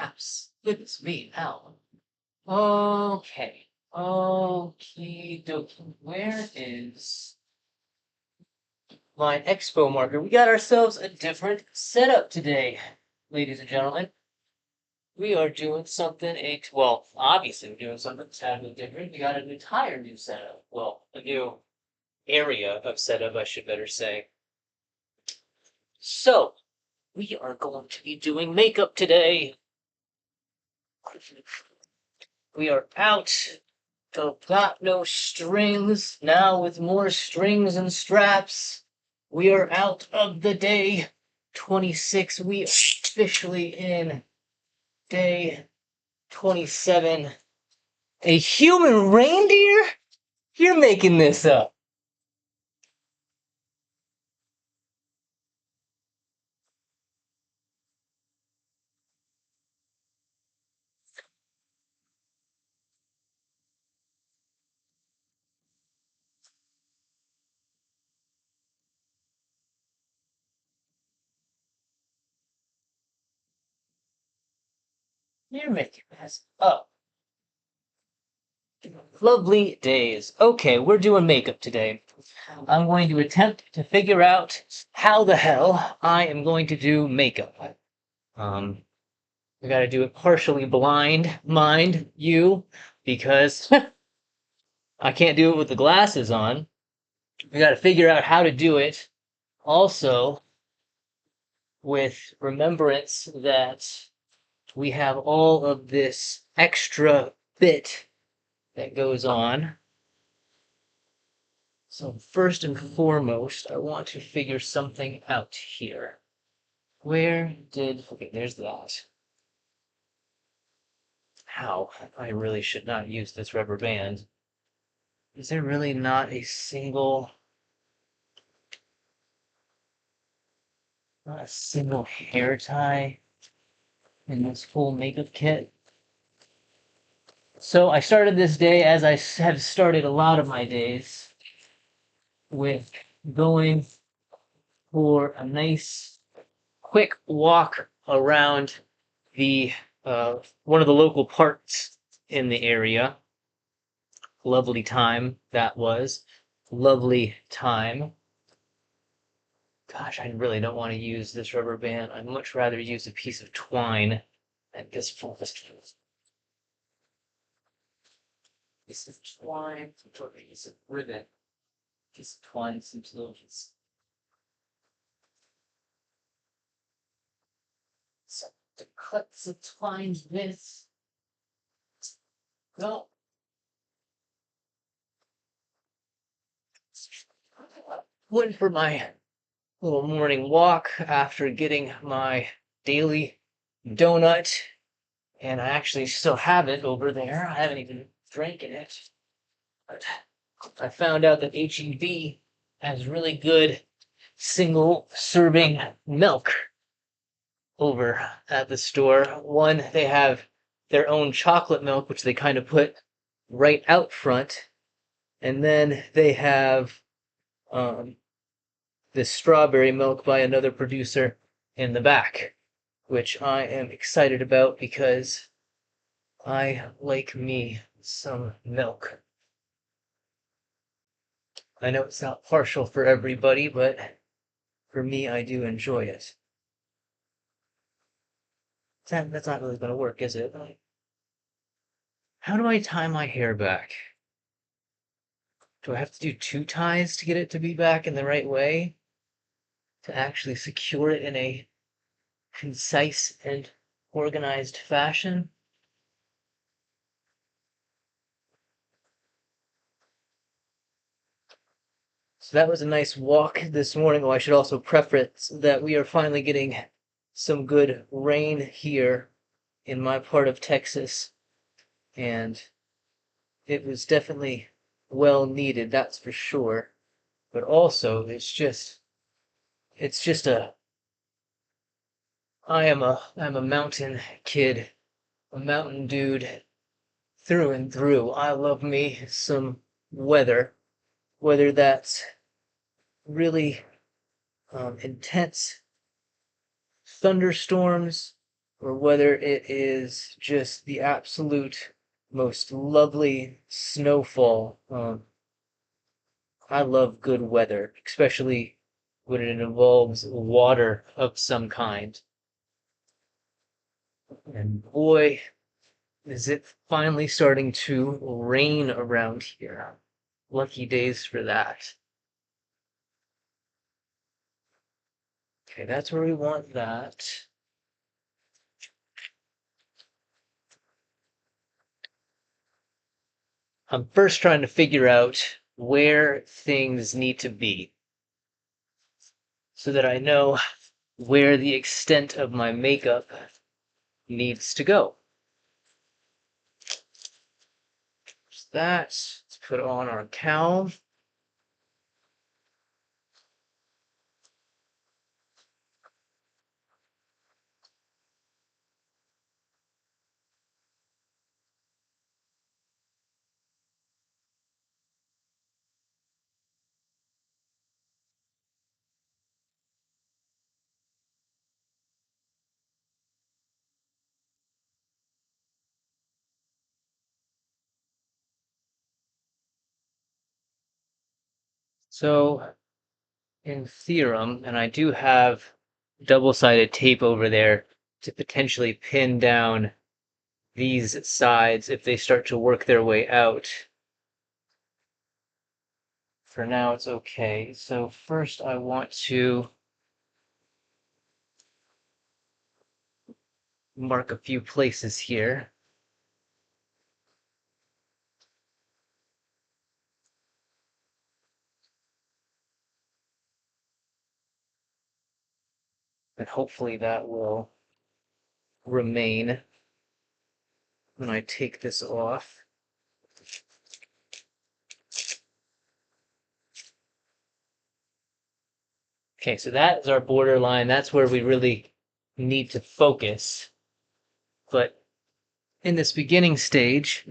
straps. Goodness me, Al. Okay. Okie dokie. Where is my expo marker? We got ourselves a different setup today, ladies and gentlemen. We are doing something, well, obviously we're doing something totally different. We got an entire new setup. Well, a new area of setup, I should better say. So, we are going to be doing makeup today. We are out of Got No Strings, now with more strings and straps. We are out of the day 26. We are officially in day 27. A human reindeer? You're making this up. You're making this up. Lovely days. Okay, we're doing makeup today. I'm going to attempt to figure out how the hell I am going to do makeup. We gotta do it partially blind, mind you, because I can't do it with the glasses on. We gotta figure out how to do it. Also, with remembrance that we have all of this extra bit that goes on. So first and foremost, I want to figure something out here. Okay, there's that. How? I really should not use this rubber band. Is there really not a single hair tie in this full makeup kit? So I started this day, as I have started a lot of my days, with going for a nice quick walk around the one of the local parks in the area. Lovely time that was. Lovely time. Gosh, I really don't want to use this rubber band. I'd much rather use a piece of twine than this forest. Piece of twine, or a piece of ribbon. Piece of twine seems a little just. So to cut the twine this. No. Went for my little morning walk after getting my daily donut, and I actually still have it over there. I haven't even drank it, but I found out that HEB has really good single serving milk over at the store. One, they have their own chocolate milk, which they kind of put right out front, and then they have this strawberry milk by another producer in the back, which I am excited about because I like me some milk. I know it's not partial for everybody, but for me, I do enjoy it. That's not really going to work, is it? How do I tie my hair back? Do I have to do two ties to get it to be back in the right way? To actually secure it in a concise and organized fashion? So that was a nice walk this morning. Oh, I should also preface that we are finally getting some good rain here in my part of Texas, and it was definitely well needed, that's for sure. But also, it's just I'm a mountain kid, a mountain dude through and through. I love me some weather, whether that's really intense thunderstorms or whether it is just the absolute most lovely snowfall. I love good weather, especially when it involves water of some kind. And boy, is it finally starting to rain around here. Lucky days for that. Okay, that's where we want that. I'm first trying to figure out where things need to be so that I know where the extent of my makeup needs to go. There's that. Let's put on our cowl. So in theorem, and I do have double-sided tape over there to potentially pin down these sides if they start to work their way out. For now, it's okay. So first I want to mark a few places here. And hopefully that will remain when I take this off. Okay, so that is our borderline. That's where we really need to focus. But in this beginning stage,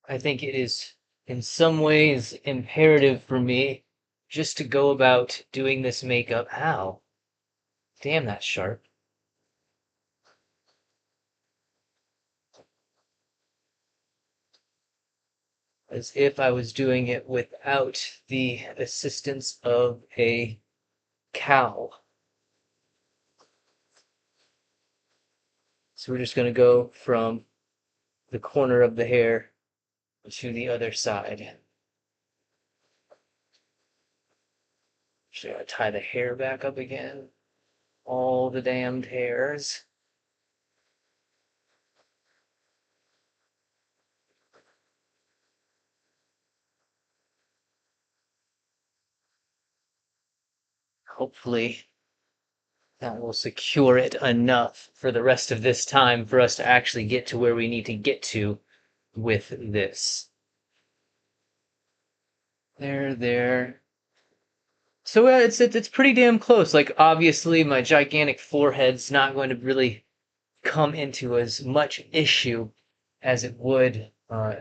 I think it is in some ways imperative for me just to go about doing this makeup. How? Damn, that's sharp. As if I was doing it without the assistance of a cowl. So we're just going to go from the corner of the hair to the other side. Just going to tie the hair back up again. All the damned hairs. Hopefully that will secure it enough for the rest of this time for us to actually get to where we need to get to with this. There. So it's pretty damn close. Like obviously my gigantic forehead's not going to really come into as much issue as it would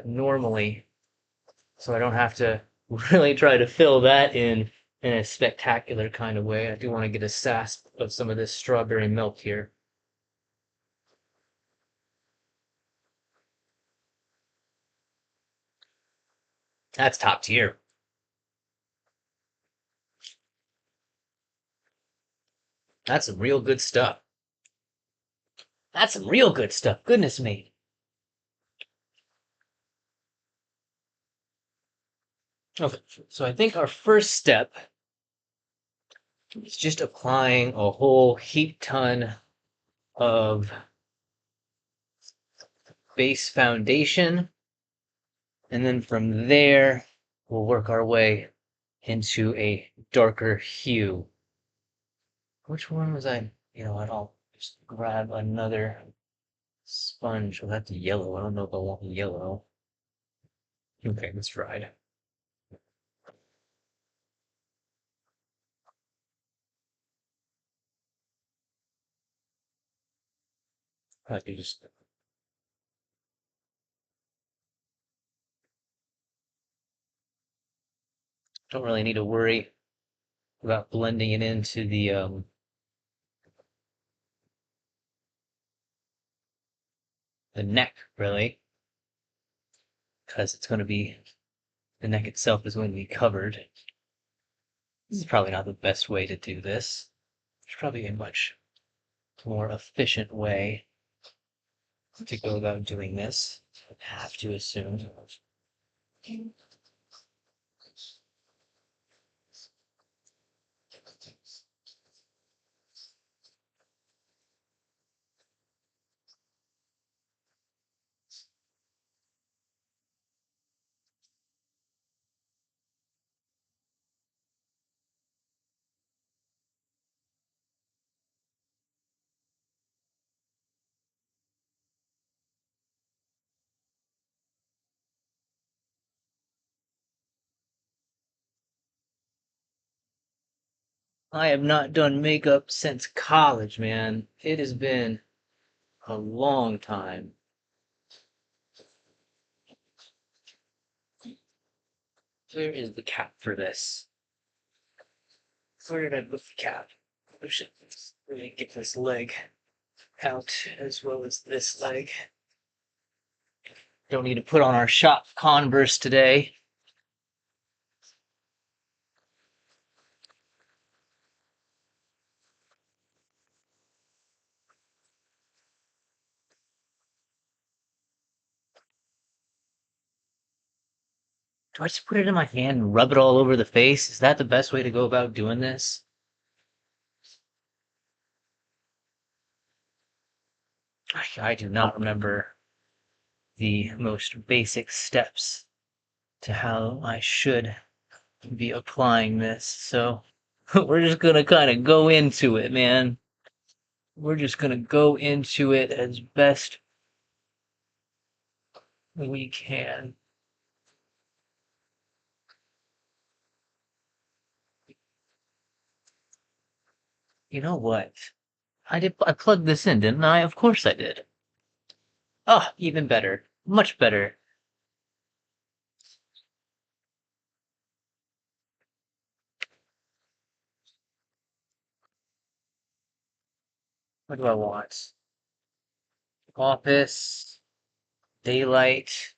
normally. So I don't have to really try to fill that in a spectacular kind of way. I do want to get a sasp of some of this strawberry milk here. That's top tier. That's some real good stuff. That's some real good stuff. Goodness me. Okay, so I think our first step is just applying a whole heap ton of base foundation. And then from there, we'll work our way into a darker hue. Which one was I? You know what? I'll just grab another sponge. Well, that's yellow. I don't know if I want yellow. Okay, let's try it. I could just don't really need to worry about blending it into the neck, really, because it's going to be, the neck itself is going to be covered. This is probably not the best way to do this. There's probably a much more efficient way to go about doing this. I have to assume. I have not done makeup since college, man. It has been a long time. Where is the cap for this? Where did I put the cap? I should really get this leg out as well as this leg. Don't need to put on our shop Converse today. Do I just put it in my hand and rub it all over the face? Is that the best way to go about doing this? I do not remember the most basic steps to how I should be applying this, so we're just gonna kind of go into it, man. We're just gonna go into it as best we can. You know what? I plugged this in, didn't I? Of course I did. Oh, even better. Much better. What do I want? Office, daylight.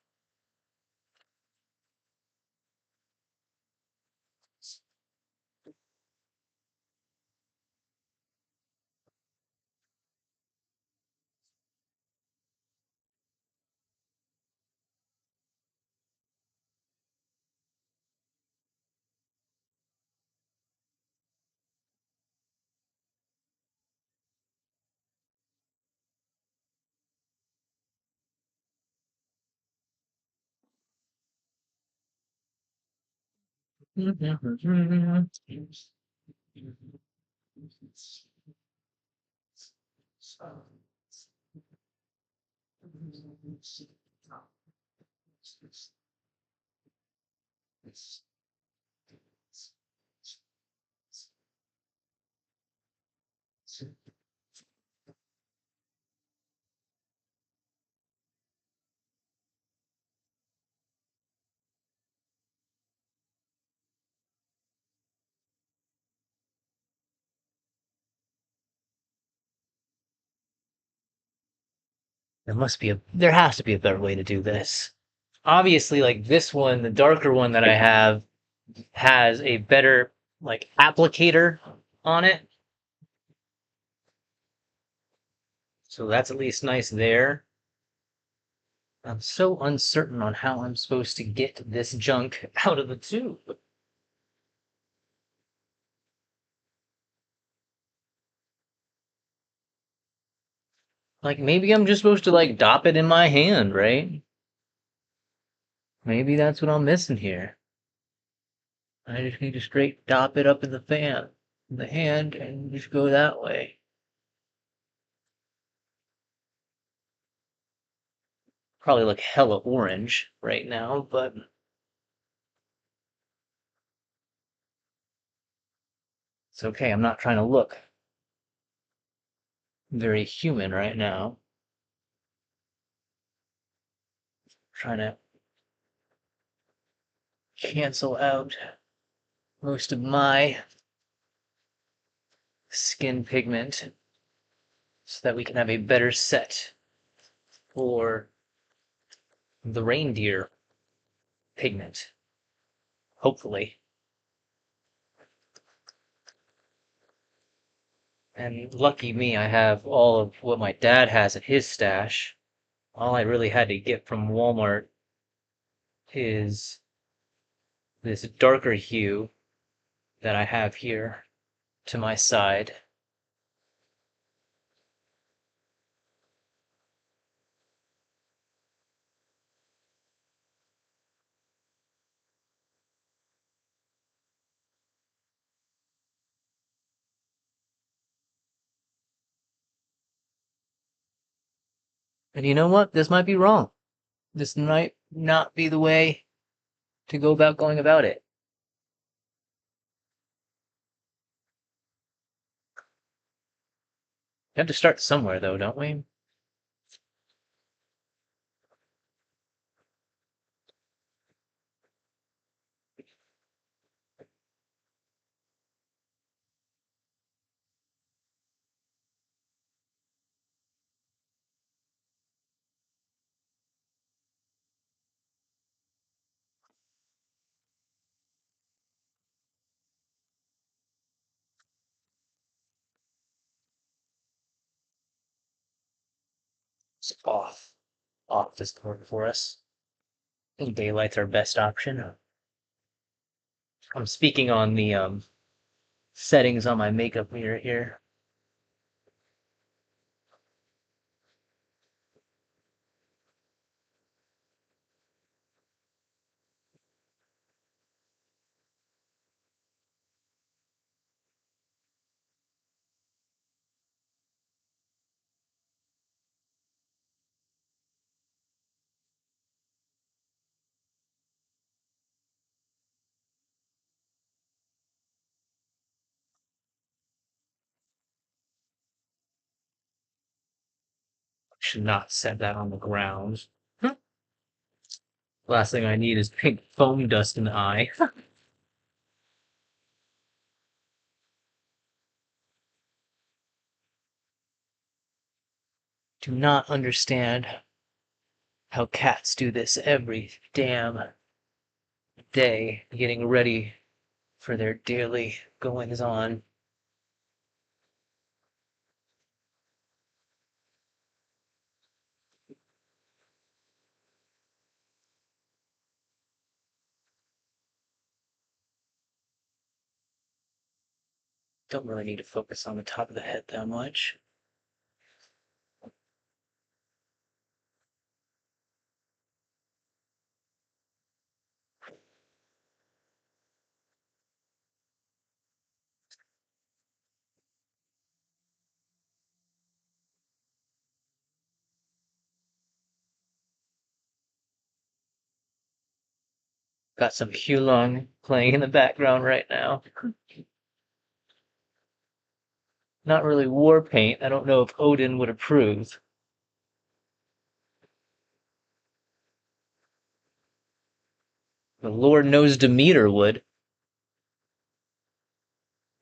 There has to be a better way to do this. Obviously, like this one, the darker one that I have has a better like applicator on it. So that's at least nice there. I'm so uncertain on how I'm supposed to get this junk out of the tube. Like maybe I'm just supposed to like dop it in my hand, right? Maybe that's what I'm missing here. I just need to straight dop it up in the hand, and just go that way. Probably look hella orange right now, but it's okay. I'm not trying to look very human right now. Trying to cancel out most of my skin pigment so that we can have a better set or the reindeer pigment, hopefully. And lucky me, I have all of what my dad has in his stash. All I really had to get from Walmart is this darker hue that I have here to my side. And you know what? This might be wrong. This might not be the way to go about going about it. We have to start somewhere, though, don't we? It's off. Off doesn't work for us. I think daylight's our best option. I'm speaking on the settings on my makeup mirror here. Should not set that on the ground. Last thing I need is pink foam dust in the eye. Do not understand how cats do this every damn day, getting ready for their daily goings on. Don't really need to focus on the top of the head that much. Got some Hulong playing in the background right now. Not really war paint. I don't know if Odin would approve. The Lord knows Demeter would.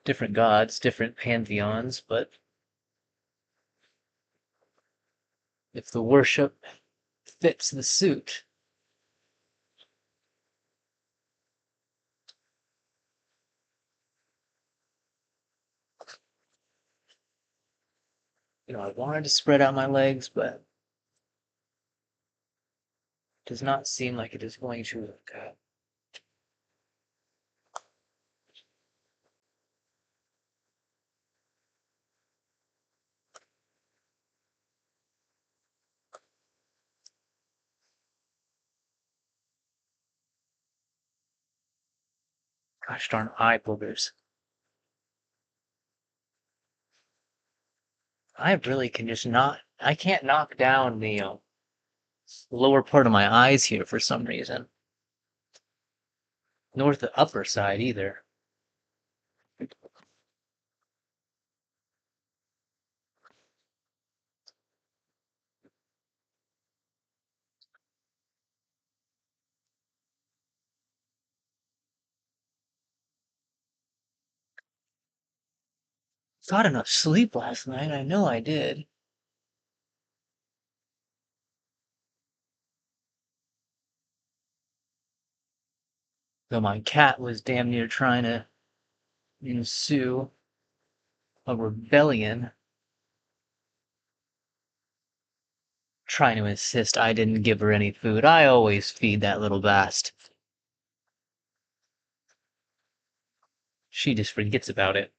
Different gods, different pantheons, but if the worship fits the suit. I wanted to spread out my legs, but it does not seem like it is going to look good. Gosh darn eye boogers. I really can just not. I can't knock down the lower part of my eyes here for some reason. Nor the upper side either. Got enough sleep last night. I know I did. Though my cat was damn near trying to ensue a rebellion, trying to insist I didn't give her any food. I always feed that little bast. She just forgets about it.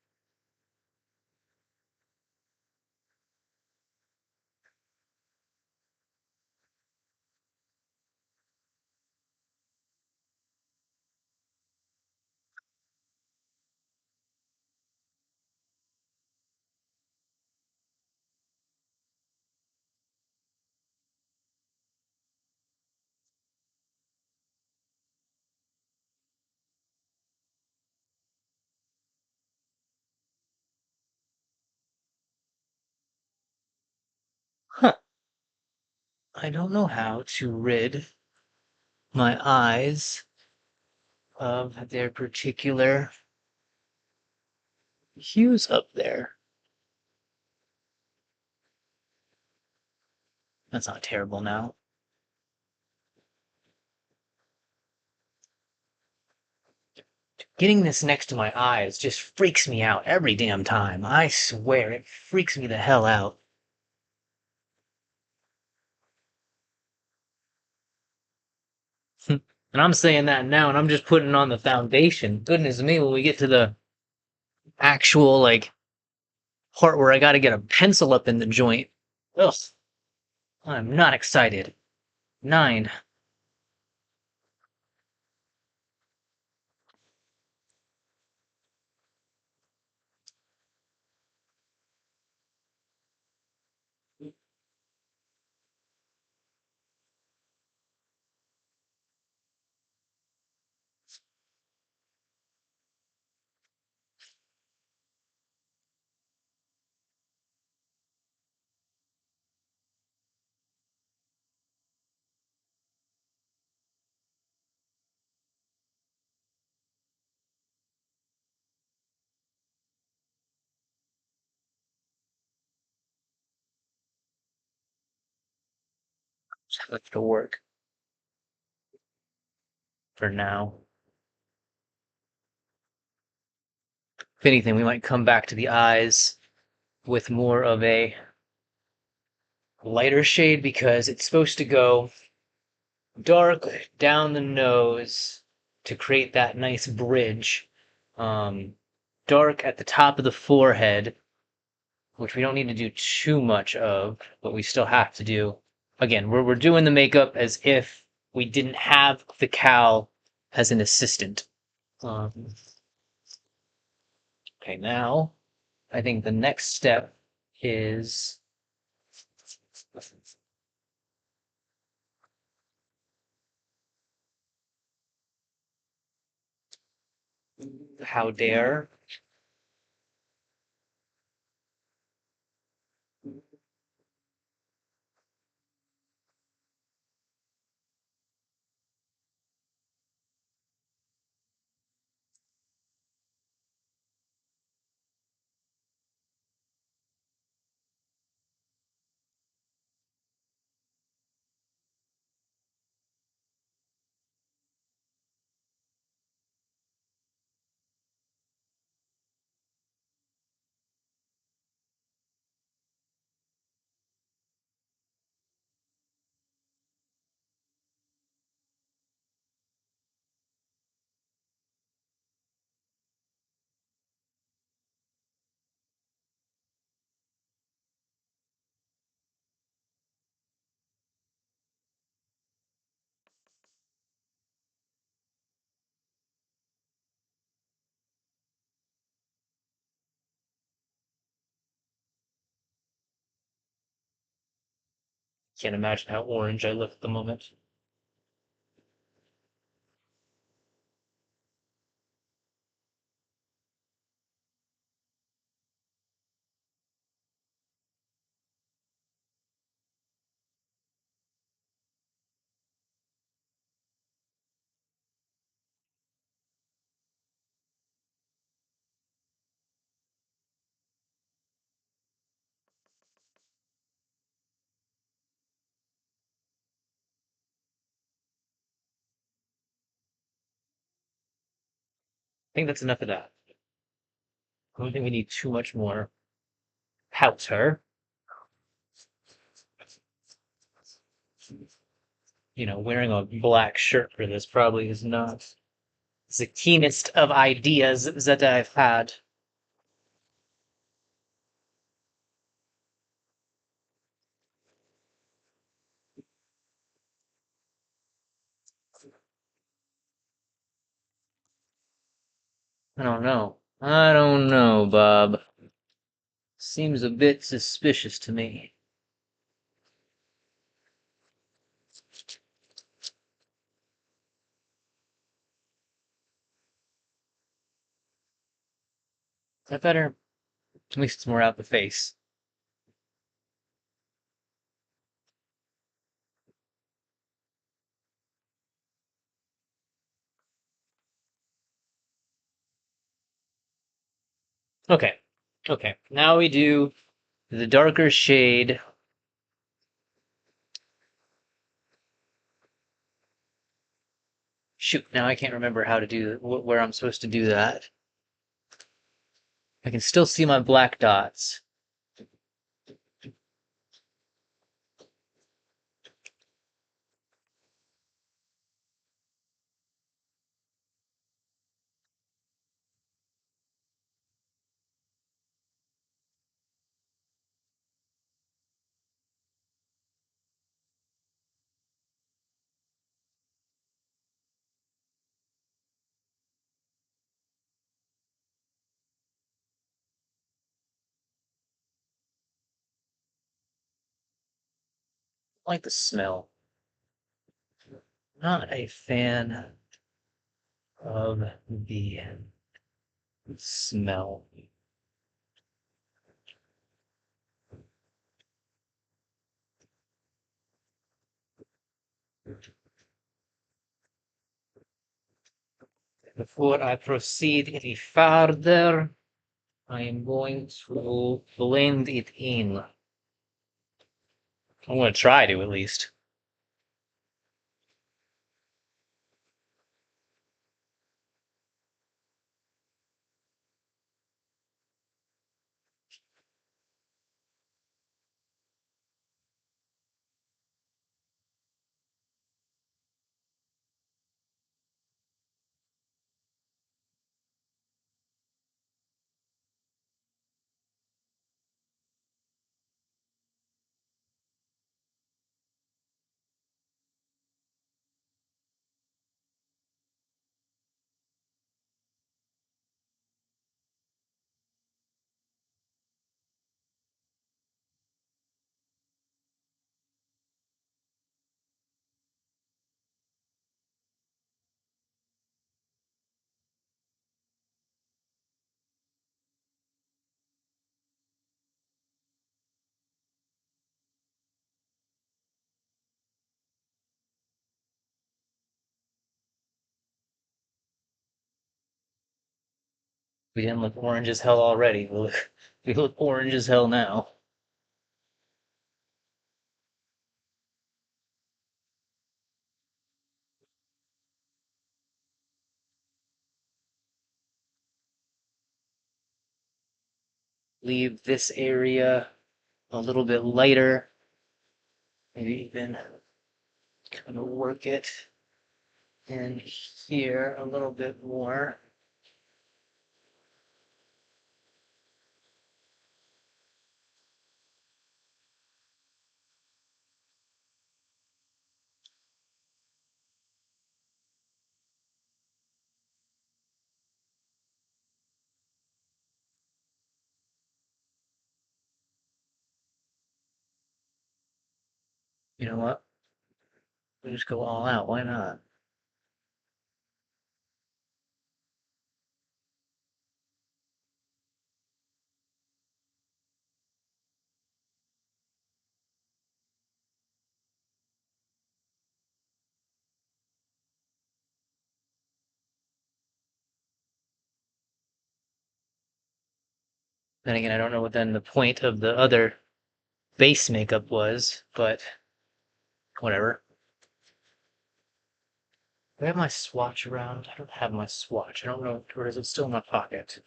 Huh. I don't know how to rid my eyes of their particular hues up there. That's not terrible now. Getting this next to my eyes just freaks me out every damn time. I swear, it freaks me the hell out. And I'm saying that now, and I'm just putting on the foundation. Goodness me, when we get to the actual, like, part where I gotta get a pencil up in the joint. Ugh, I'm not excited. 9. Just have to work for now. If anything, we might come back to the eyes with more of a lighter shade because it's supposed to go dark down the nose to create that nice bridge. Um, Dark at the top of the forehead, which we don't need to do too much of, but we still have to do. Again, we're doing the makeup as if we didn't have the cow as an assistant. Um, okay, now I think the next step is how dare. Can't imagine how orange I look at the moment. think that's enough of that. I don't think we need too much more powder. Wearing a black shirt for this probably is not the keenest of ideas that I've had. I don't know. I don't know, Bob. Seems a bit suspicious to me. Is that better? At least it's more out the face. Okay. Okay. Now we do the darker shade. Shoot, now I can't remember how to do where I'm supposed to do that. I can still see my black dots. I like the smell. Not a fan of the smell. Before I proceed any further, I am going to blend it in. I'm going to try to at least. We didn't look orange as hell already. We look orange as hell now. Leave this area a little bit lighter. Maybe even kind of work it in here a little bit more. You know what? We just go all out. Why not? Then again, I don't know what then the point of the other base makeup was, but whatever. Do I have my swatch around? I don't have my swatch. I don't know, or is it still in my pocket?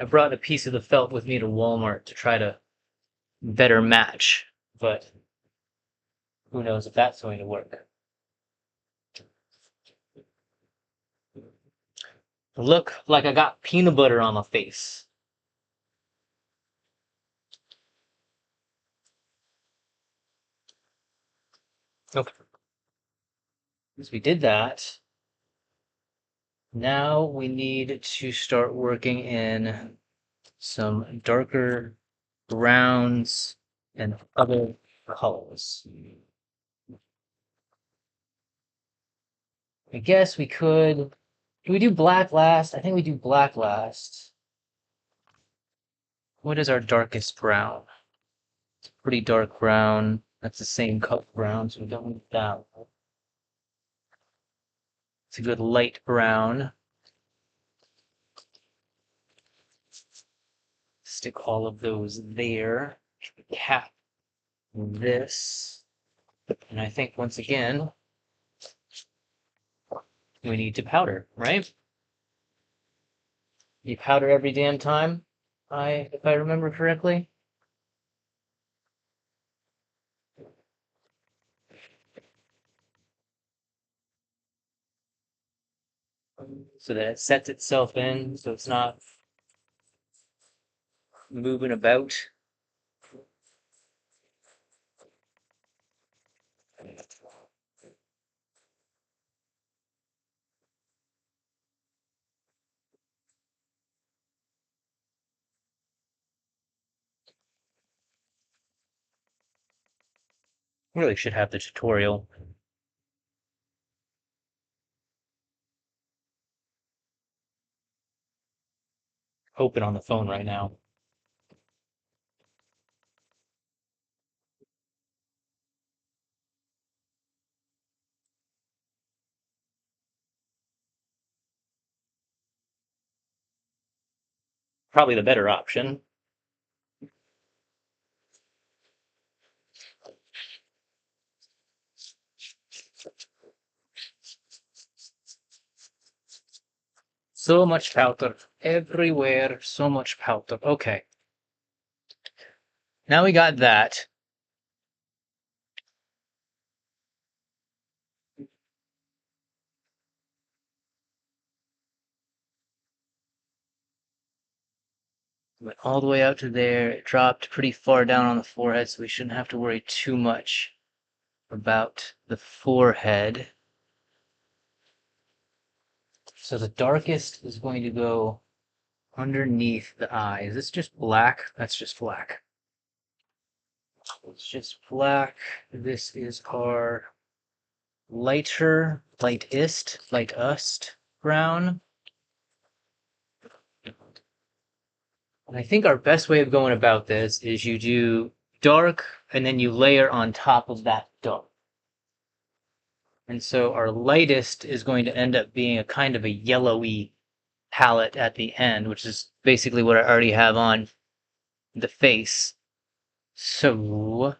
I brought a piece of the felt with me to Walmart to try to better match, but who knows if that's going to work. Look like I got peanut butter on my face. Okay. Once we did that, now we need to start working in some darker browns and other colors. I guess we could. Do we do black last? I think we do black last. What is our darkest brown? It's a pretty dark brown. That's the same color brown, so we don't need that one. It's a good light brown. Stick all of those there. Cap this. And I think once again, we need to powder, right? You powder every damn time, if I remember correctly. So that it sets itself in, so it's not moving about. Really should have the tutorial open on the phone right now. Probably the better option. So much powder everywhere, so much powder. Okay, now we got that. Went all the way out to there. It dropped pretty far down on the forehead, so we shouldn't have to worry too much about the forehead. So the darkest is going to go underneath the eye. Is this just black? That's just black. It's just black. This is our lightest brown. And I think our best way of going about this is you do dark and then you layer on top of that dark. And so our lightest is going to end up being a kind of a yellowy palette at the end, which is basically what I already have on the face. So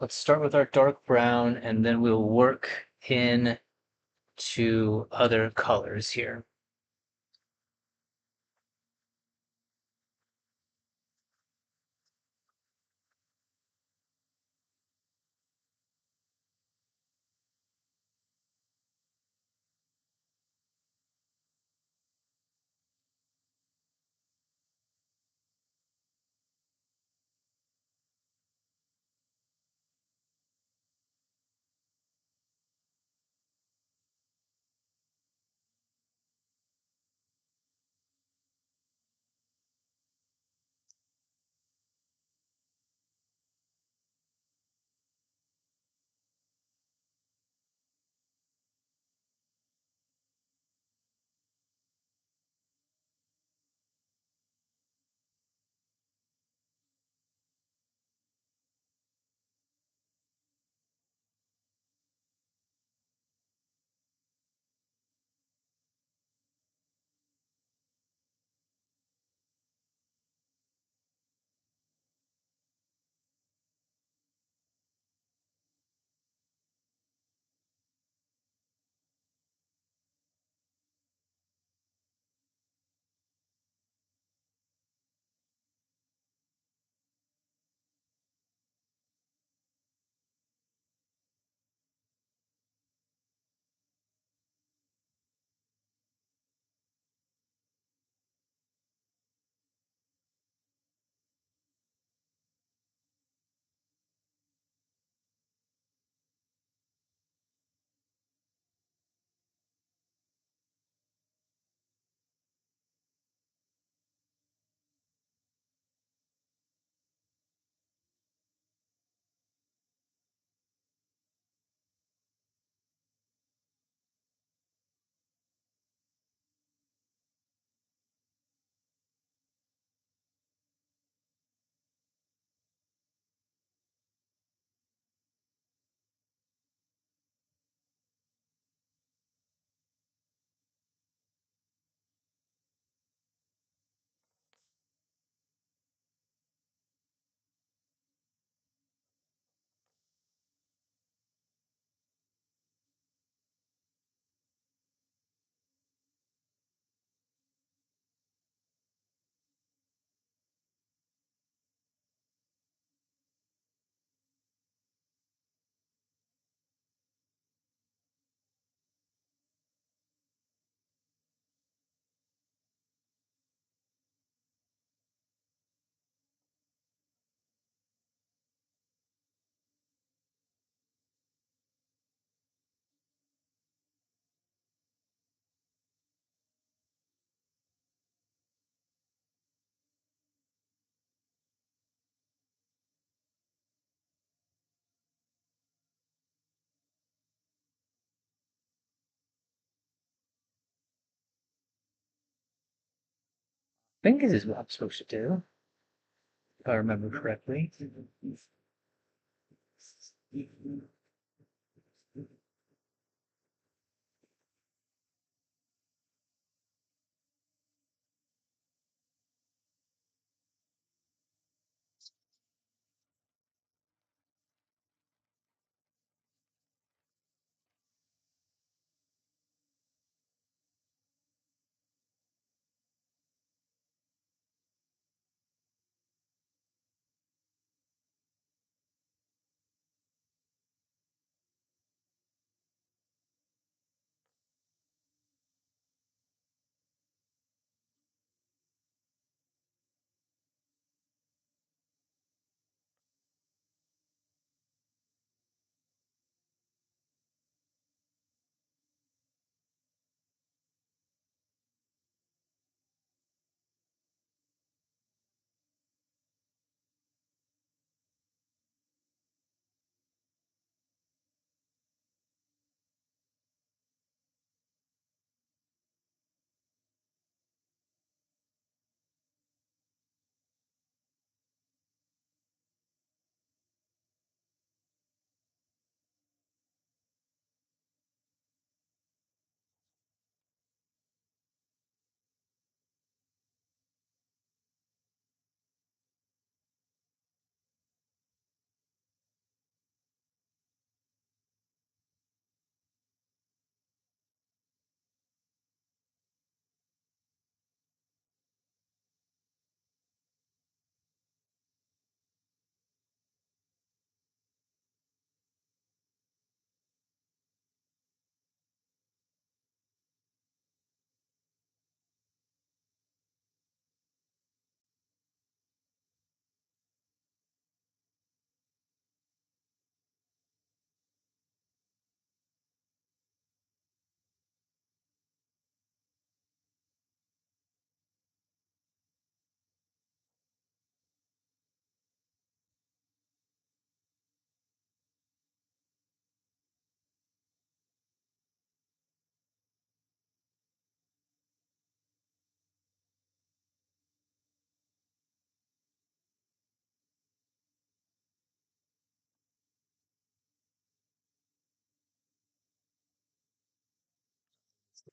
let's start with our dark brown and then we'll work in to other colors here. think this is what I'm supposed to do, if I remember correctly.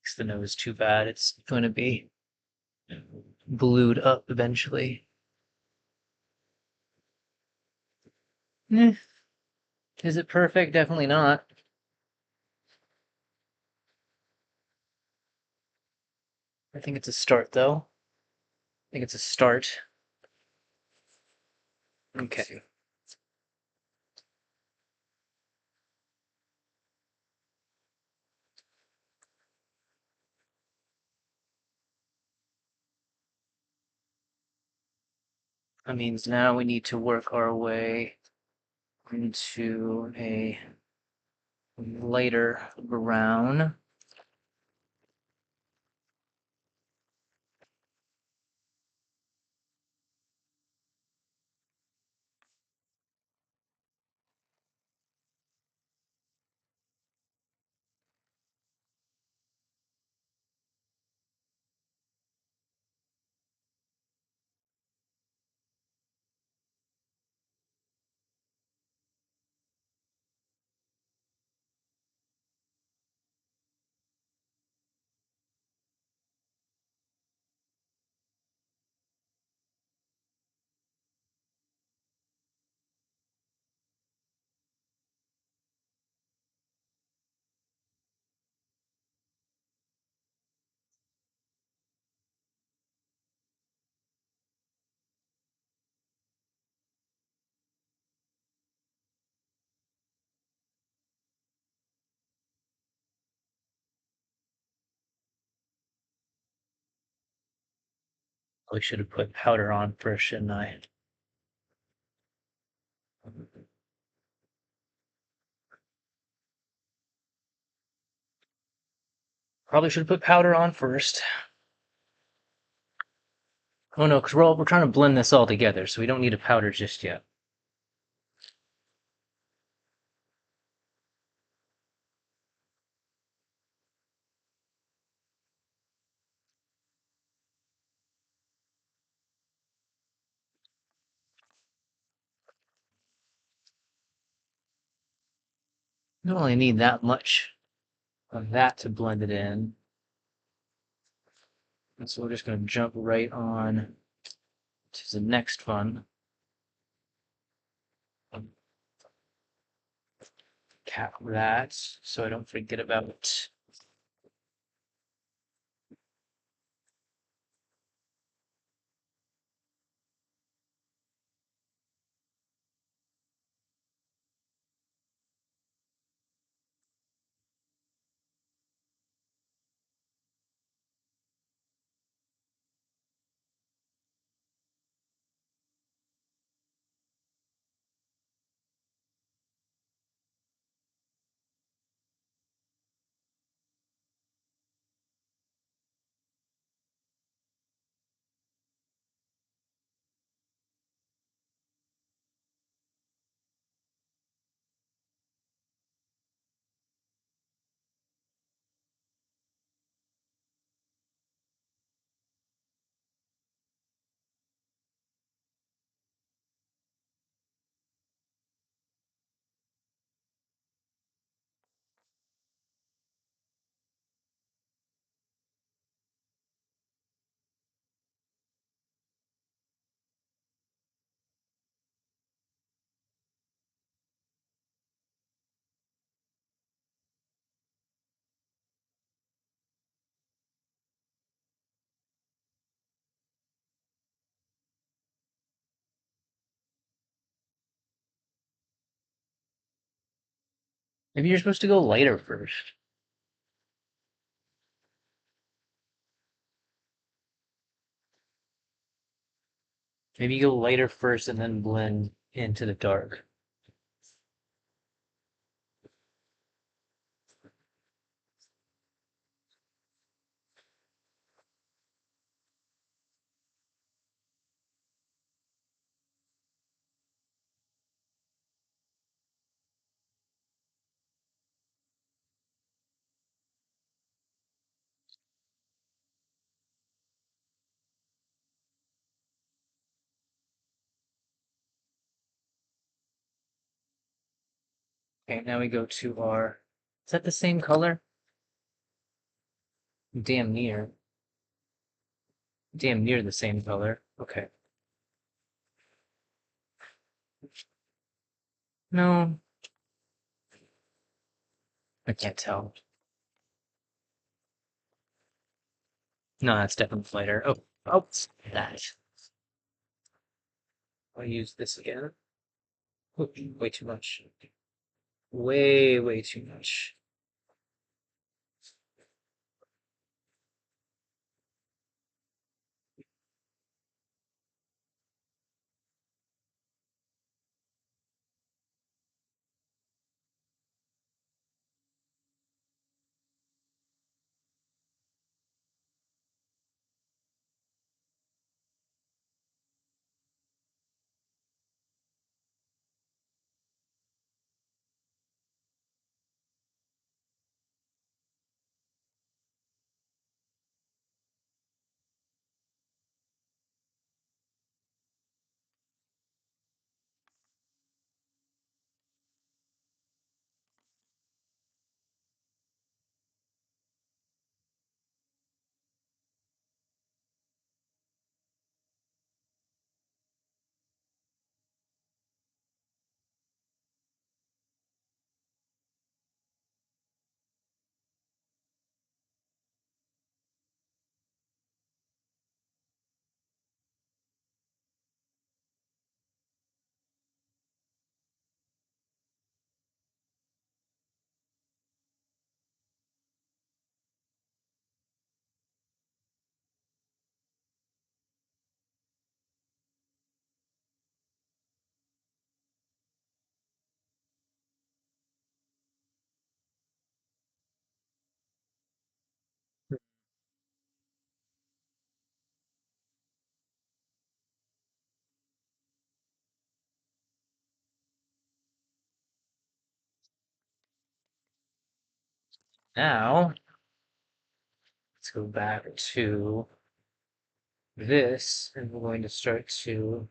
Fix the nose too bad. It's going to be blued up eventually. Eh, is it perfect? Definitely not. I think it's a start, though. I think it's a start. Okay. That means now we need to work our way into a lighter brown. I should have put powder on first, shouldn't I? Probably should have put powder on first. Oh no, because we're trying to blend this all together, so we don't need a powder just yet. don't really need that much of that to blend it in. And so we're just going to jump right on to the next one. Cap that so I don't forget about it. Maybe you're supposed to go lighter first. Maybe you go lighter first and then blend into the dark. Okay, now we go to our. Is that the same color? Damn near. Damn near the same color. Okay. No, I can't tell. No, that's definitely lighter. Oh, oh, that. I'll use this again. Oop, way too much. Way too much. Now, let's go back to this, and we're going to start to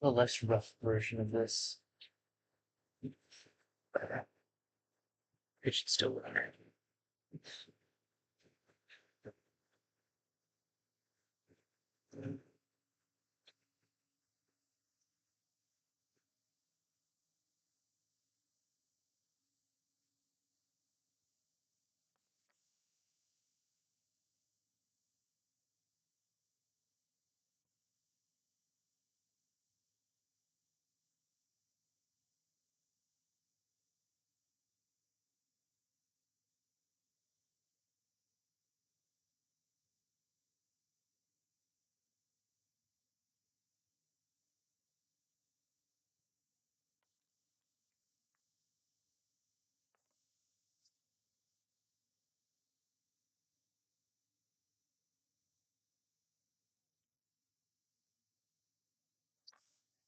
a less rough version of this. It should still work.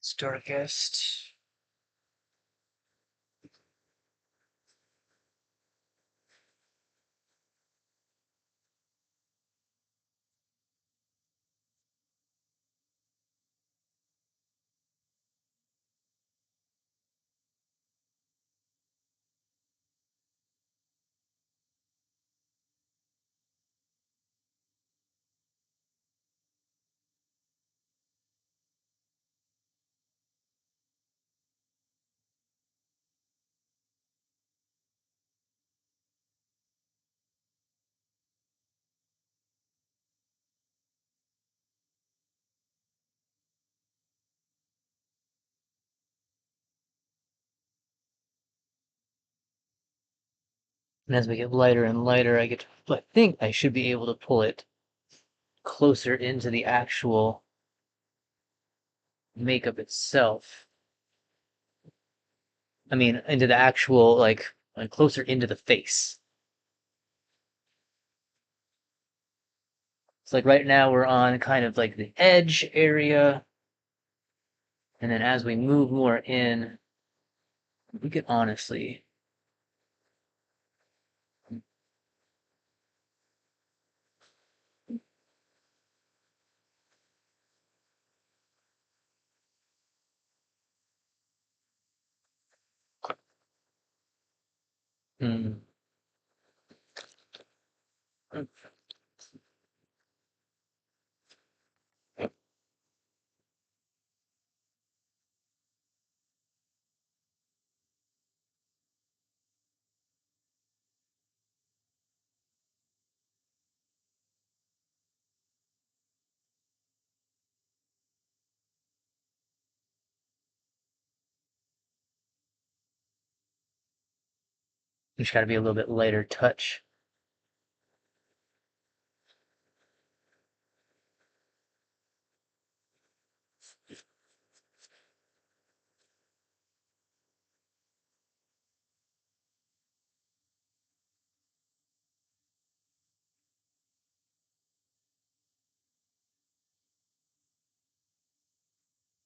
It's darkest. And as we get lighter and lighter, I think I should be able to pull it closer into the actual makeup itself. I mean, into the actual, like closer into the face. It's like right now we're on kind of like the edge area. And then as we move more in, we could honestly. Hmm, just got to be a little bit lighter touch.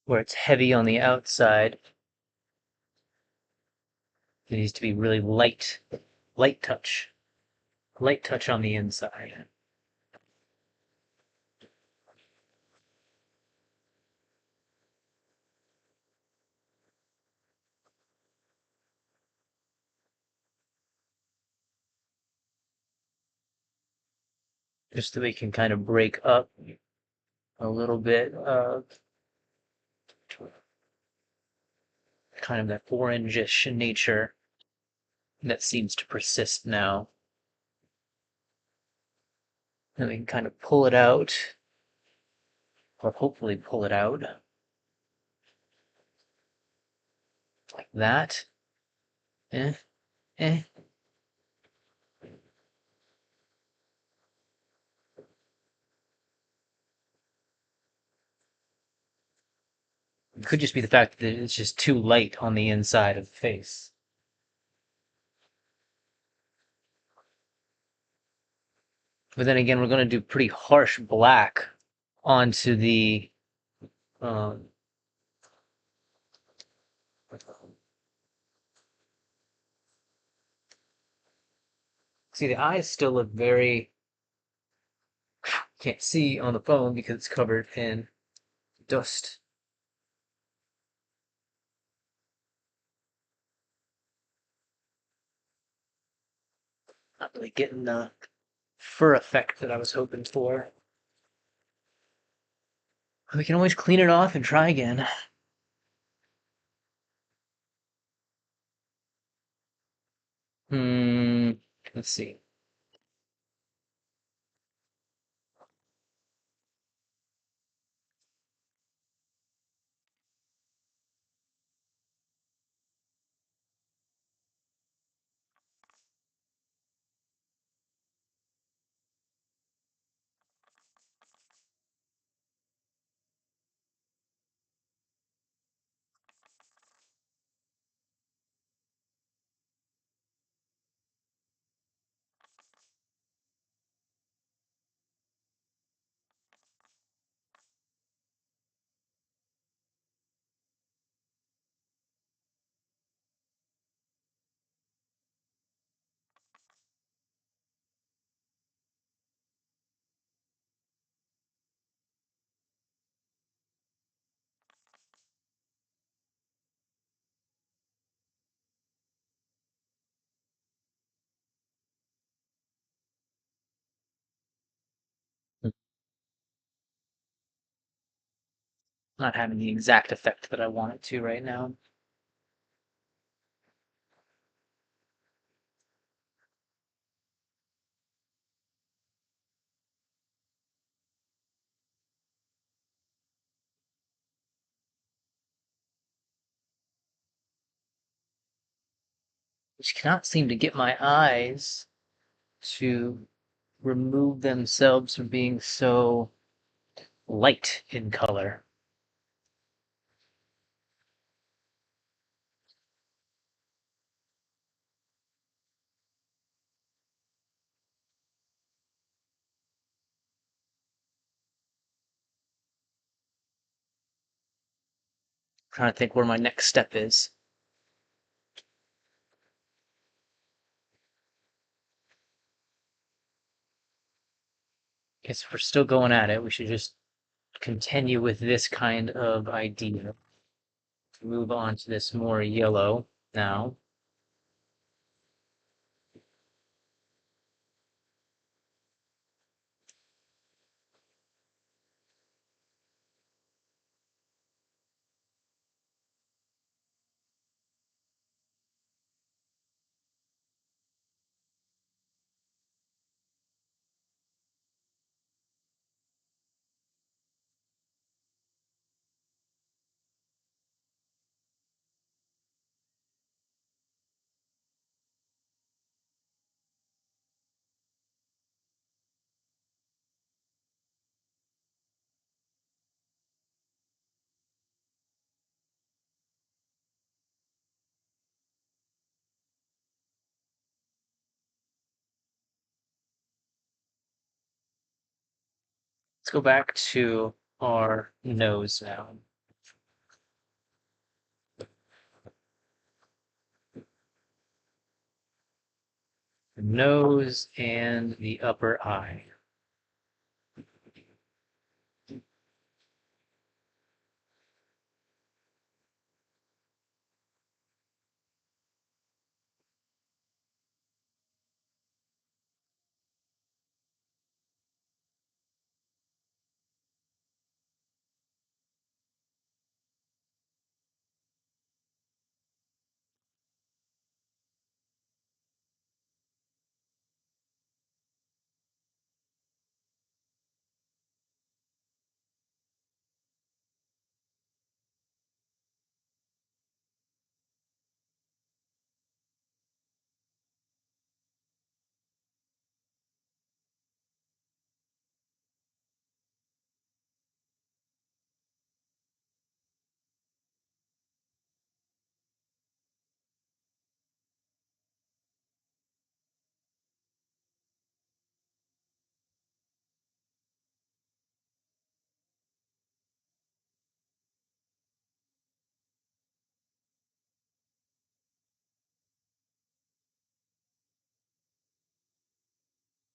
Where it's heavy on the outside, it needs to be really light, light touch on the inside. Just so we can kind of break up a little bit of kind of that orangish nature that seems to persist now. And we can kind of pull it out, or hopefully pull it out like that. Eh, eh. It could just be the fact that it's just too light on the inside of the face. But then again, we're going to do pretty harsh black onto the um, see, the eyes still look very, can't see on the phone because it's covered in dust. Not really getting the fur effect that I was hoping for. We can always clean it off and try again. Hmm. Let's see. Not having the exact effect that I want it to right now. Just cannot seem to get my eyes to remove themselves from being so light in color. I'm trying to think where my next step is. Guess if we're still going at it, we should just continue with this kind of idea. Move on to this more yellow now. Let's go back to our nose now. The nose and the upper eye.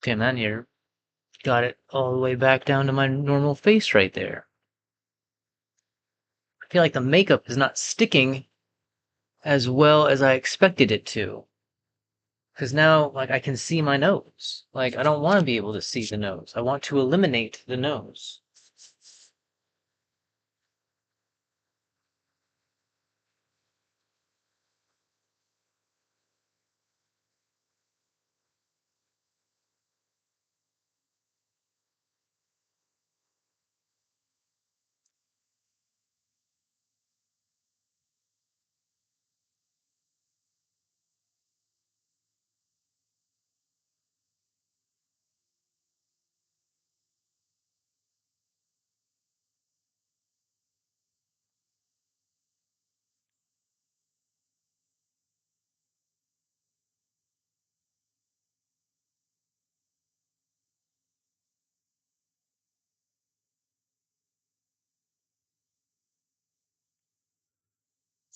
Okay, and then here, got it all the way back down to my normal face right there. I feel like the makeup is not sticking as well as I expected it to. Because now, like, I can see my nose. Like, I don't want to be able to see the nose. I want to eliminate the nose.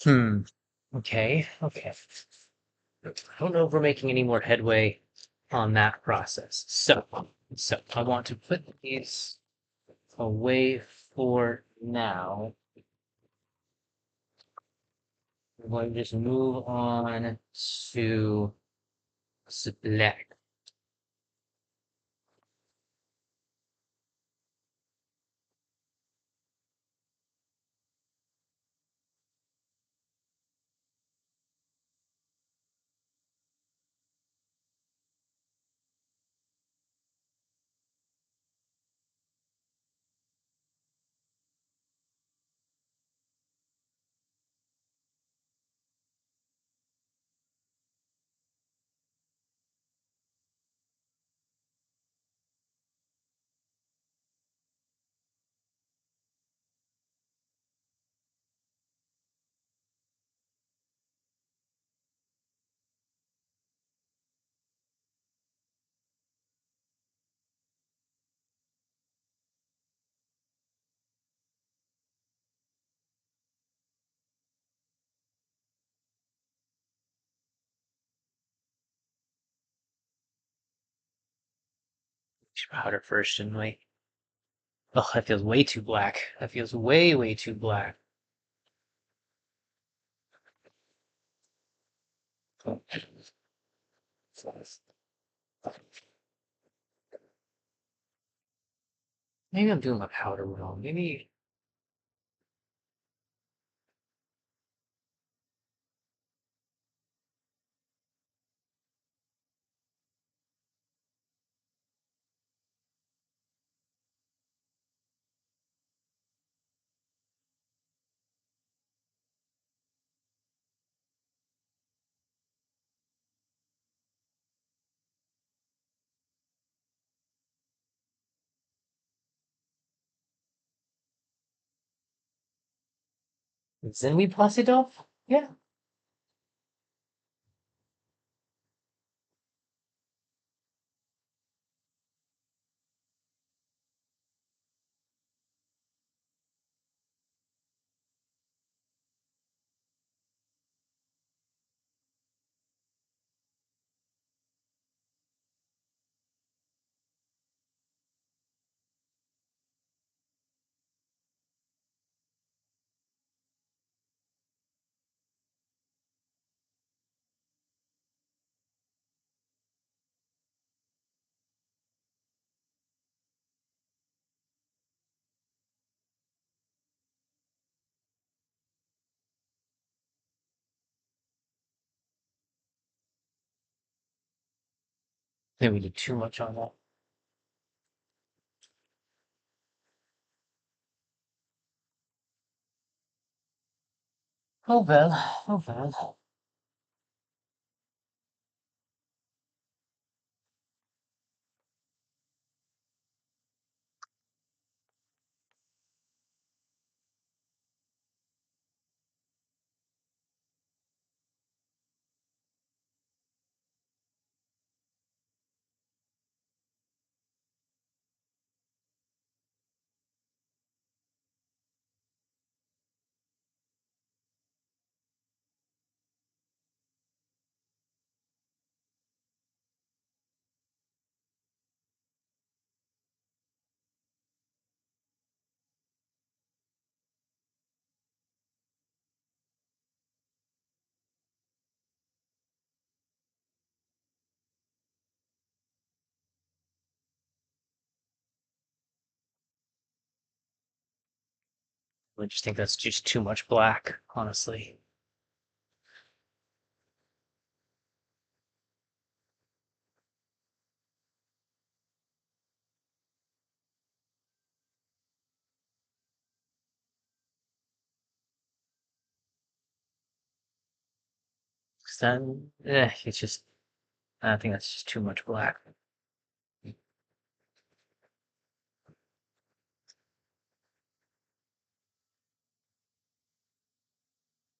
Hmm. Okay, okay. I don't know if we're making any more headway on that process. So I want to put these away for now. We're going to just move on to black. Powder first, shouldn't we? Oh, that feels way too black. That feels way, way too black. Maybe I'm doing my powder wrong. Maybe. Then we pass it off? Yeah. Then we did too much on that. Oh well, oh well. I just think that's just too much black, honestly. 'Cause then, it's just, I think that's just too much black.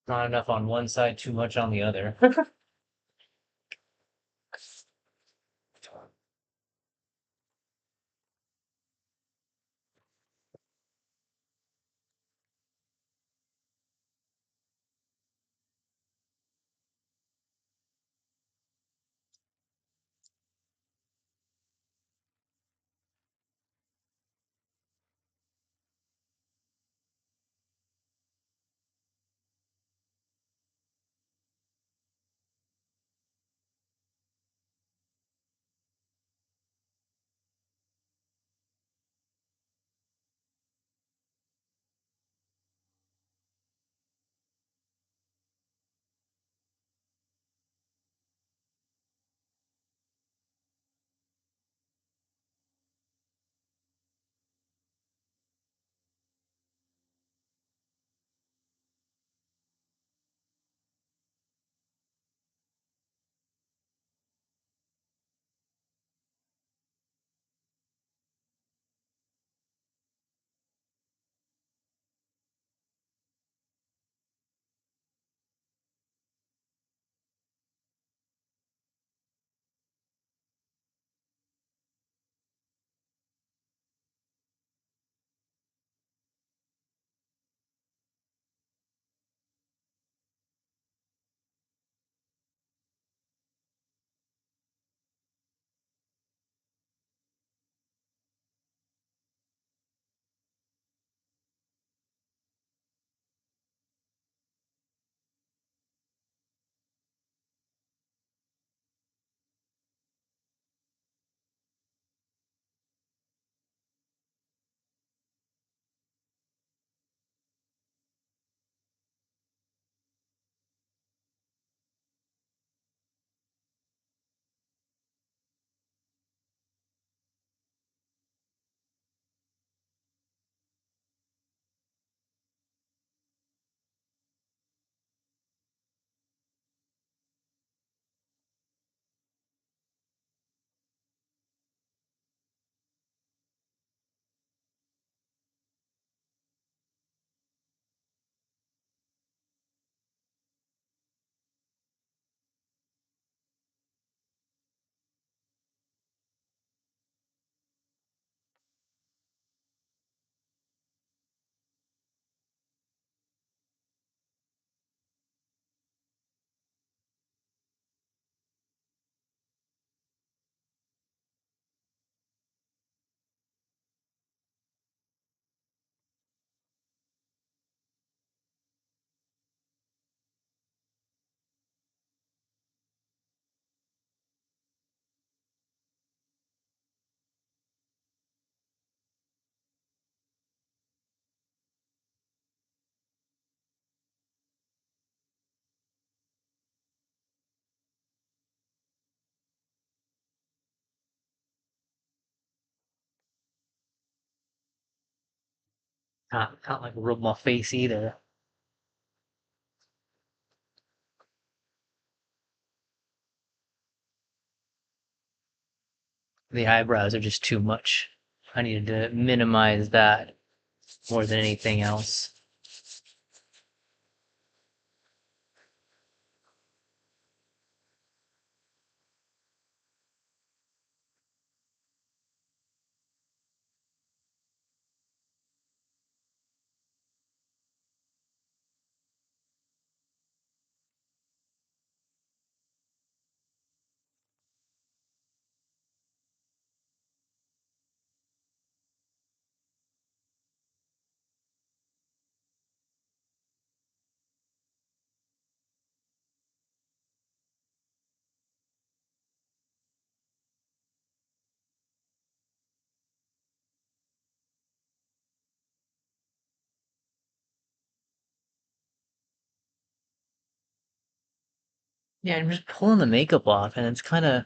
Not enough on one side, too much on the other. Not like rub my face either. The eyebrows are just too much. I needed to minimize that more than anything else. Yeah, I'm just pulling the makeup off, and it's kind of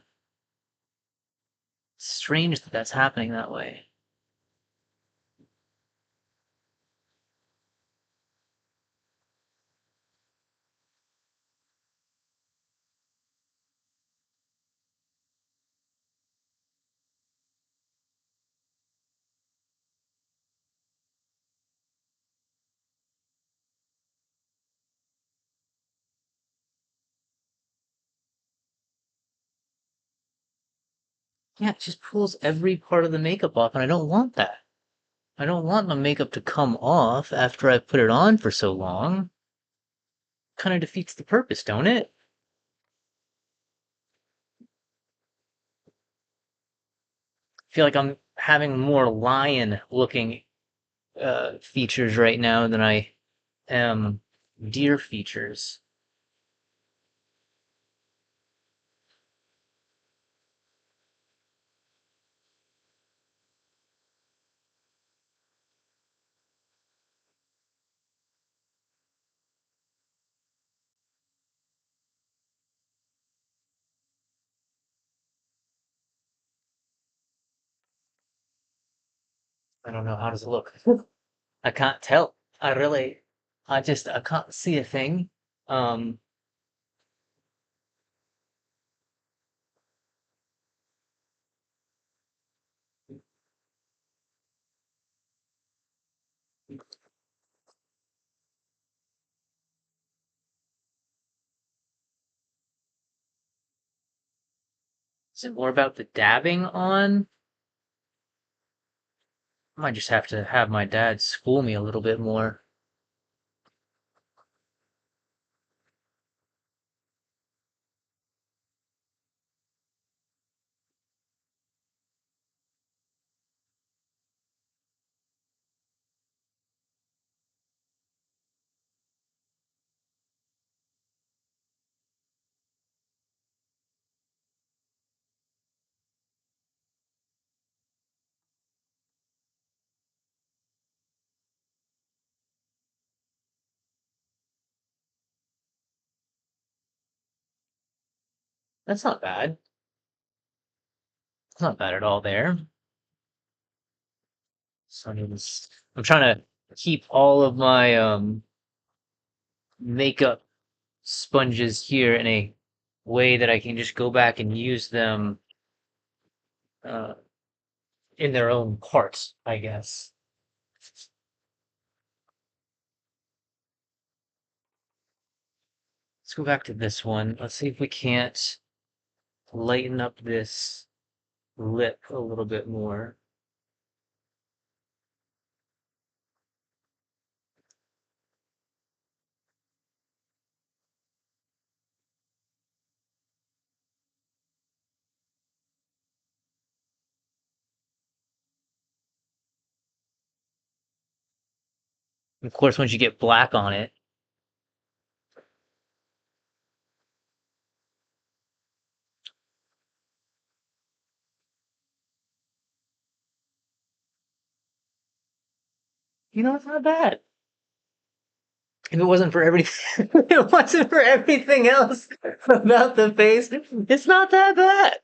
strange that that's happening that way. Yeah, it just pulls every part of the makeup off, and I don't want that. I don't want my makeup to come off after I put it on for so long. Kind of defeats the purpose, don't it? I feel like I'm having more lion looking features right now than I am deer features. I don't know. How does it look? I can't tell. I can't see a thing. Um, is it more about the dabbing on? I might just have to have my dad school me a little bit more. That's not bad. It's not bad at all there. So I'm trying to keep all of my makeup sponges here in a way that I can just go back and use them uh, in their own parts, I guess. Let's go back to this one. Let's see if we can't lighten up this lip a little bit more. Of course, once you get black on it, it's not bad. If it wasn't for everything, it wasn't for everything else about the face, it's not that bad.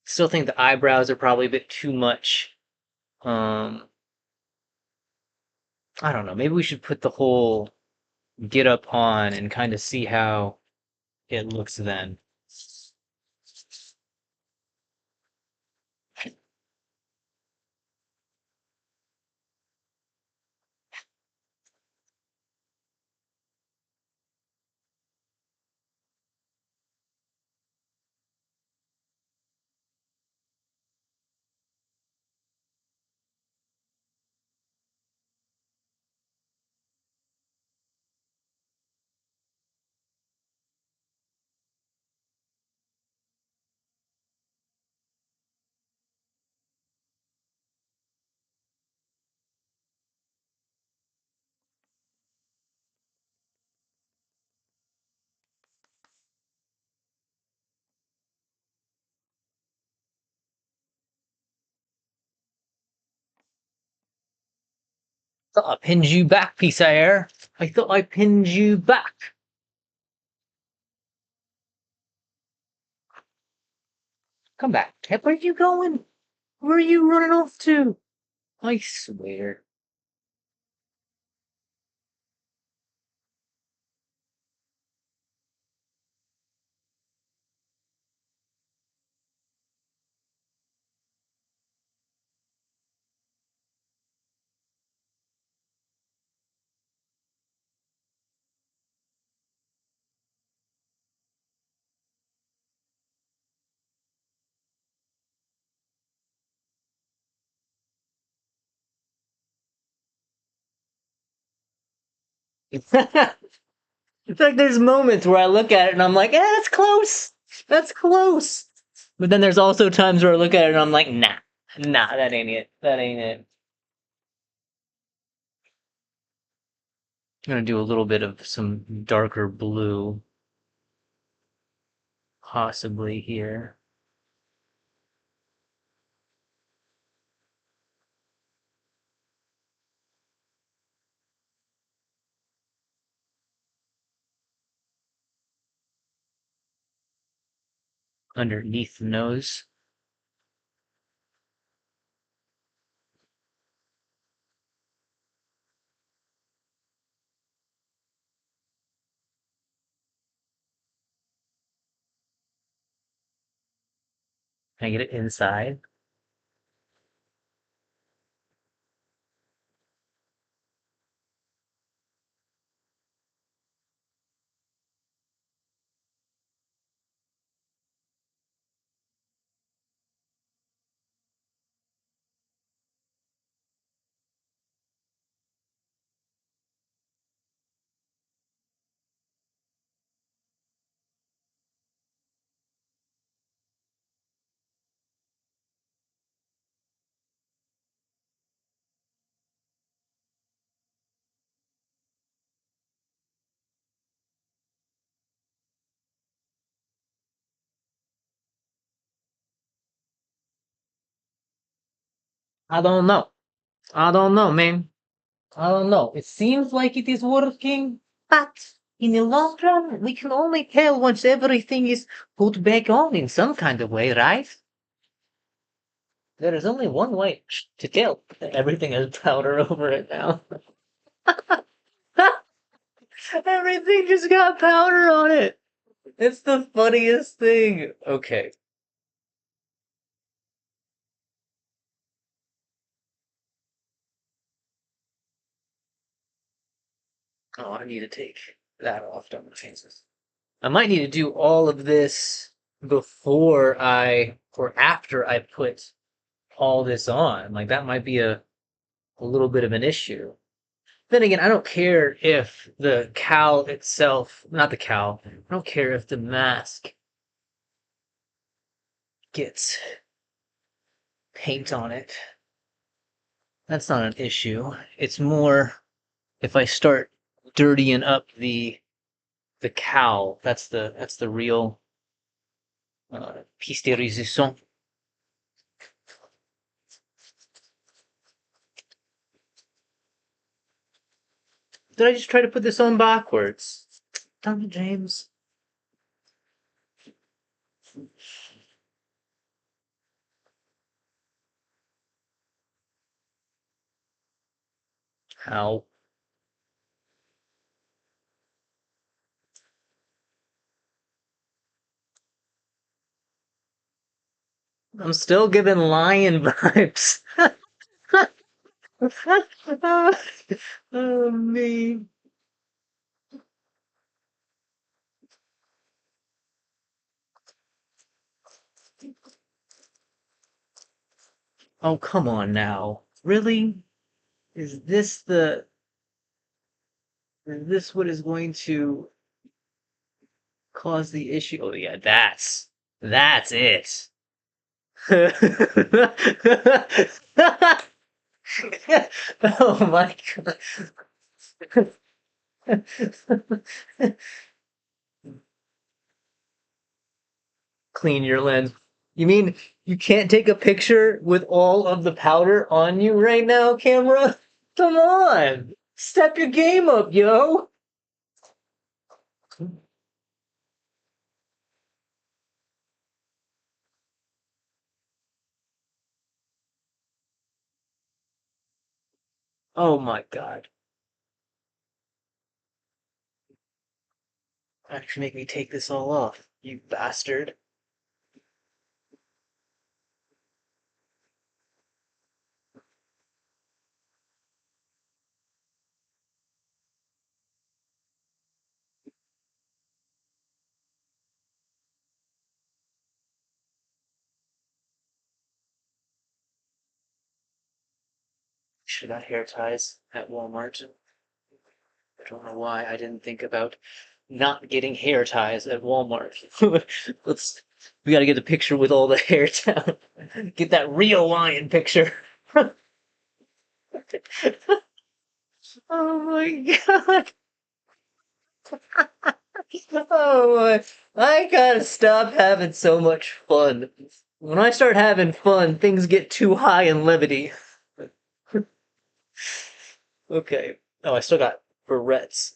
Still think the eyebrows are probably a bit too much. Um, I don't know. Maybe we should put the whole get up on and kind of see how it looks then. Thought I pinned you back, piece of air. I thought I pinned you back. Come back. Hey, where are you going? Where are you running off to? I swear. It's like there's moments where I look at it and I'm like, that's close. That's close. But then there's also times where I look at it and I'm like, nah, that ain't it. That ain't it. I'm gonna do a little bit of some darker blue, possibly here. Underneath the nose. Can I get it inside? I don't know. I don't know, man. I don't know. It seems like it is working, but in the long run, we can only tell once everything is put back on in some kind of way, right? There is only one way to tell. Everything has powder over it now. Everything just got powder on it. It's the funniest thing. Okay. Oh, I need to take that off. Don't want to change this. I might need to do all of this before or after I put all this on. Like that might be a little bit of an issue. Then again, I don't care if the cowl itself, not the cowl, I don't care if the mask gets paint on it. That's not an issue. It's more if I start dirtying up the cowl. That's the real piece de resistance. Did I just try to put this on backwards? Damn it, James. How? I'm still giving lion vibes. Oh, me. Oh, come on now. Really? Is this the is this what is going to cause the issue? Oh yeah, that's it. Oh my god. Clean your lens. You mean you can't take a picture with all of the powder on you right now, camera? Come on! Step your game up, yo! Oh my god. Actually make me take this all off, you bastard. Should have got hair ties at Walmart. I don't know why I didn't think about not getting hair ties at Walmart. Let's we gotta get a picture with all the hair down. Get that real lion picture. Oh my god. Oh my. I gotta stop having so much fun. When I start having fun, things get too high in levity. Okay. Oh, I still got barrettes.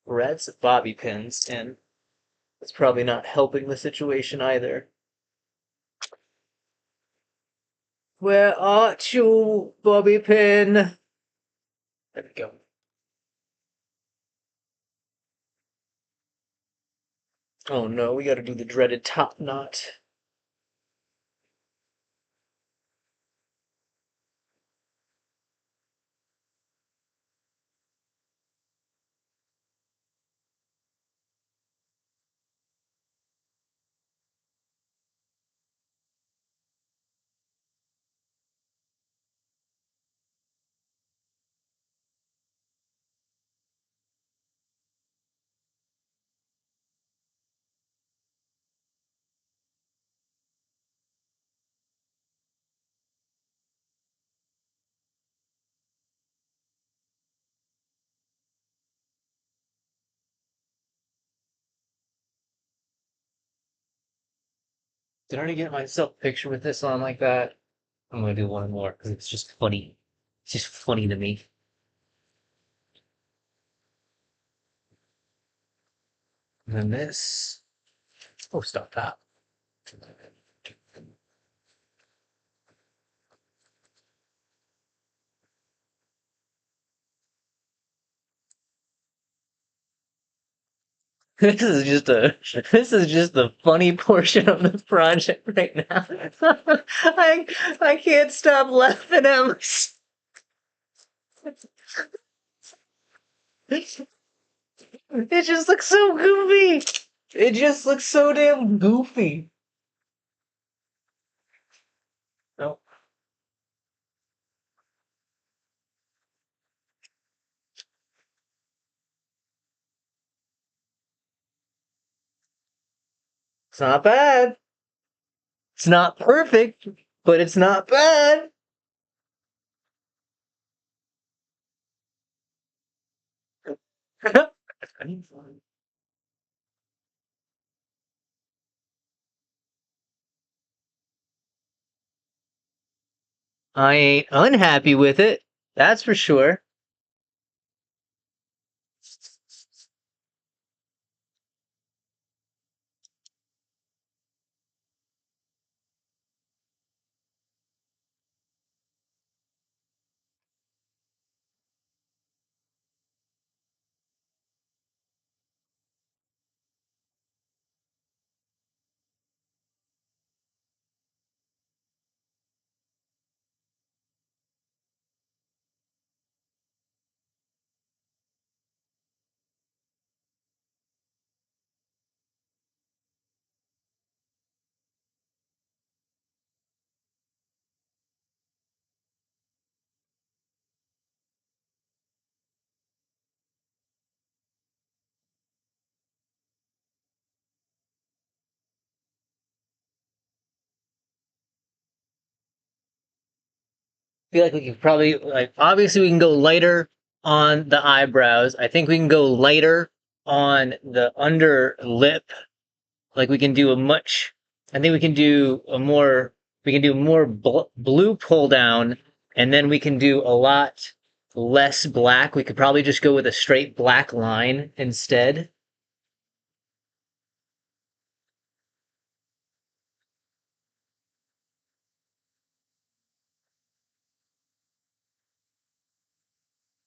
Barrettes, bobby pins, and it's probably not helping the situation either. Where art you, bobby pin? There we go. Oh no, we gotta do the dreaded top knot. Did I already get myself a picture with this on like that? I'm gonna do one more because it's just funny. It's just funny to me. And then this. Oh, stop that. This is just the funny portion of the project right now. I I can't stop laughing at myself. It just looks so goofy. It just looks so damn goofy. No, it's not bad. It's not perfect, but it's not bad. I ain't unhappy with it. That's for sure. Feel like we could probably like obviously we can go lighter on the eyebrows. I think we can go lighter on the under lip. Like we can do a much. I think we can do more blue pull down And then we can do a lot less black. We could probably just go with a straight black line instead.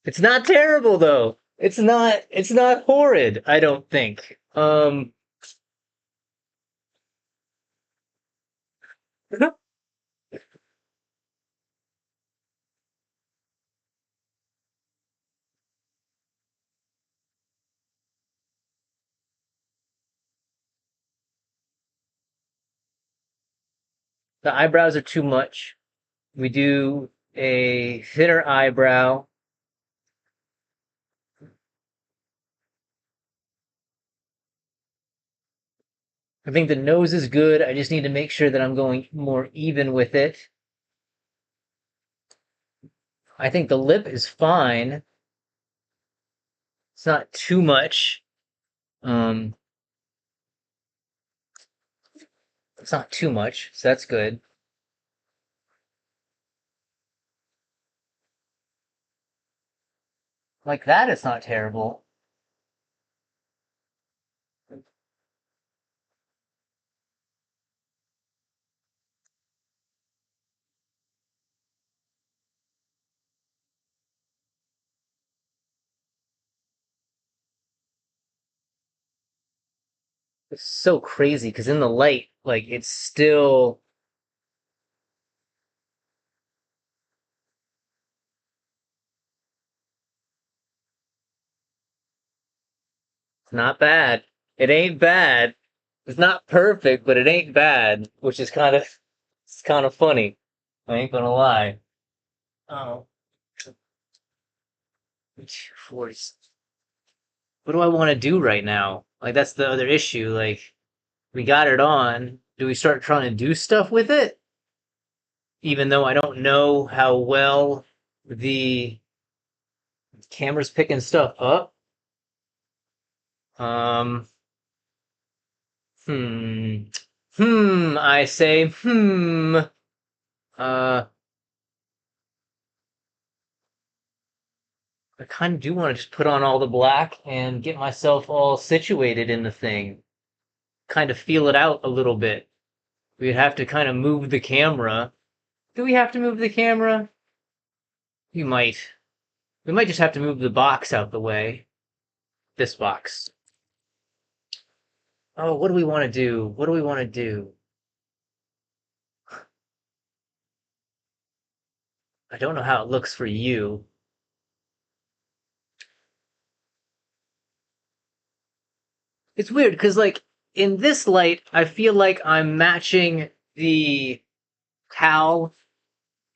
It's not terrible though. It's not horrid, I don't think. The eyebrows are too much. We do a thinner eyebrow. I think the nose is good. I just need to make sure that I'm going more even with it. I think the lip is fine. It's not too much. Um, it's not too much, so that's good. Like that, it's not terrible. It's so crazy because in the light, like it's still not bad. It ain't bad. It's not perfect, but it ain't bad, which is kind of funny. I ain't gonna lie. Oh, 240. What do I want to do right now? Like that's the other issue. Like we got it on. Do we start trying to do stuff with it? Even though I don't know how well the camera's picking stuff up. Um, hmm. I say, Uh, I kind of do want to just put on all the black and get myself all situated in the thing. Kind of feel it out a little bit. We'd have to kind of move the camera. Do we have to move the camera? We might. We might just have to move the box out the way. This box. Oh, what do we want to do? What do we want to do? I don't know how it looks for you. It's weird because, like, in this light, I feel like I'm matching the cow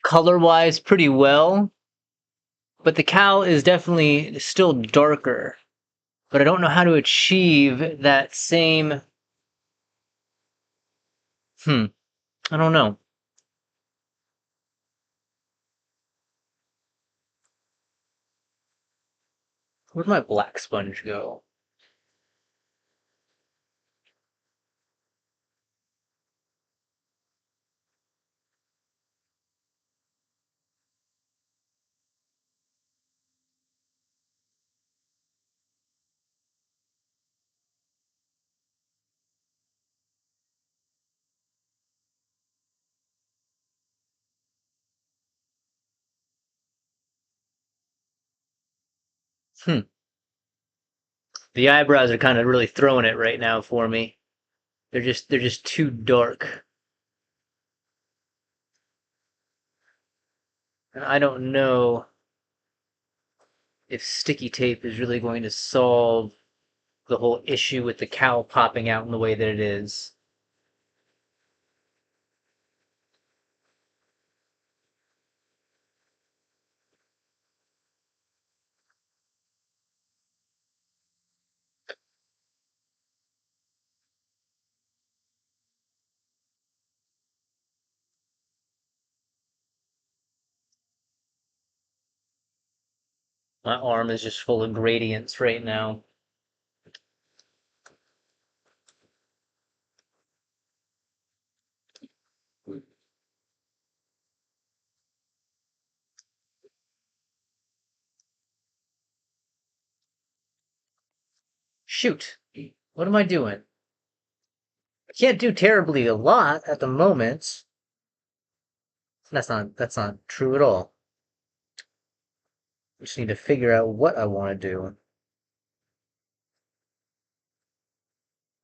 color wise pretty well, but the cow is definitely still darker. But I don't know how to achieve that same. Hmm, I don't know. Where'd my black sponge go? Hmm. The eyebrows are kind of really throwing it right now for me. They're just too dark. And I don't know if sticky tape is really going to solve the whole issue with the cow popping out in the way that it is. My arm is just full of gradients right now. Shoot. What am I doing? I can't do terribly a lot at the moment. That's not true at all. I just need to figure out what I want to do.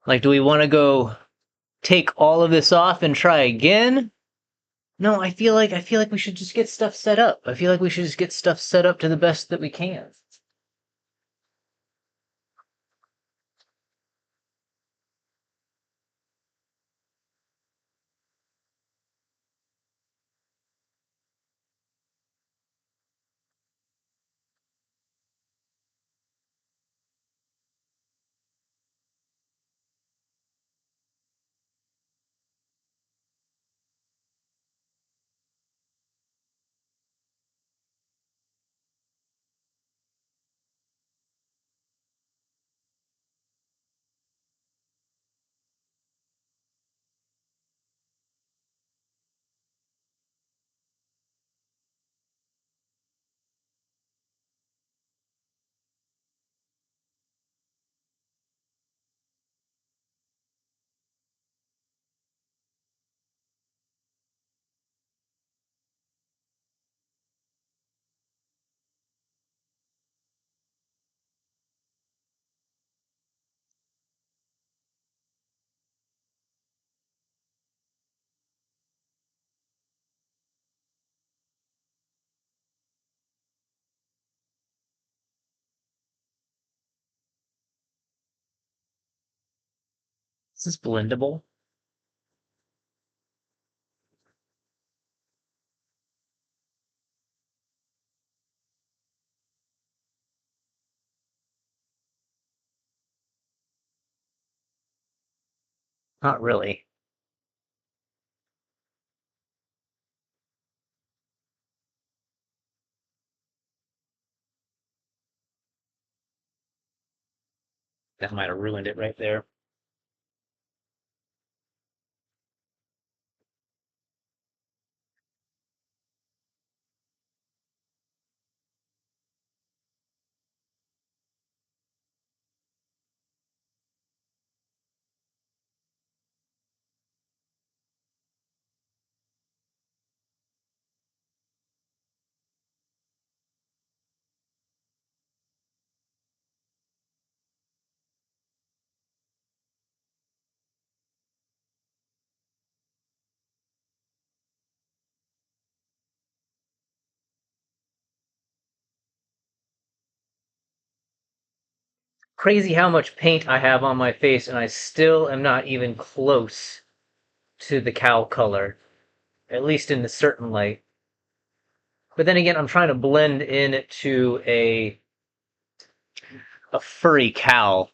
Like, do we want to go take all of this off and try again? No, I feel like we should just get stuff set up. I feel like we should just get stuff set up to the best that we can. Is this blendable? Not really. That might have ruined it right there. Crazy how much paint I have on my face, and I still am not even close to the cow color, at least in a certain light. But then again, I'm trying to blend in to a furry cow,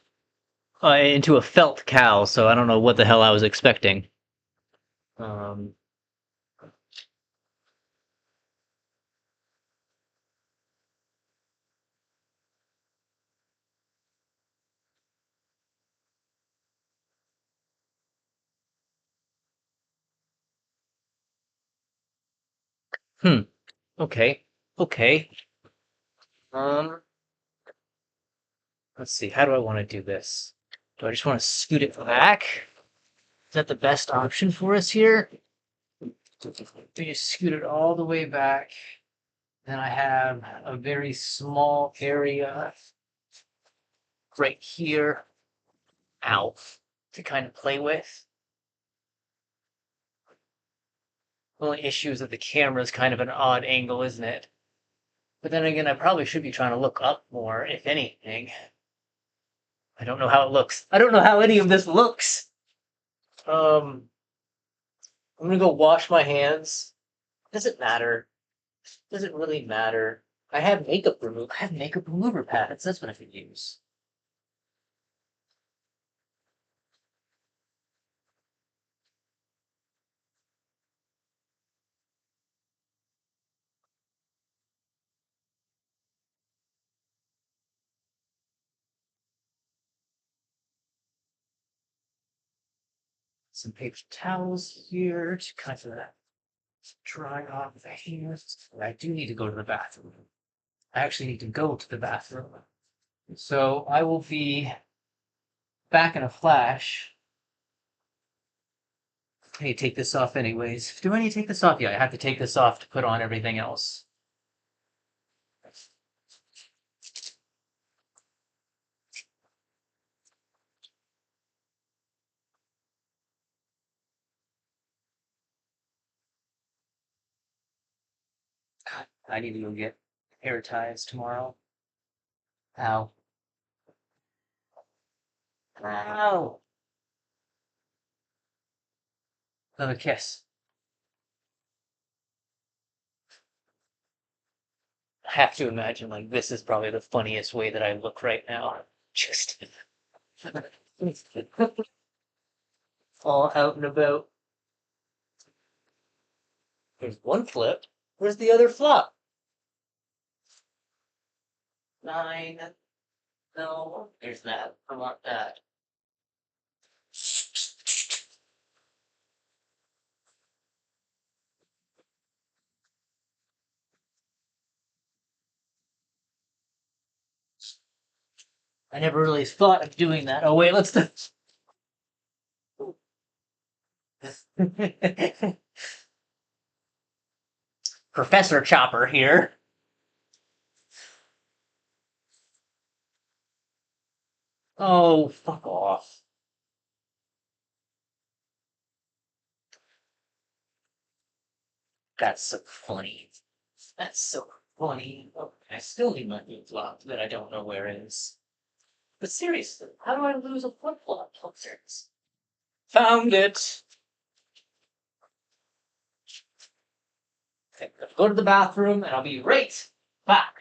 into a felt cow, so I don't know what the hell I was expecting. Um, hmm. Okay. Okay. Um, let's see. How do I want to do this? Do I just want to scoot it back? Is that the best option for us here? We just scoot it all the way back. Then I have a very small area right here, ow, to kind of play with. The only issue is that the camera is kind of an odd angle, isn't it? But then again, I probably should be trying to look up more, if anything. I don't know how it looks. I don't know how any of this looks. Um, I'm gonna go wash my hands. Does it matter? Does it really matter? I have makeup remover pads. That's what I could use. Some paper towels here to kind of dry off the hands. I do need to go to the bathroom. I actually need to go to the bathroom. So I will be back in a flash. I need to take this off anyways. Do I need to take this off? Yeah, I have to take this off to put on everything else. God, I need to go get hair ties tomorrow. Ow. Ow. Another kiss. I have to imagine like this is probably the funniest way that I look right now. Just all out and about. There's one flip. Where's the other flop? 9. No, there's that. I want that. I never really thought of doing that. Oh wait, let's do. Professor Chopper here. Oh, fuck off. That's so funny. That's so funny. Oh, I still need my flip flop that I don't know where is. But seriously, how do I lose a flip flop? Found it. Okay, go to the bathroom and I'll be right back.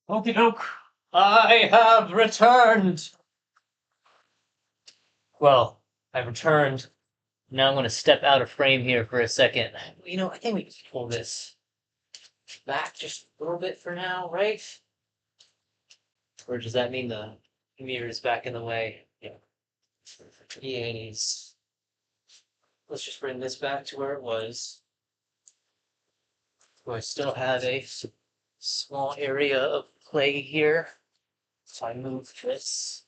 Okie doke. I have returned. Well, I've returned. Now I'm going to step out of frame here for a second. I think we can pull this back just a little bit for now, right? Or does that mean the mirror is back in the way? Yeah. Yes. Let's just bring this back to where it was. So I still have a small area of play here. So I move this.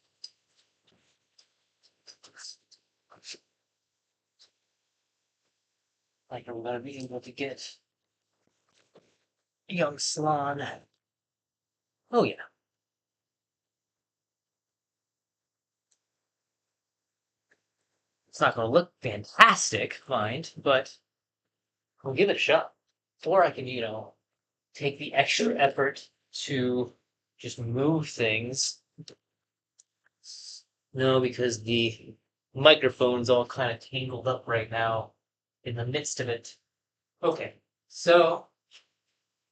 Like I'm gonna be able to get young Salon. Oh yeah. It's not gonna look fantastic, mind, but we'll give it a shot. Or I can, take the extra effort to just move things. No, because the microphone's all kind of tangled up right now in the midst of it. Okay, so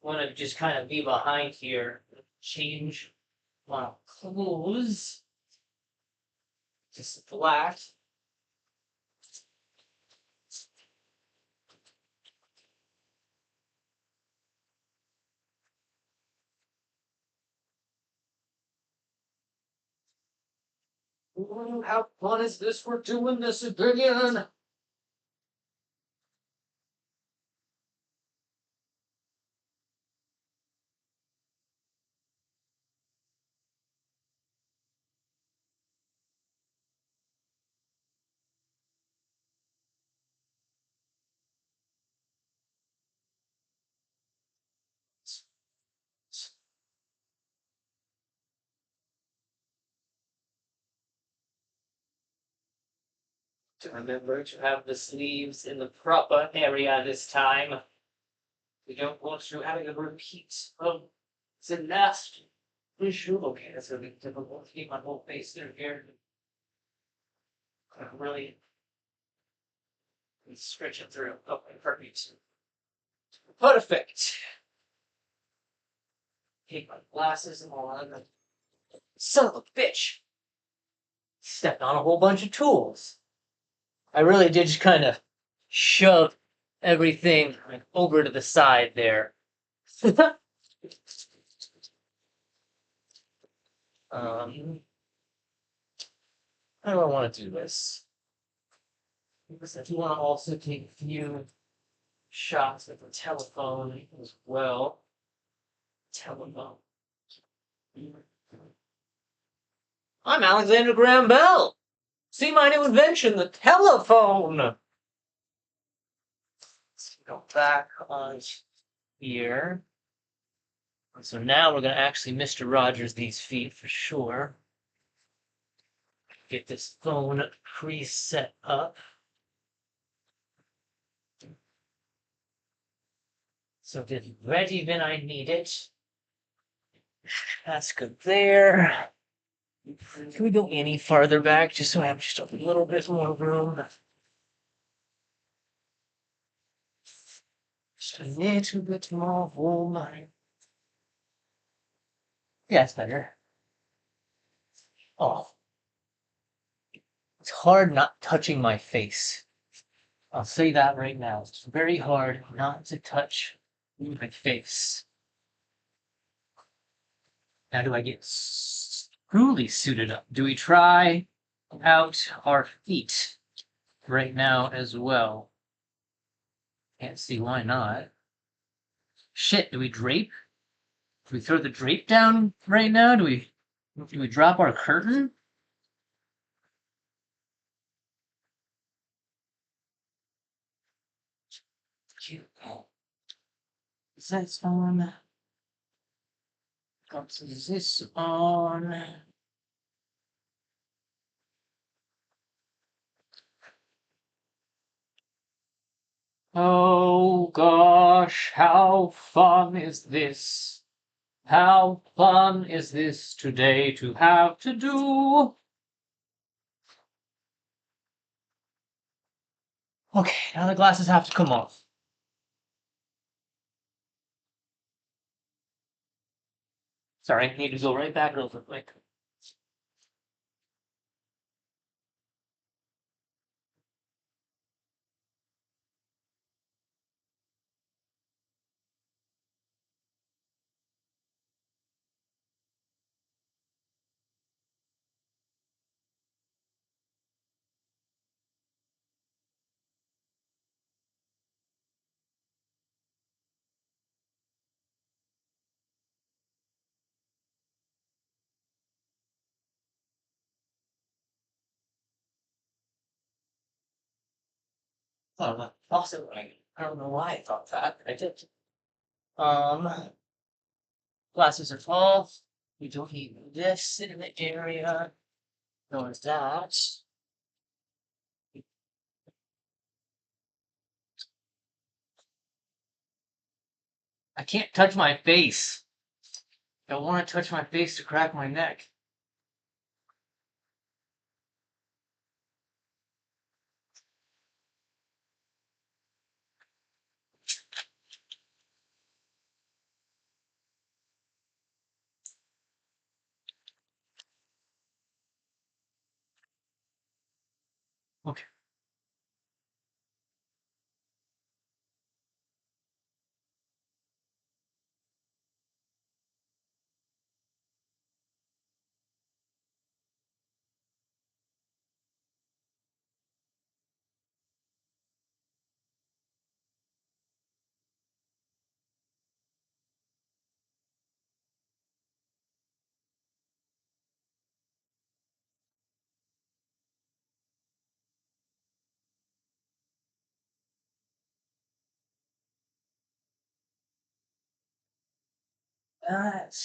I want to just kind of be behind here, change my clothes to flat. Ooh, how fun is this? We're doing this again. To remember to have the sleeves in the proper area this time. We don't want you having a repeat of the last issue. Okay, that's gonna be difficult to keep my whole face through here. Really stretch it through. Okay, perfect. Perfect. Take my glasses on. Son of a bitch! Stepped on a whole bunch of tools. I really did just kind of shove everything like over to the side there. How do I want to do this? Because I do want to also take a few shots with the telephone as well. Telephone. I'm Alexander Graham Bell. See my new invention, the telephone. Let's go back on here. So now we're going to actually Mr. Rogers these feet for sure. Get this phone preset up. So get ready when I need it. That's good there. Can we go any farther back just so I have just a little bit more room? Just a little bit more room. Yeah, it's better. Oh, it's hard not touching my face. I'll say that right now. It's very hard not to touch my face. Now, do I get truly suited up? Do we try out our feet right now as well? Can't see why not. Shit, do we drape? Do we throw the drape down right now? Do we drop our curtain? Is that on? Is this on? Oh gosh, how fun is this? How fun is this today to have to do? Okay, now the glasses have to come off. Sorry, I need to go right back real quick. Oh, the faucet running. I don't know why I thought that, but I did. Um, Glasses are full. We don't need this in the area. Nor is that. I can't touch my face. I don't want to touch my face to crack my neck. Okay. That,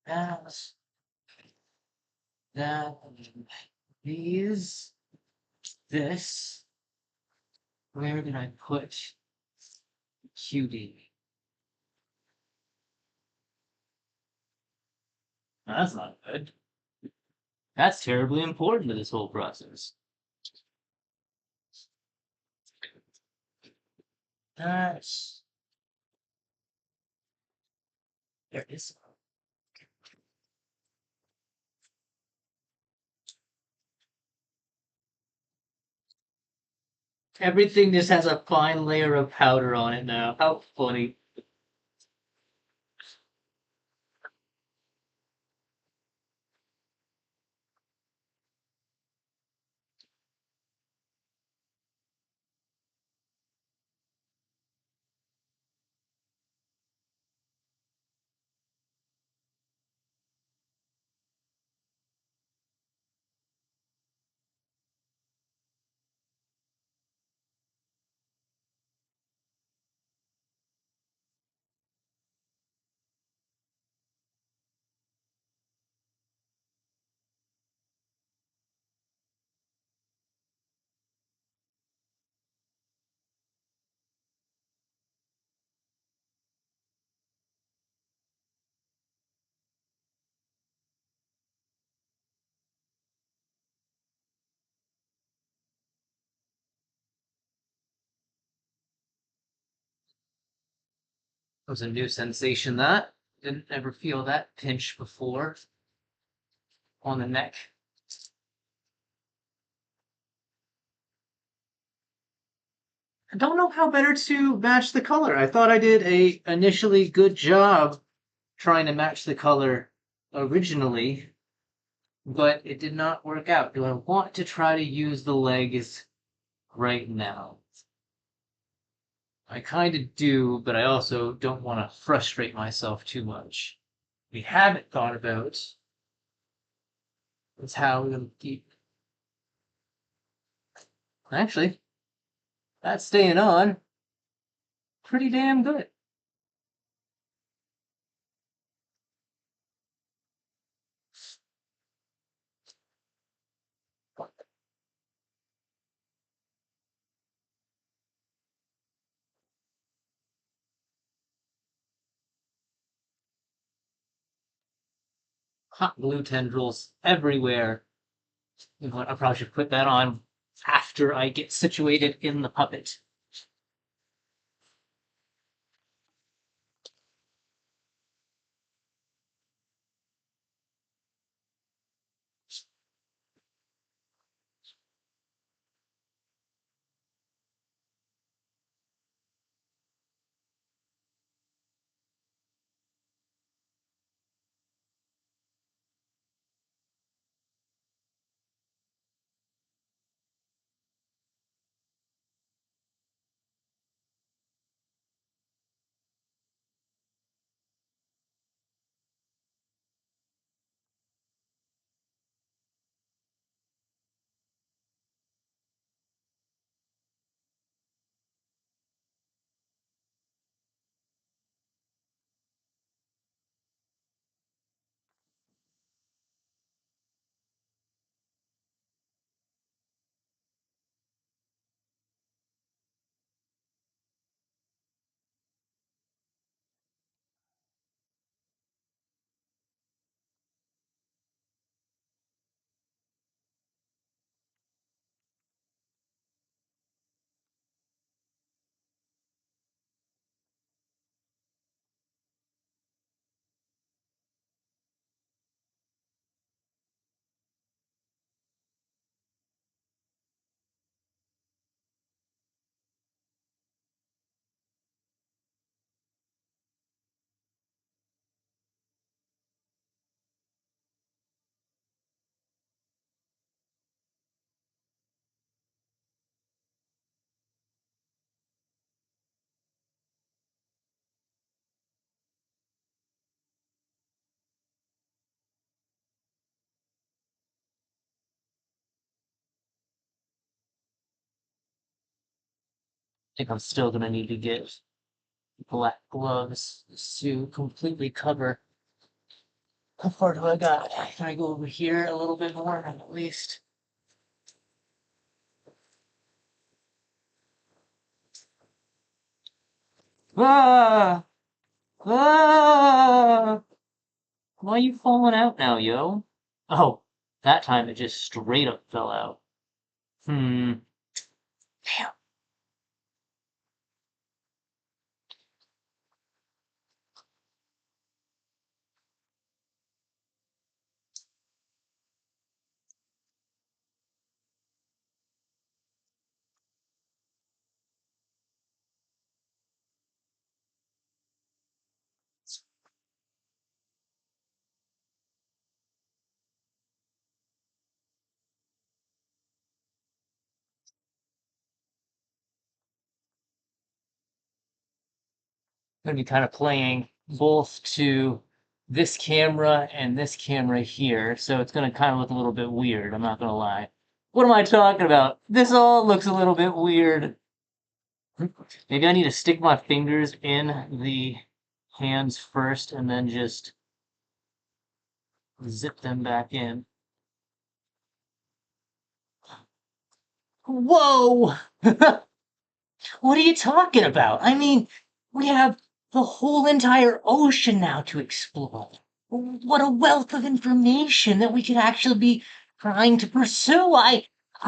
that, that, these, this. Where did I put QD? That's not good. That's terribly important to this whole process. That's there is everything just has a fine layer of powder on it now. How funny. It was a new sensation that. Didn't ever feel that pinch before on the neck. I don't know how better to match the color. I thought I did a initially good job trying to match the color originally, but it did not work out. Do I want to try to use the legs right now? I kind of do, but I also don't want to frustrate myself too much. We haven't thought about is how we're going to keep. Actually, that's staying on pretty damn good. Hot glue tendrils everywhere. You know what? I probably should put that on after I get situated in the puppet. think I'm still gonna need to get black gloves to completely cover. How far do I got? Can I go over here a little bit more at least? Ah! Ah! Why are you falling out now, yo? Oh, that time it just straight up fell out. Hmm. Damn. Gonna be kind of playing both to this camera and this camera here, so it's gonna kind of look a little bit weird, I'm not gonna lie. What am I talking about? This all looks a little bit weird. Maybe I need to stick my fingers in the hands first and then just zip them back in. Whoa! What are you talking about? I mean, we have the whole entire ocean now to explore. What a wealth of information that we could actually be trying to pursue. I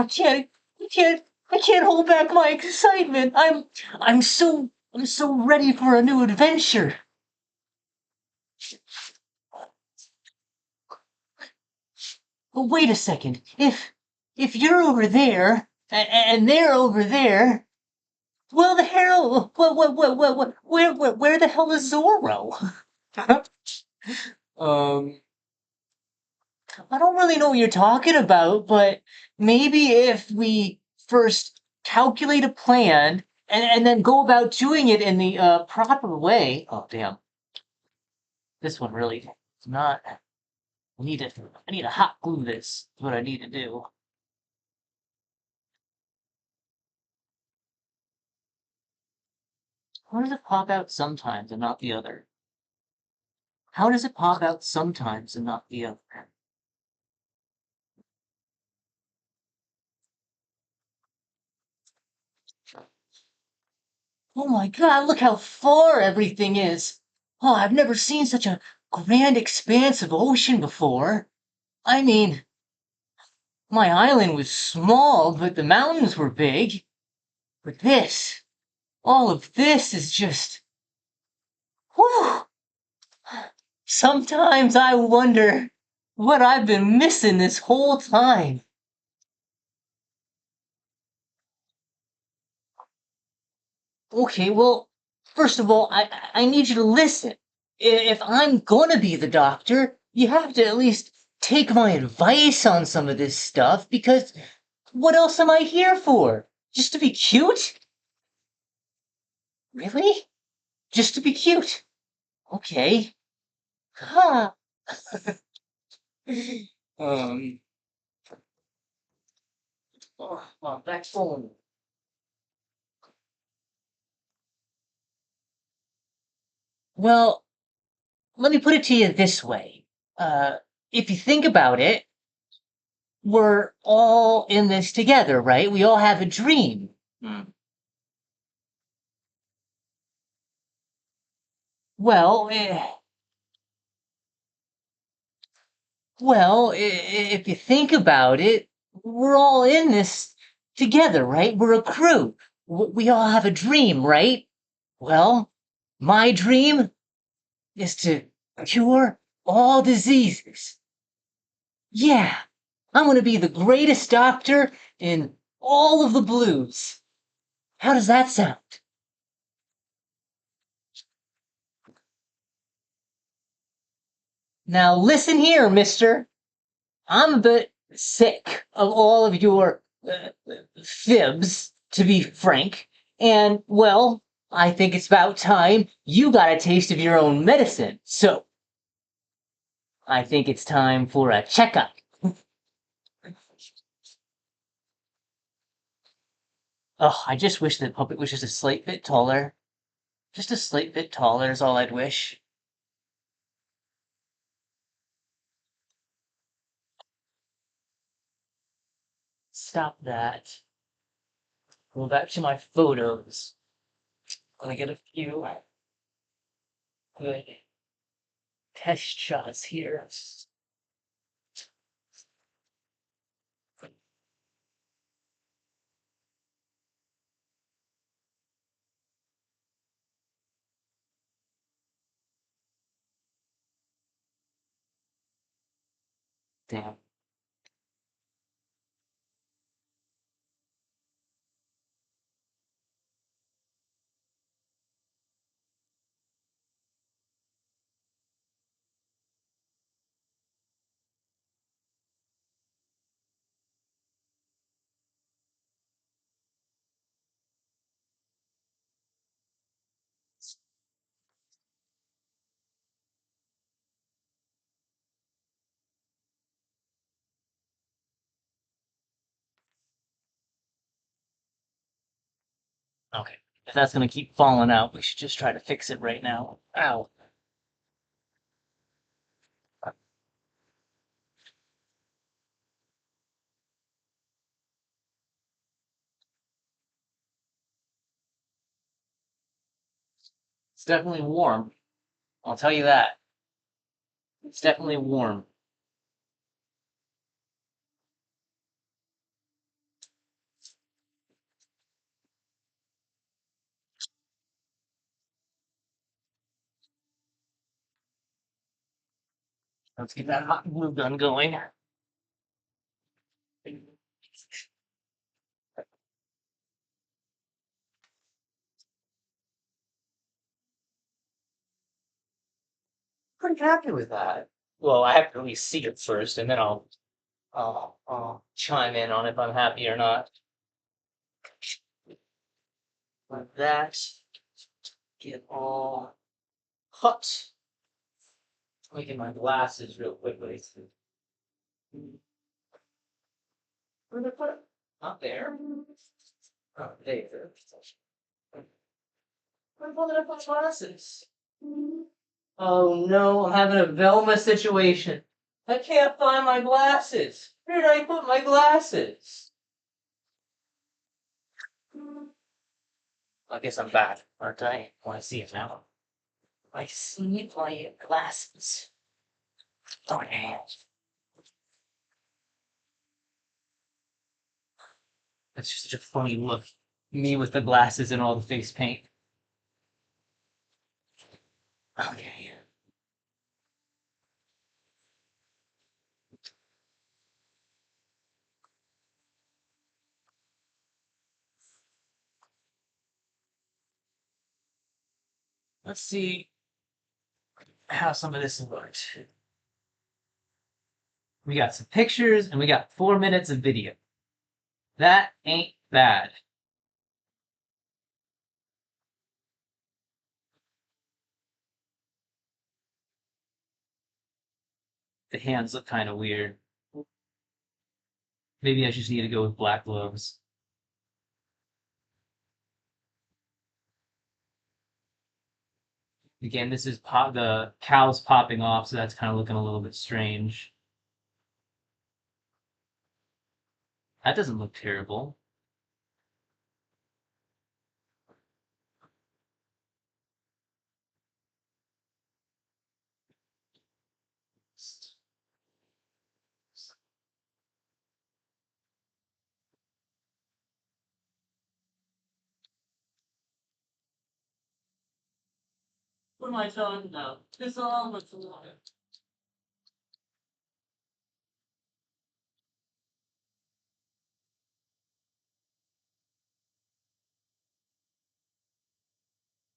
can't, I can't, I can't hold back my excitement. I'm so ready for a new adventure. But wait a second. If you're over there and they're over there, well, the hell, where the hell is Zorro? um, I don't really know what you're talking about, but maybe if we first calculate a plan and then go about doing it in the proper way. Oh, damn. This one really is not. I need to hot glue this. Is what I need to do. How does it pop out sometimes and not the other? How does it pop out sometimes and not the other? Oh my god, look how far everything is! Oh, I've never seen such a grand expanse of ocean before. I mean, my island was small, but the mountains were big. But this, all of this is just. Whew! Sometimes I wonder what I've been missing this whole time. Okay, well, first of all, I need you to listen. If I'm gonna be the doctor, you have to at least take my advice on some of this stuff because what else am I here for? Just to be cute? Really? Just to be cute? Okay. Huh. um. Back phone. Well, let me put it to you this way. Uh, if you think about it, we're all in this together, right? We all have a dream. Hmm. Well, if you think about it, we're all in this together, right? We're a crew. We all have a dream, right? Well, my dream is to cure all diseases. Yeah, I'm going to be the greatest doctor in all of the blues. How does that sound? Now, listen here, mister. I'm a bit sick of all of your fibs, to be frank. And, well, I think it's about time you got a taste of your own medicine. So, I think it's time for a checkup. Oh, I just wish the puppet was just a slight bit taller. Just a slight bit taller is all I'd wish. Stop that. Go back to my photos. Let me get a few good test shots here. Damn. Okay. If that's gonna keep falling out, we should just try to fix it right now. Ow. It's definitely warm. I'll tell you that. It's definitely warm. Let's get that hot glue gun going. Pretty happy with that. Well, I have to at least see it first, and then I'll chime in on if I'm happy or not. Like that. Get all hot. Let me get my glasses real quickly. Where did I put it? Not there. Oh, there. Where did I put my glasses? Oh no, I'm having a Velma situation. I can't find my glasses. Where did I put my glasses? I guess I'm back, aren't I? Oh, I see it now. I see my glasses. Okay. That's just such a funny look. Me with the glasses and all the face paint. Okay. Let's see how some of this looked. We got some pictures and we got 4 minutes of video. That ain't bad. The hands look kind of weird. Maybe I just need to go with black gloves. Again, this is the cow's popping off, so that's kind of looking a little bit strange. That doesn't look terrible. What am I talking about? This all looks water.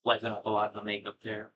Lighten up a lot of the makeup there.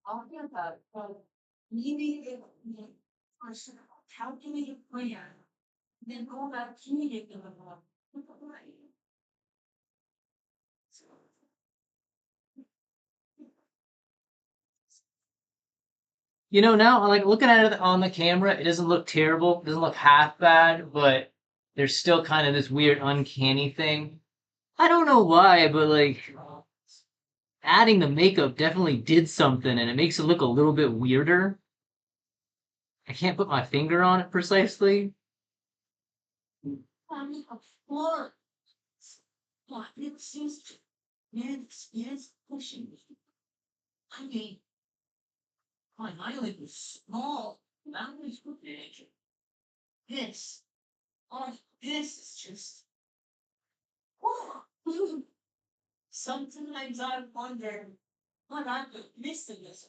talking about maybe the person calculated plan, then go about communicating with them. You know, now like looking at it on the camera, it doesn't look terrible. It doesn't look half bad, but there's still kind of this weird uncanny thing. I don't know why, but like adding the makeup definitely did something and it makes it look a little bit weirder. I can't put my finger on it precisely. Of course, but it seems to yes, pushing me. I mean, my island is small, mountains were big. This, oh, this is just. Sometimes I wonder what I'm missing this.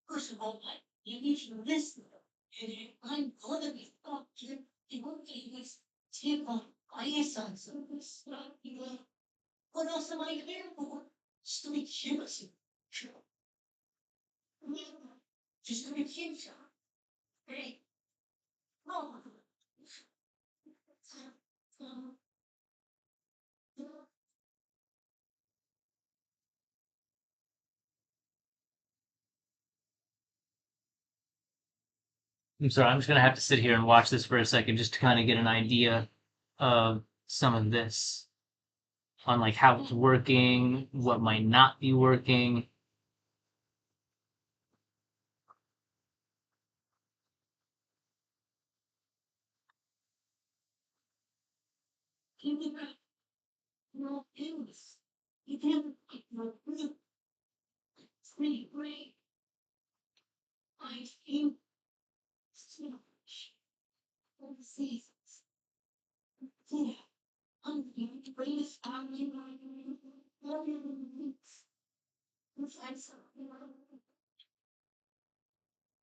First of all, you need to listen. And I'm gonna be fucking. You won't get this tip on my sons. What else am I here for? Just to be curious. Just to be curious. Hey, no. I'm sorry, I'm just gonna have to sit here and watch this for a second just to kind of get an idea of some of this on like how it's working, what might not be working. Give me no illness. You didn't get no good. Free, free. I feel so much. Diseases. Yeah. I'm feeling greatest family.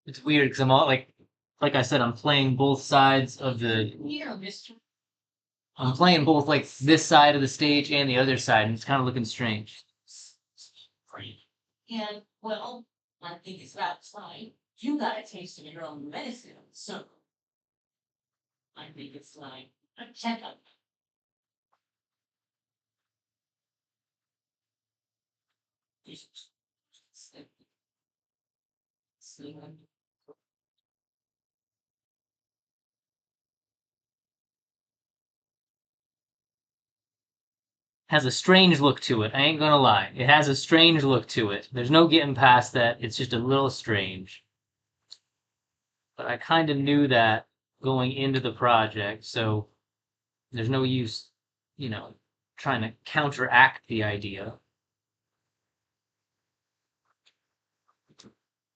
It's weird because I'm all like I said, I'm playing both sides of the. Yeah, Mister. I'm playing both like this side of the stage and the other side, and it's kind of looking strange. And, well, I think it's about time you got a taste of your own medicine, so I think it's like a checkup. Has a strange look to it. I ain't gonna lie. It has a strange look to it. There's no getting past that. It's just a little strange. But I kind of knew that going into the project, so there's no use, you know, trying to counteract the idea.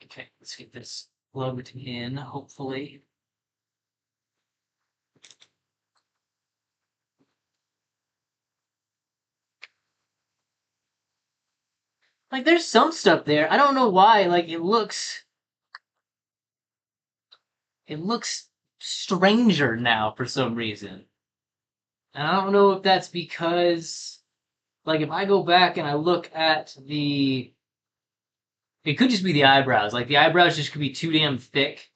Okay, let's get this plugged in, hopefully. Like, there's some stuff there. I don't know why. Like, it looks stranger now for some reason. And I don't know if that's because, like, if I go back and I look at it could just be the eyebrows. Like, the eyebrows just could be too damn thick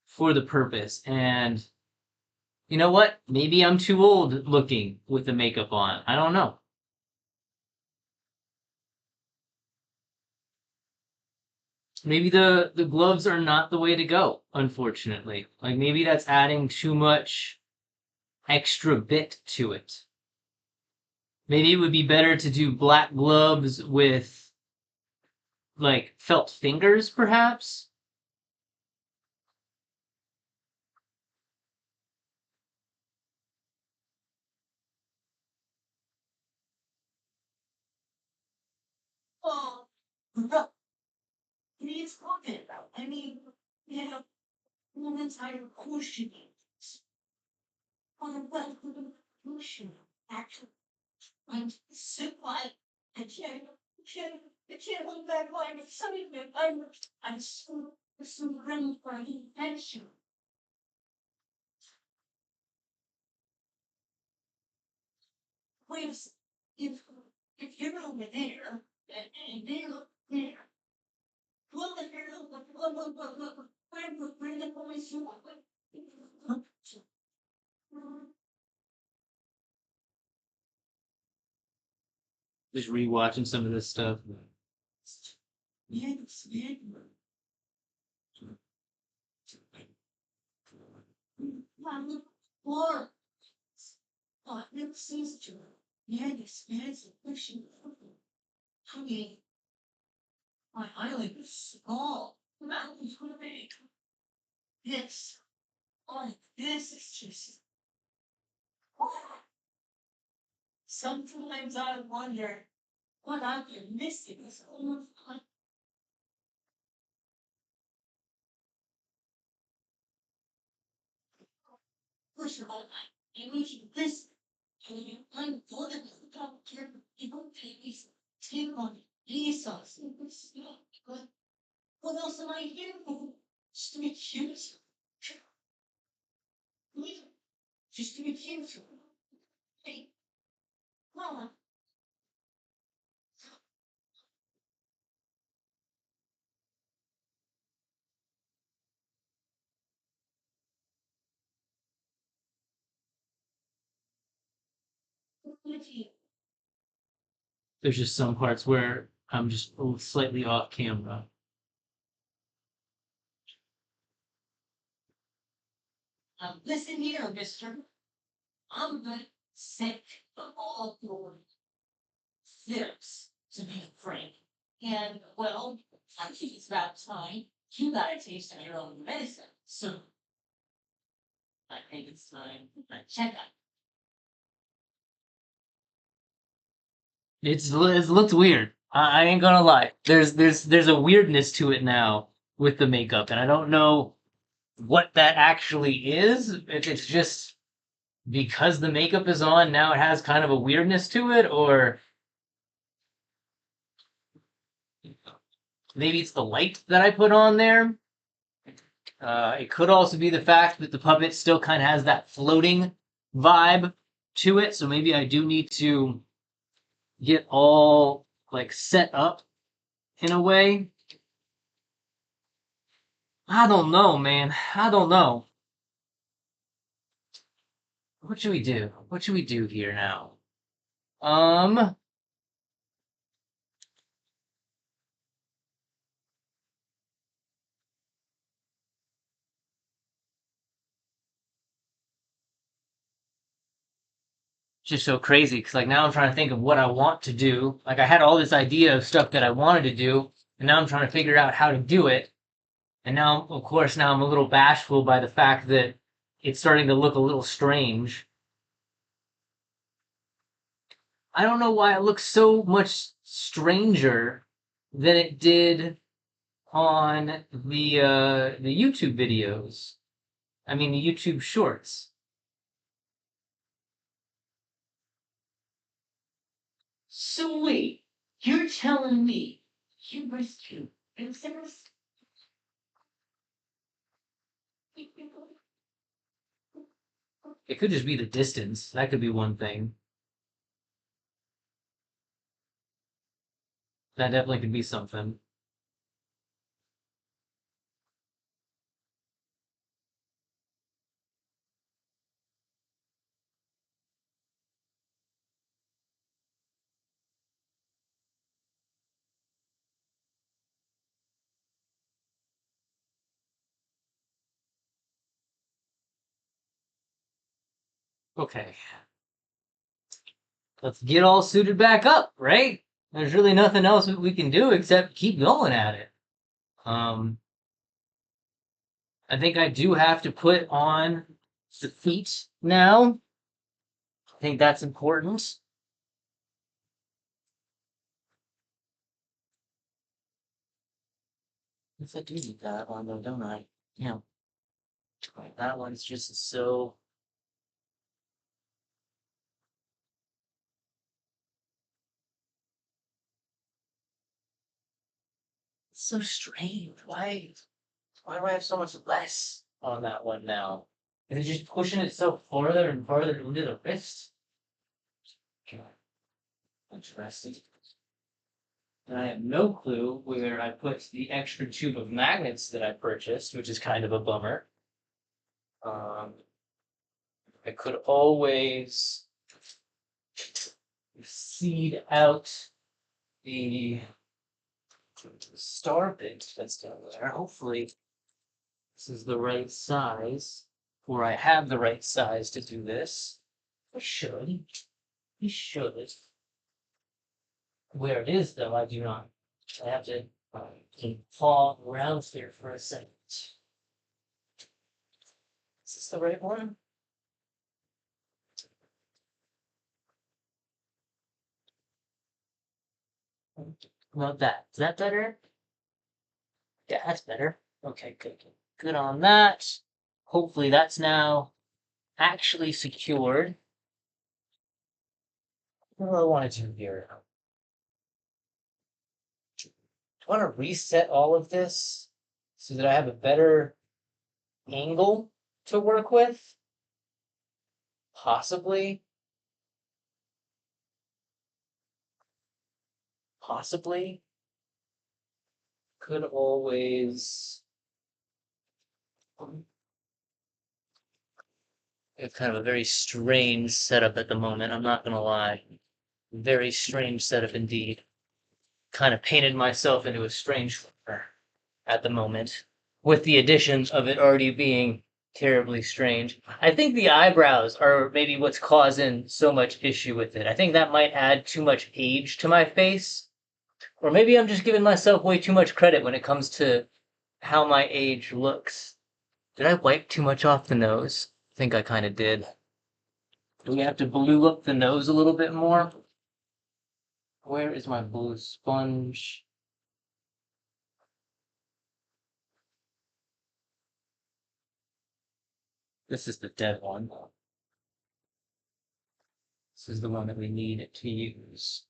for the purpose. And you know what? Maybe I'm too old looking with the makeup on. I don't know. Maybe the gloves are not the way to go, unfortunately. Like maybe that's adding too much extra bit to it. Maybe it would be better to do black gloves with like felt fingers, perhaps. Oh, what are you talking about? I mean, you have an entire portion on a well portion. Actually, I'm so quiet. I can't, I can't look back why I'm excited. I'm so ready for the attention. wait a second. If you're over there and they're over there, what the hell? Where the boys you? Just rewatching some of this stuff. Yes, yes. Or little sister. Yes, yes, pushing. I mean, my island is small. Mountains were big. This, oh, this is just. Sometimes I wonder what I've been missing this whole time. First of all, you need to listen. I'm going to talk to you. Don't take me. Take on Jesus. What else am I here for? Just to be cute. Just to be cute. Hey, Mama. There's just some parts where I'm just slightly off camera. Listen here, mister. I'm not sick of all your lips, to be frank. And, well, I think it's about time you got a taste of your own medicine. So, I think it's time to check out. It looks weird. I ain't gonna lie. There's a weirdness to it now with the makeup, and I don't know what that actually is. If it's just because the makeup is on, now it has kind of a weirdness to it, or maybe it's the light that I put on there. It could also be the fact that the puppet still kind of has that floating vibe to it, so maybe I do need to get all like set up in a way. I don't know, man. I don't know. What should we do? What should we do here now? Um, just so crazy because like now I'm trying to think of what I want to do. Like I had all this idea of stuff that I wanted to do, and now I'm trying to figure out how to do it. And now, of course, now I'm a little bashful by the fact that it's starting to look a little strange. I don't know why it looks so much stranger than it did on the YouTube videos. I mean, the YouTube shorts. So wait, you're telling me you rescued prisoners? It could just be the distance. That could be one thing. That definitely could be something. Okay, let's get all suited back up, right? There's really nothing else that we can do except keep going at it. Um, I think I do have to put on the feet now. I think that's important. Yes, I do need that one though, don't I? Yeah. That one's just so strange. Why do I have so much less on that one now? Is it just pushing it so farther and farther into the wrist? Interesting. And I have no clue where I put the extra tube of magnets that I purchased, which is kind of a bummer. Um, I could always seed out the star bit that's down there. Hopefully, this is the right size, or I have the right size to do this. I should. We should. Where it is, though, I do not. I have to paw around here for a second. Is this the right one? About that. Is that better? Yeah, that's better. Okay, good. Good on that. Hopefully that's now actually secured. What do I want to do here? Do I want to reset all of this so that I have a better angle to work with? Possibly. Possibly. Could always. It's kind of a very strange setup at the moment, I'm not gonna lie. Very strange setup indeed. Kind of painted myself into a strange corner at the moment, with the addition of it already being terribly strange. I think the eyebrows are maybe what's causing so much issue with it. I think that might add too much age to my face. Or maybe I'm just giving myself way too much credit when it comes to how my age looks. Did I wipe too much off the nose? I think I kind of did. Do we have to blue up the nose a little bit more? Where is my blue sponge? This is the dead one. This is the one that we need to use.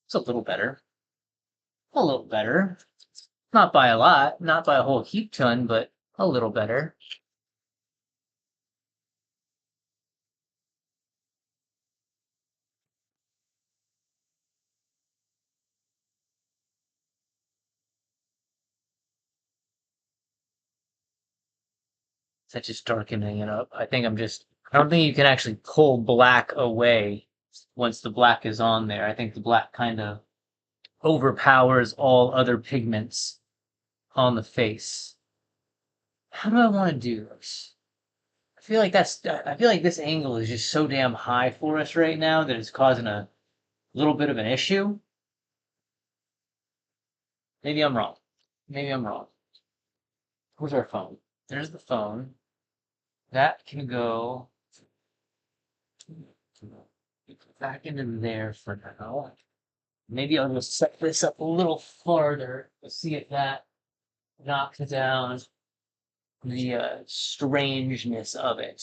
It's a little better. A little better. Not by a lot, not by a whole heap ton, but a little better. That's just darkening it up. I don't think you can actually pull black away once the black is on there. I think the black kind of overpowers all other pigments on the face. How do I want to do this? I feel like this angle is just so damn high for us right now that it's causing a little bit of an issue. Maybe I'm wrong. Maybe I'm wrong. Where's our phone? There's the phone. That can go back into there for now. Maybe I'll just set this up a little farther to see if that knocks down the strangeness of it.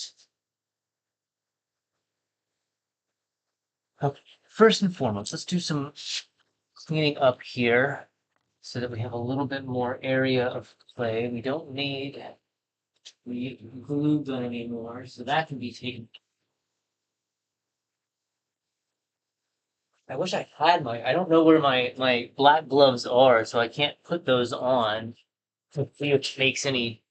Okay. First and foremost, let's do some cleaning up here so that we have a little bit more area of clay. We don't need the glue gun anymore, so that can be taken. I wish I had I don't know where my black gloves are, so I can't put those on to see if it makes any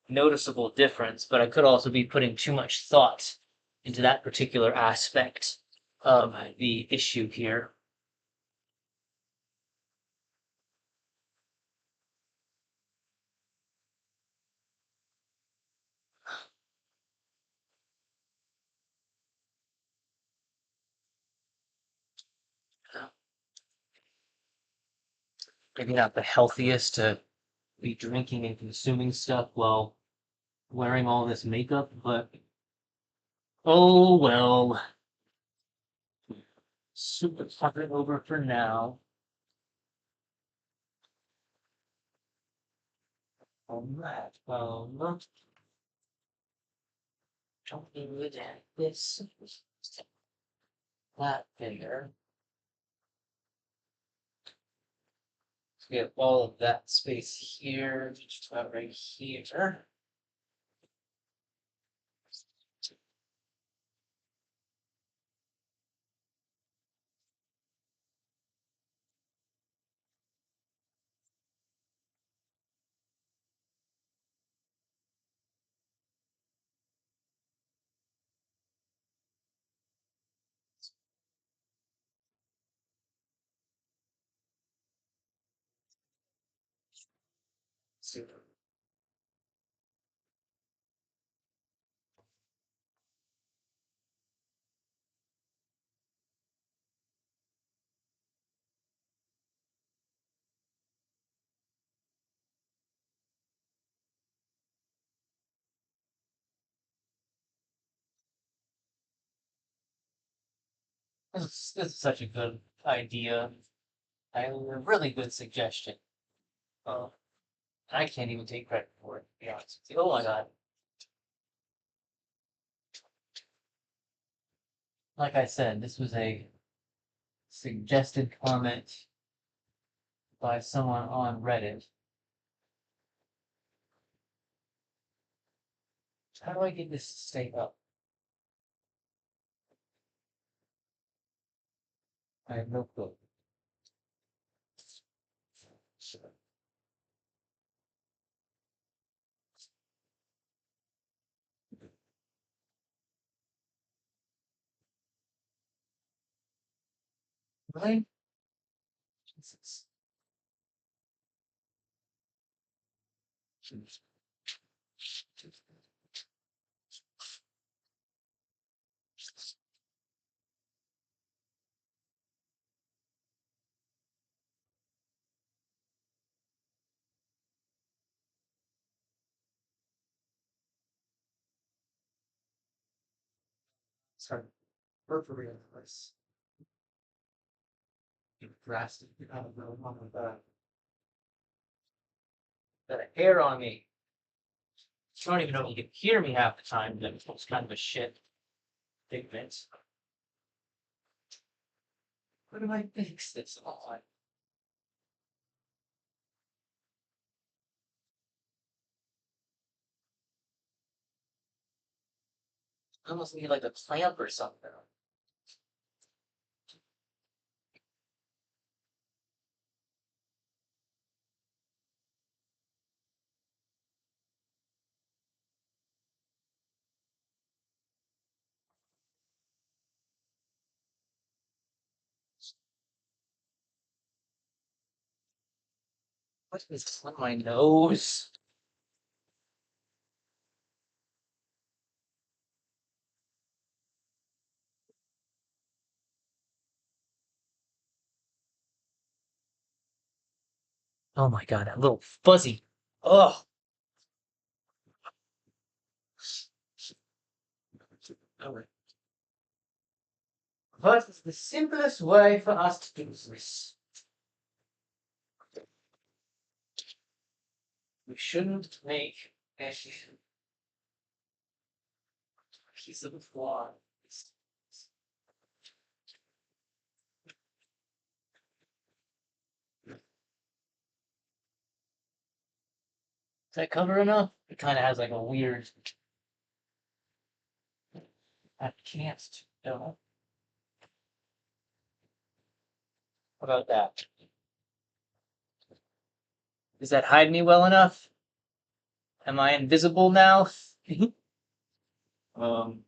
noticeable difference, but I could also be putting too much thought into that particular aspect of the issue here. Maybe not the healthiest to be drinking and consuming stuff while wearing all this makeup, but oh well. Super cover it over for now. Alright, don't need this, that there. Get all of that space here, just about right here. Super. This is such a good idea. A really good suggestion. Uh, I can't even take credit for it, to be honest with you. Oh my god. Like I said, this was a suggested comment by someone on Reddit. How do I get this to stay up? I have no clue. Really? Jesus. Sorry, perforating this. Drastic. I don't know. Oh my god. Got a hair on me. I don't even know if you can hear me half the time. It's kind of a shit pigment. What do I fix this on? I almost need like a clamp or something. What is on my nose? Oh my god, that little fuzzy. Oh. What is the simplest way for us to do this? We shouldn't make a piece of flaw. Is that cover enough? It kind of has like a weird. I can't. Don't know. How about that? Does that hide me well enough? Am I invisible now? um.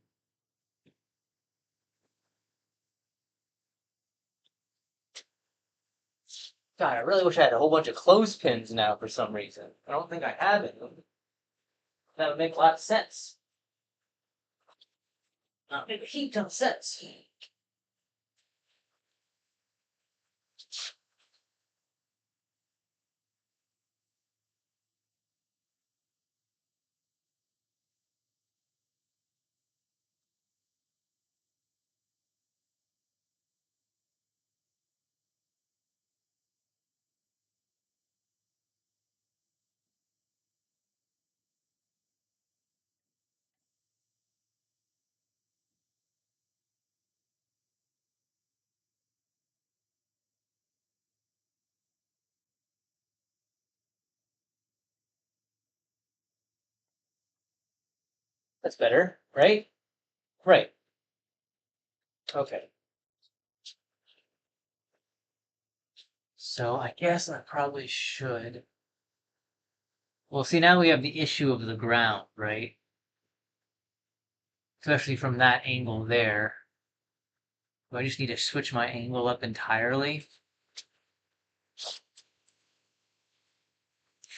God, I really wish I had a whole bunch of clothespins now for some reason. I don't think I have it. That would make a lot of sense. Not make a heap ton of sense. That's better, right? Right. Okay. So I guess I probably should. Well, see, now we have the issue of the ground, right? Especially from that angle there. Do I just need to switch my angle up entirely?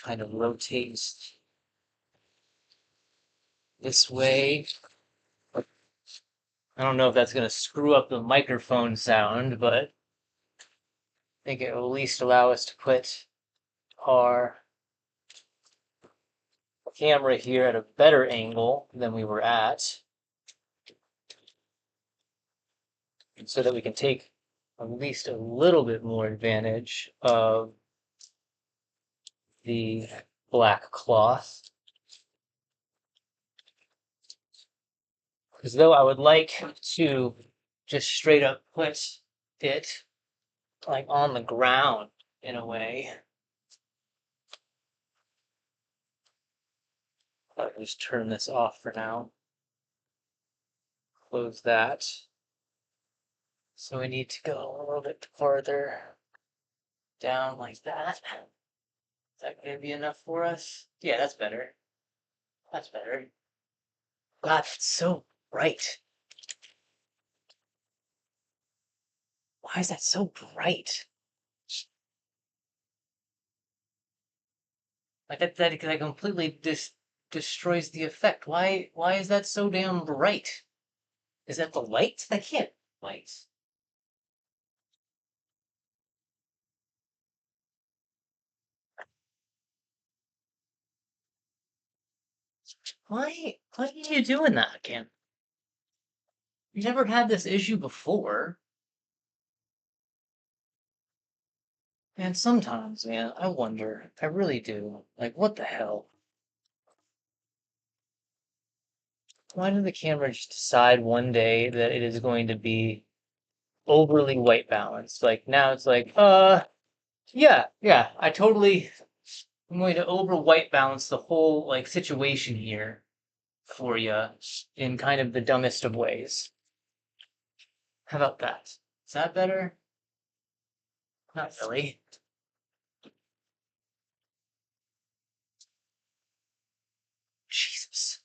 Kind of rotates this way. I don't know if that's going to screw up the microphone sound, but I think it will at least allow us to put our camera here at a better angle than we were at, so that we can take at least a little bit more advantage of the black cloth. Because though I would like to just straight up put it like on the ground in a way. I'll just turn this off for now. Close that. So we need to go a little bit farther down like that. Is that going to be enough for us? Yeah, that's better. That's better. God, it's so bright. Why is that so bright? Like that completely destroys the effect. Why is that so damn bright? Is that the light? That can't be light. Why are you doing that again? You never had this issue before. And sometimes, man, I wonder. I really do. Like, what the hell? Why did the camera just decide one day that it is going to be overly white balanced? Like, now it's like, yeah, I'm going to over white balance the whole, like, situation here for you in kind of the dumbest of ways. How about that? Is that better? Not really. Jesus.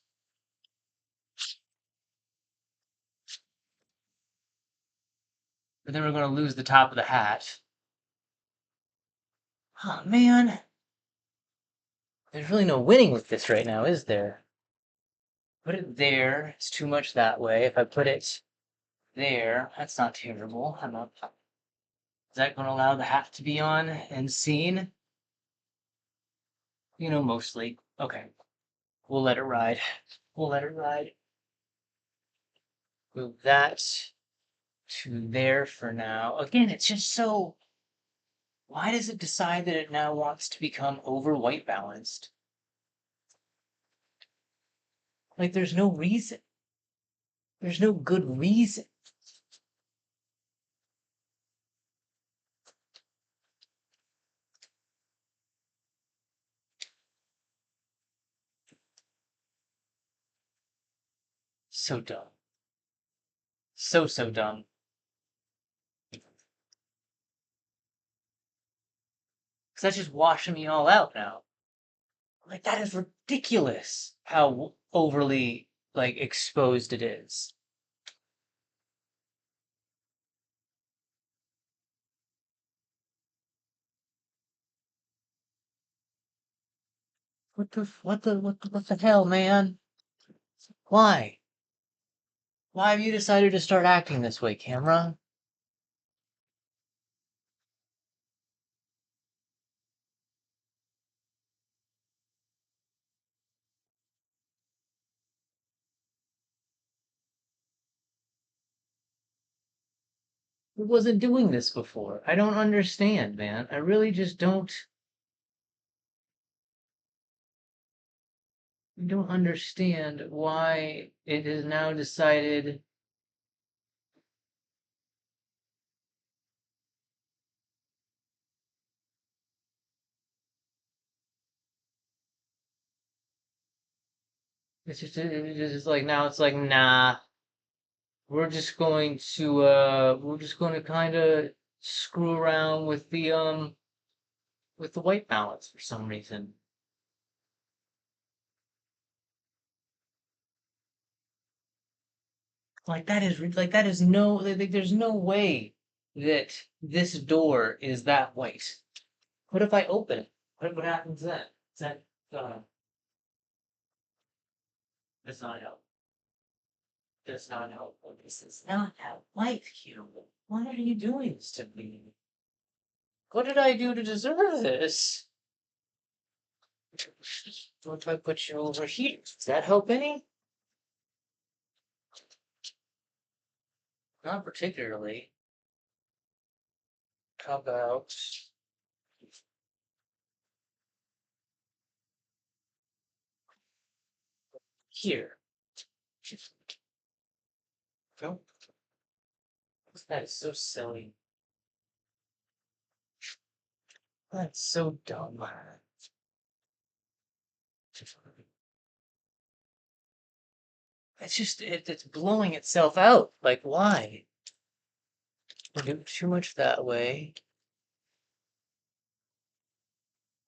But then we're going to lose the top of the hat. Oh, man. There's really no winning with this right now, is there? Put it there. It's too much that way. If I put it there, that's not terrible. How about that? Is that going to allow the hat to be on and seen? You know, mostly. Okay. We'll let it ride. We'll let it ride. Move that to there for now. Again, it's just so. Why does it decide that it now wants to become over white balanced? Like, there's no reason. There's no good reason. So dumb. So dumb. Because that's just washing me all out now. Like, that is ridiculous how overly, like, exposed it is. What the hell, man? Why? Why have you decided to start acting this way, camera? It wasn't doing this before. I don't understand, man. I really just don't understand why it has now decided. it's just like now it's like nah. We're just going to kind of screw around with the white balance for some reason. Like that is no like, there's no way that this door is that white. What if I open it? What happens then? Is that uh that's not help. That's not helpful. This is not how life, Hugh. Why are you doing this to me? What did I do to deserve this? What if I put you over here? Does that help any? Not particularly. How about here? Nope. That is so silly. That's so dumb. It's blowing itself out. Like why? We're doing too much that way.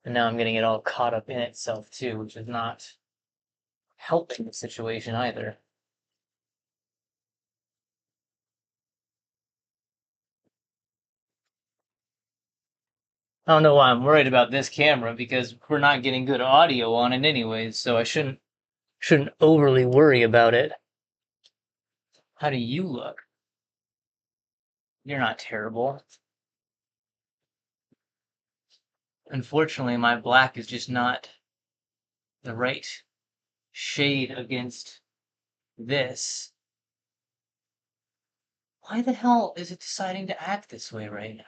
And now I'm getting it all caught up in itself too, which is not helping the situation either. I don't know why I'm worried about this camera because we're not getting good audio on it anyways, so I shouldn't overly worry about it. How do you look? You're not terrible. Unfortunately, my black is just not the right shade against this. Why the hell is it deciding to act this way right now?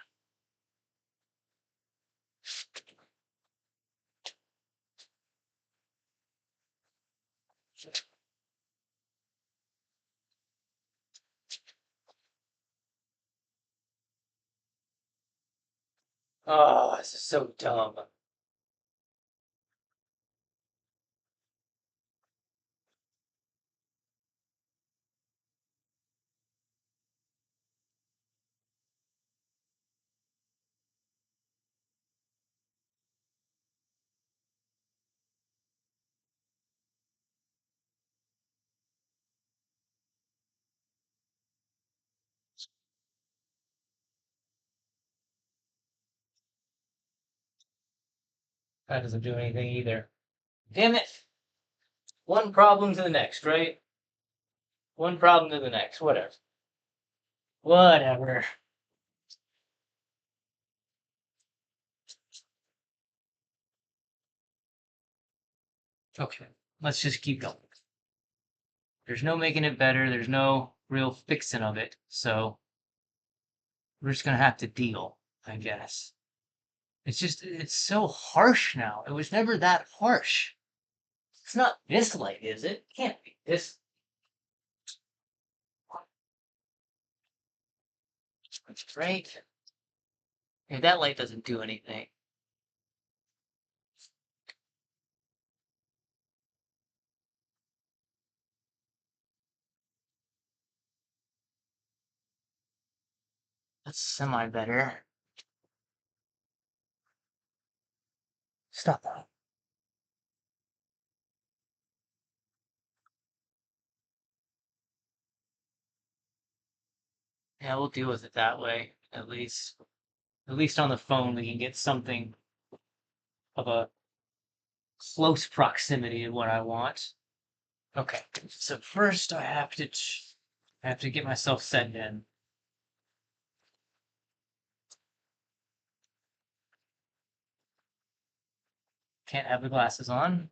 Oh, this is so dumb. That doesn't do anything either. Damn it! One problem to the next, right? One problem to the next. Whatever. Whatever. Okay, let's just keep going. There's no making it better. There's no real fixing of it. So we're just gonna have to deal, I guess. It's so harsh now. It was never that harsh. It's not this light, is it? It can't be this. Right? Hey, that light doesn't do anything. That's semi better. Stop that. Yeah, we'll deal with it that way, at least. At least on the phone, we can get something of a close proximity to what I want. Okay, so first I have to get myself set in. Can't have the glasses on.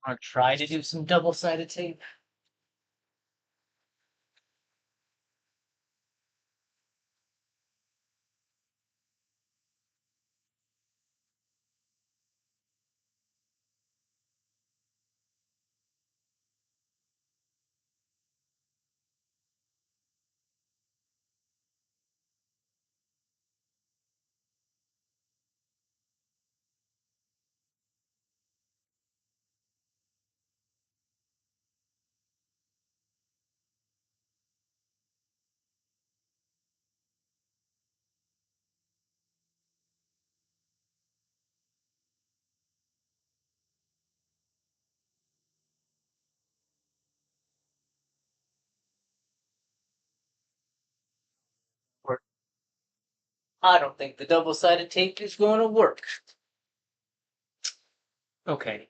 I'll try to do some double-sided tape. Or I don't think the double-sided tape is going to work. Okay.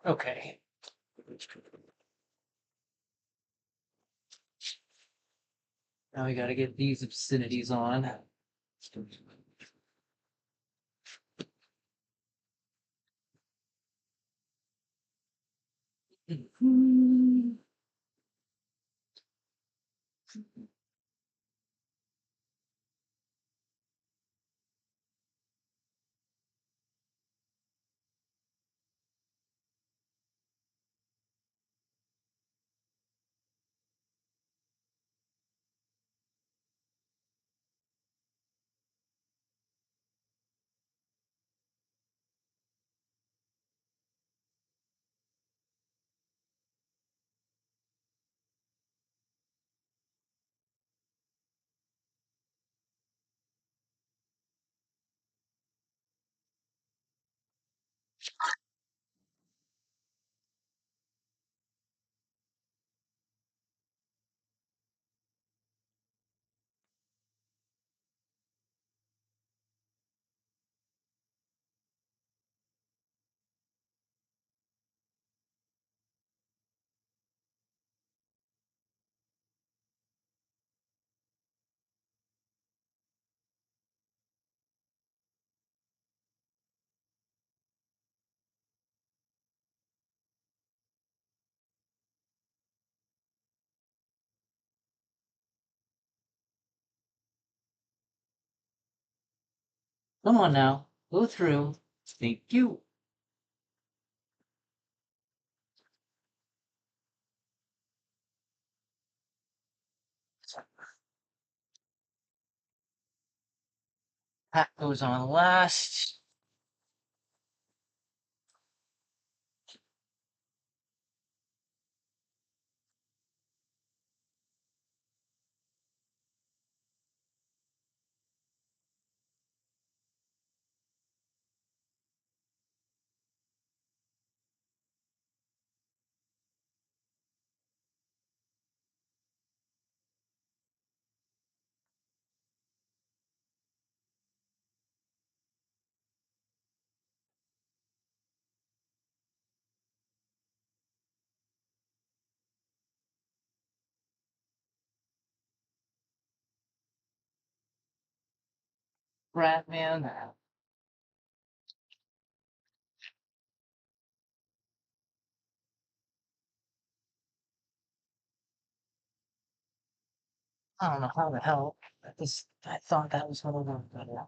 Okay. Now we gotta get these obscenities on. Come on now. Go through. Thank you. That goes on last. Ratman. I don't know how the hell I thought that was gonna work better.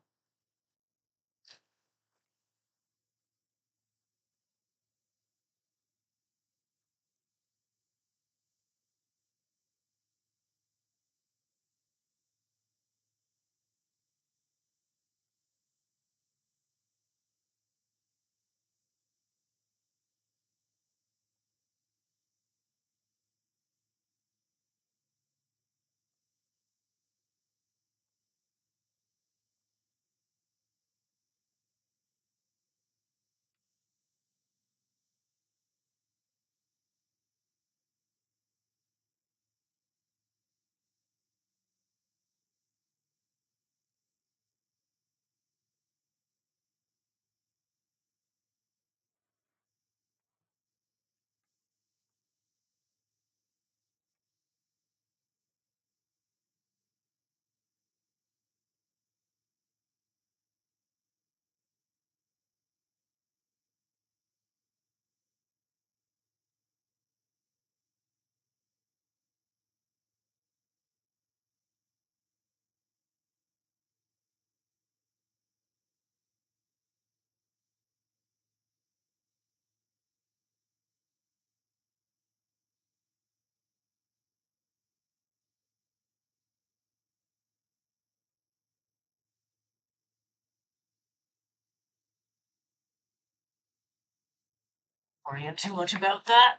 worrying too much about that.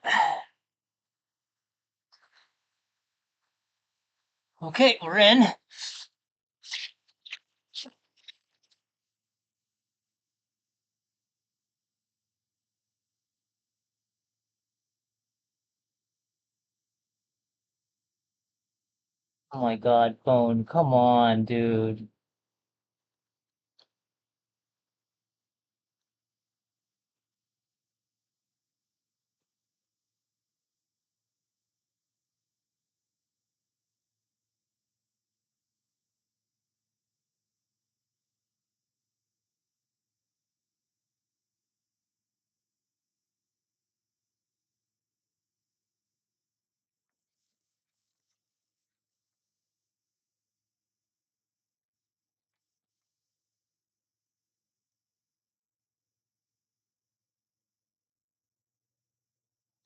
Okay, we're in. Oh my god, phone, come on, dude.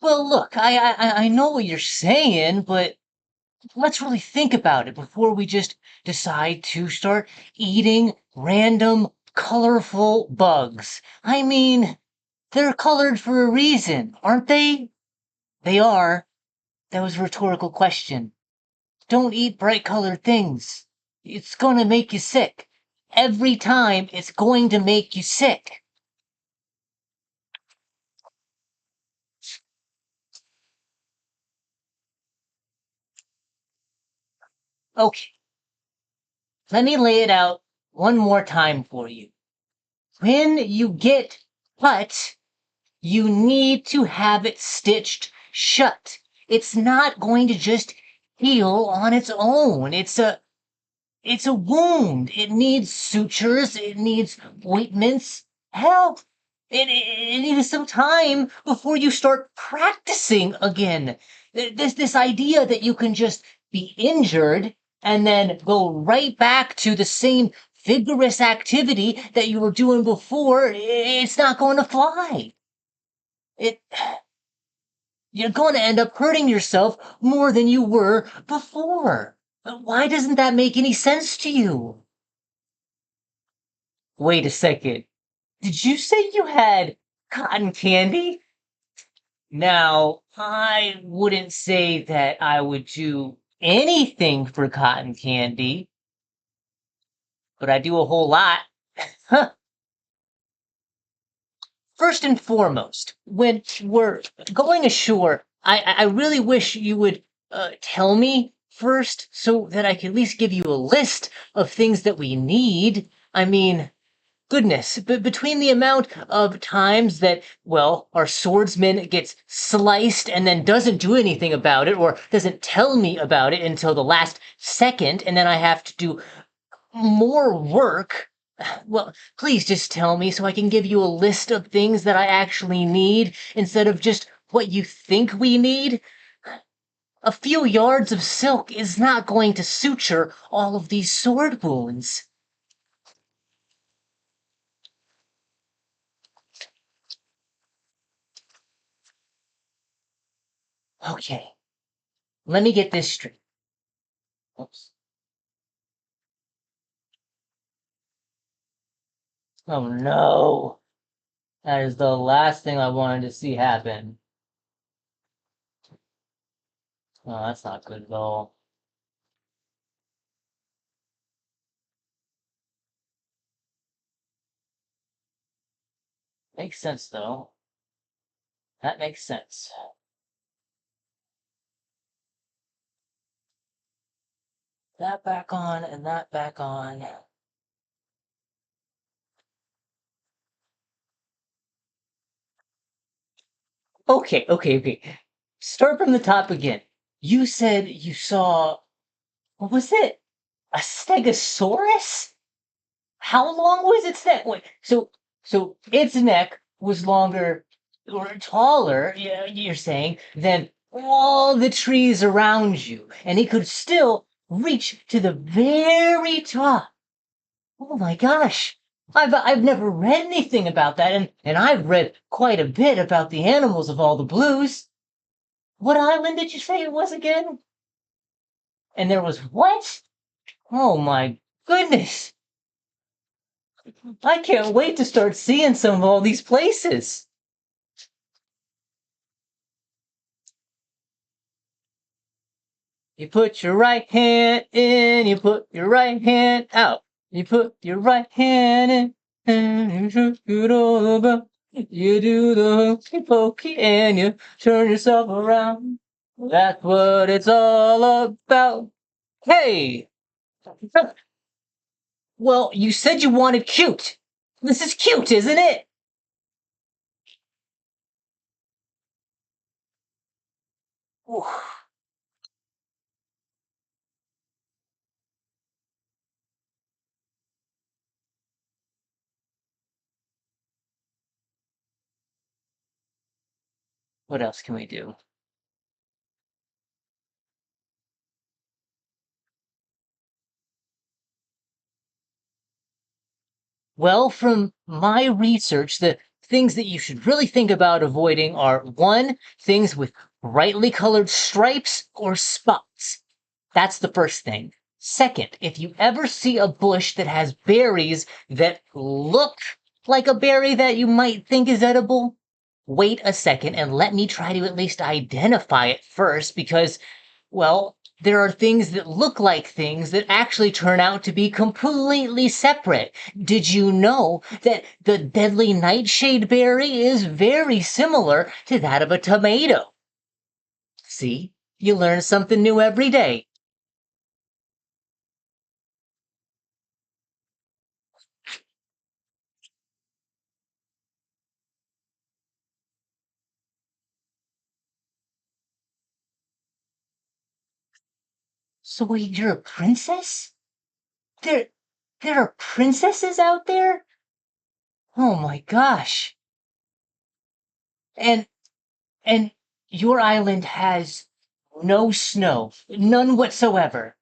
Well, look, I know what you're saying, but let's really think about it before we just decide to start eating random, colorful bugs. I mean, they're colored for a reason, aren't they? They are. That was a rhetorical question. Don't eat bright colored things. It's gonna make you sick. Every time it's going to make you sick. Okay, let me lay it out one more time for you. When you get cut, you need to have it stitched shut. It's not going to just heal on its own. It's a wound. It needs sutures. It needs ointments. Help. It needs some time before you start practicing again. This idea that you can just be injured and then go right back to the same vigorous activity that you were doing before, it's not going to fly. It you're going to end up hurting yourself more than you were before. Why doesn't that make any sense to you? Wait a second. Did you say you had cotton candy? Now, I wouldn't say that I would do anything for cotton candy, but I do a whole lot. Huh. First and foremost, when we're going ashore, I really wish you would tell me first so that I can at least give you a list of things that we need. I mean, goodness, but between the amount of times that, well, our swordsman gets sliced and then doesn't do anything about it or doesn't tell me about it until the last second, and then I have to do more work. Well, please just tell me so I can give you a list of things that I actually need instead of just what you think we need. A few yards of silk is not going to suture all of these sword wounds. Okay, let me get this straight. Oops. Oh no. That is the last thing I wanted to see happen. Oh, that's not good at all. Makes sense though. That makes sense. That back on and that back on. Okay. Start from the top again. You said you saw, what was it? A stegosaurus? How long was its neck? Wait, so its neck was longer or taller, you're saying, than all the trees around you, and it could still reach to the very top. Oh my gosh. I've never read anything about that, and I've read quite a bit about the animals of all the blues. What island did you say it was again? And there was what? Oh my goodness. I can't wait to start seeing some of all these places. You put your right hand in, you put your right hand out. You put your right hand in, and you shoot it all about. You do the hokey pokey and you turn yourself around. That's what it's all about. Hey! Well, you said you wanted cute. This is cute, isn't it? Ooh, what else can we do? Well, from my research, the things that you should really think about avoiding are one, things with brightly colored stripes or spots. That's the first thing. Second, if you ever see a bush that has berries that look like a berry that you might think is edible, wait a second and let me try to at least identify it first because, well, there are things that look like things that actually turn out to be completely separate. Did you know that the deadly nightshade berry is very similar to that of a tomato? See, you learn something new every day. So wait, you're a princess? There, there are princesses out there? Oh my gosh. And, and your island has no snow, none whatsoever.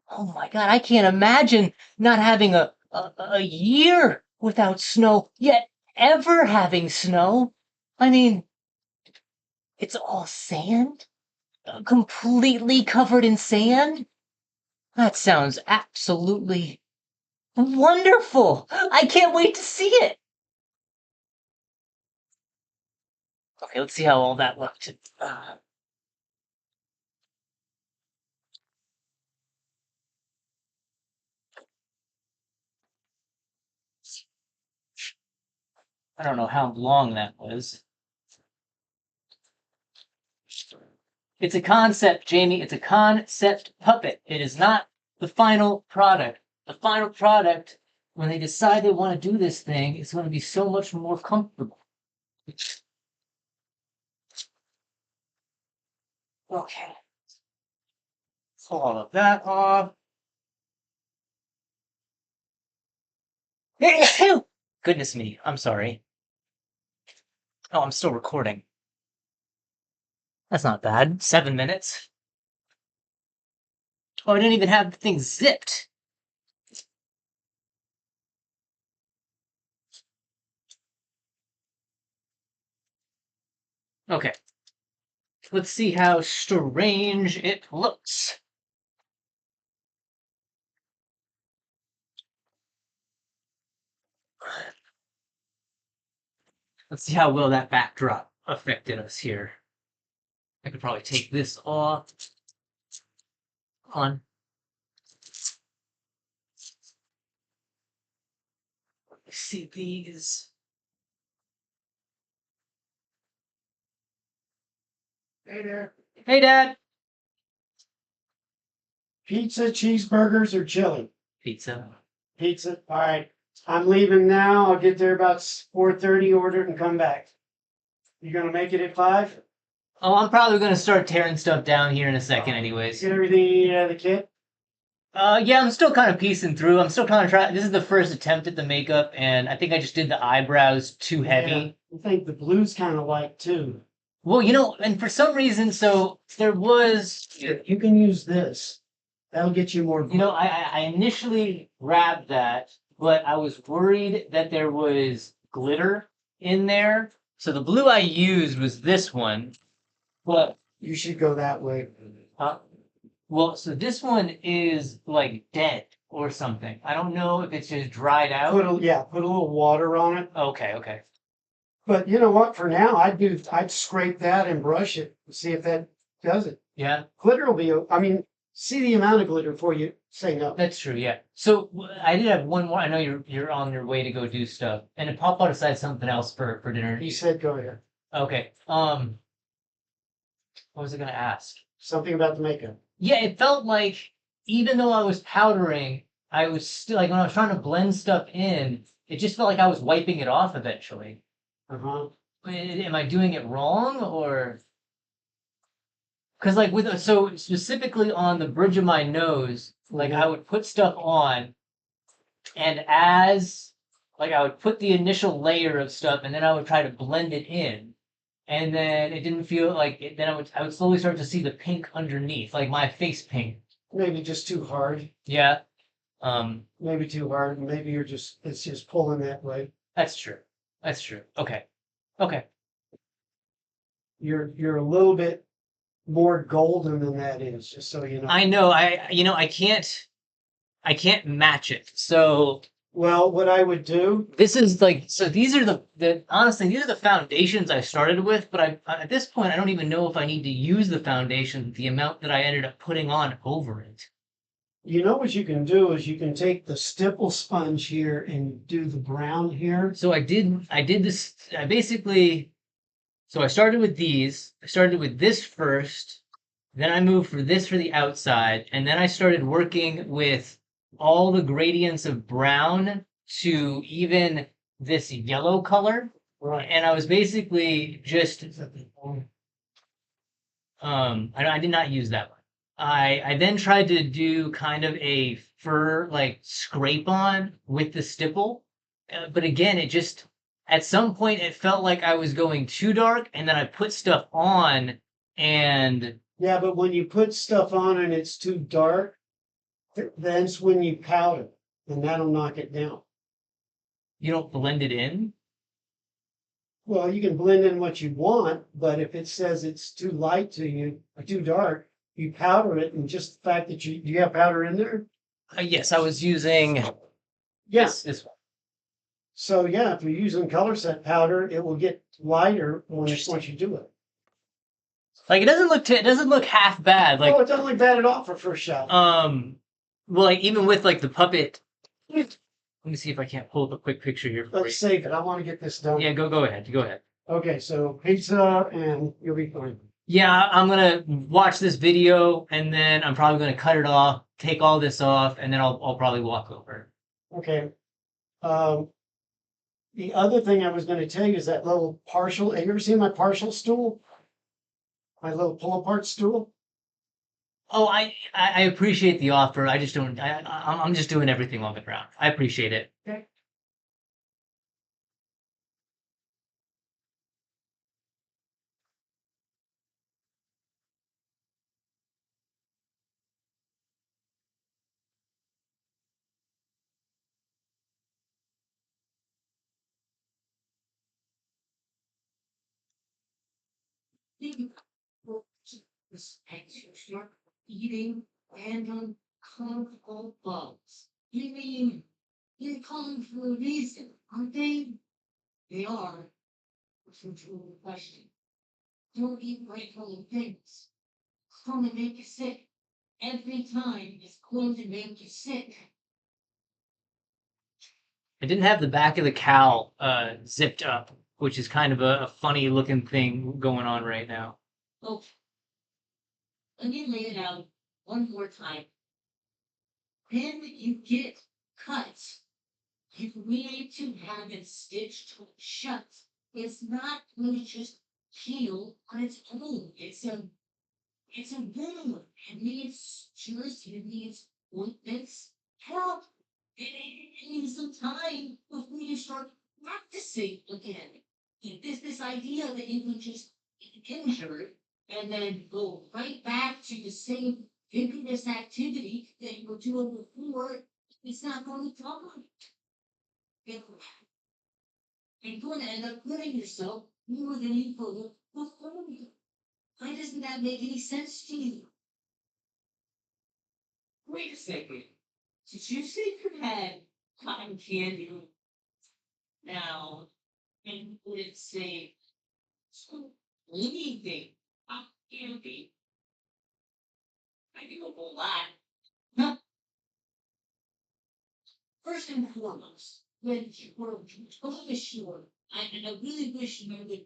Oh my God, I can't imagine not having a year without snow, yet ever having snow. I mean, it's all sand? Completely covered in sand? That sounds absolutely wonderful. I can't wait to see it. Okay, let's see how all that looked. I don't know how long that was. It's a concept, Jamie. It's a concept puppet. It is not the final product. The final product, when they decide they want to do this thing, is going to be so much more comfortable. Okay, pull all of that off. Goodness me, I'm sorry. Oh, I'm still recording. That's not bad. 7 minutes. Oh, I didn't even have the thing zipped. Okay, let's see how strange it looks. Let's see how well that backdrop affected us here. I could probably take this off. On. See these. Hey there. Hey, Dad. Pizza, cheeseburgers, or chili? Pizza. Pizza. All right. I'm leaving now. I'll get there about 4:30. Order it and come back. You gonna make it at 5? Oh, I'm probably gonna start tearing stuff down here in a second, anyways. Get everything you need out of the kit. Yeah, I'm still kind of piecing through. I'm still kind of trying. This is the first attempt at the makeup, and I think I just did the eyebrows too heavy. Yeah, I think the blue's kind of light too. Well, and for some reason, so there was, You can use this. That'll get you more. I initially grabbed that, but I was worried that there was glitter in there. So the blue I used was this one, but You should go that way. uh, well, so this one is like dead or something. I don't know if it's just dried out. Put a little water on it. Okay, okay. But you know what? For now, I'd scrape that and brush it. See if that does it. Yeah, Glitter will be, I mean, see the amount of glitter before you say no. that's true. Yeah. So I did have one more. I know you're on your way to go do stuff, and then Papa decided something else for dinner. He said, go ahead. Okay. What was I gonna ask? Something about the makeup. Yeah, it felt like even though I was powdering, I was still like when I was trying to blend stuff in, it just felt like I was wiping it off eventually. Uh-huh. Am I doing it wrong or? Because like with so specifically on the bridge of my nose, like I would put stuff on, and as like I would put the initial layer of stuff, and then I would try to blend it in, and then it didn't feel like it. Then I would slowly start to see the pink underneath, like my face paint. Maybe just too hard. Yeah, Maybe too hard. Maybe it's just pulling that way. that's true. That's true. Okay, okay. You're a little bit more golden than that is, just so you know. I know. I can't match it. So Well, what I would do, this is like so these are the honestly these are the foundations I started with, but at this point I don't even know if I need to use the foundation the amount that I ended up putting on over it. you know what you can do is you can take the stipple sponge here and do the brown here. So I did this I basically so I started with these. I started with this first, then I moved for this for the outside, and then I started working with all the gradients of brown to even this yellow color. Right. And I was basically just I did not use that one. I then tried to do kind of a fur like scrape on with the stipple, but again it just at some point it felt like I was going too dark, and then I put stuff on, and Yeah, but when you put stuff on and it's too dark, that's when you powder, and that'll knock it down. you don't blend it in. Well, you can blend in what you want, but if it says it's too light to you or too dark, you powder it, and just the fact that do you have powder in there? Yes, I was using Yes. this one. So yeah, if you're using color set powder, it will get lighter once you do it. Like it doesn't look half bad. Like Oh, it's only bad at all for first shot. well, like even with like the puppet. Let me see if I can't pull up a quick picture here for you. Let's save it. I want to get this done. Yeah, go ahead. Go ahead. Okay, so pizza and you'll be fine. Yeah, I'm gonna watch this video and then I'm probably gonna cut it off, take all this off, and then I'll probably walk over. Okay. The other thing I was going to tell you is that little partial. Have you ever seen my partial stool? My little pull apart stool? Oh, I appreciate the offer. I just don't. I'm just doing everything on the ground. I appreciate it. Okay. This extra eating random colorful bugs. You mean they're calling for a reason, aren't they? They are. Listen to the question. Don't eat grateful things. It's going to make you sick. Every time it's going to make you sick. I didn't have the back of the cowl zipped up, which is kind of a funny looking thing going on right now. Oh, let me lay it out one more time. When you get cuts, you need to have it stitched shut. It's not going to just heal on its own. It's a wound. It needs sutures. It needs ointments. Help. It needs some time before you start practicing again. This idea that you can just get injured and then go right back to the same vigorous activity that you were doing before, it's not going to come. You're going to end up hurting yourself more than you could before. Why doesn't that make any sense to you? Wait a second. Did you say you had cotton candy? Now, and would it say anything? Cotton candy I do a whole lot. Now, first and foremost, when we're going ashore, and I really wish you would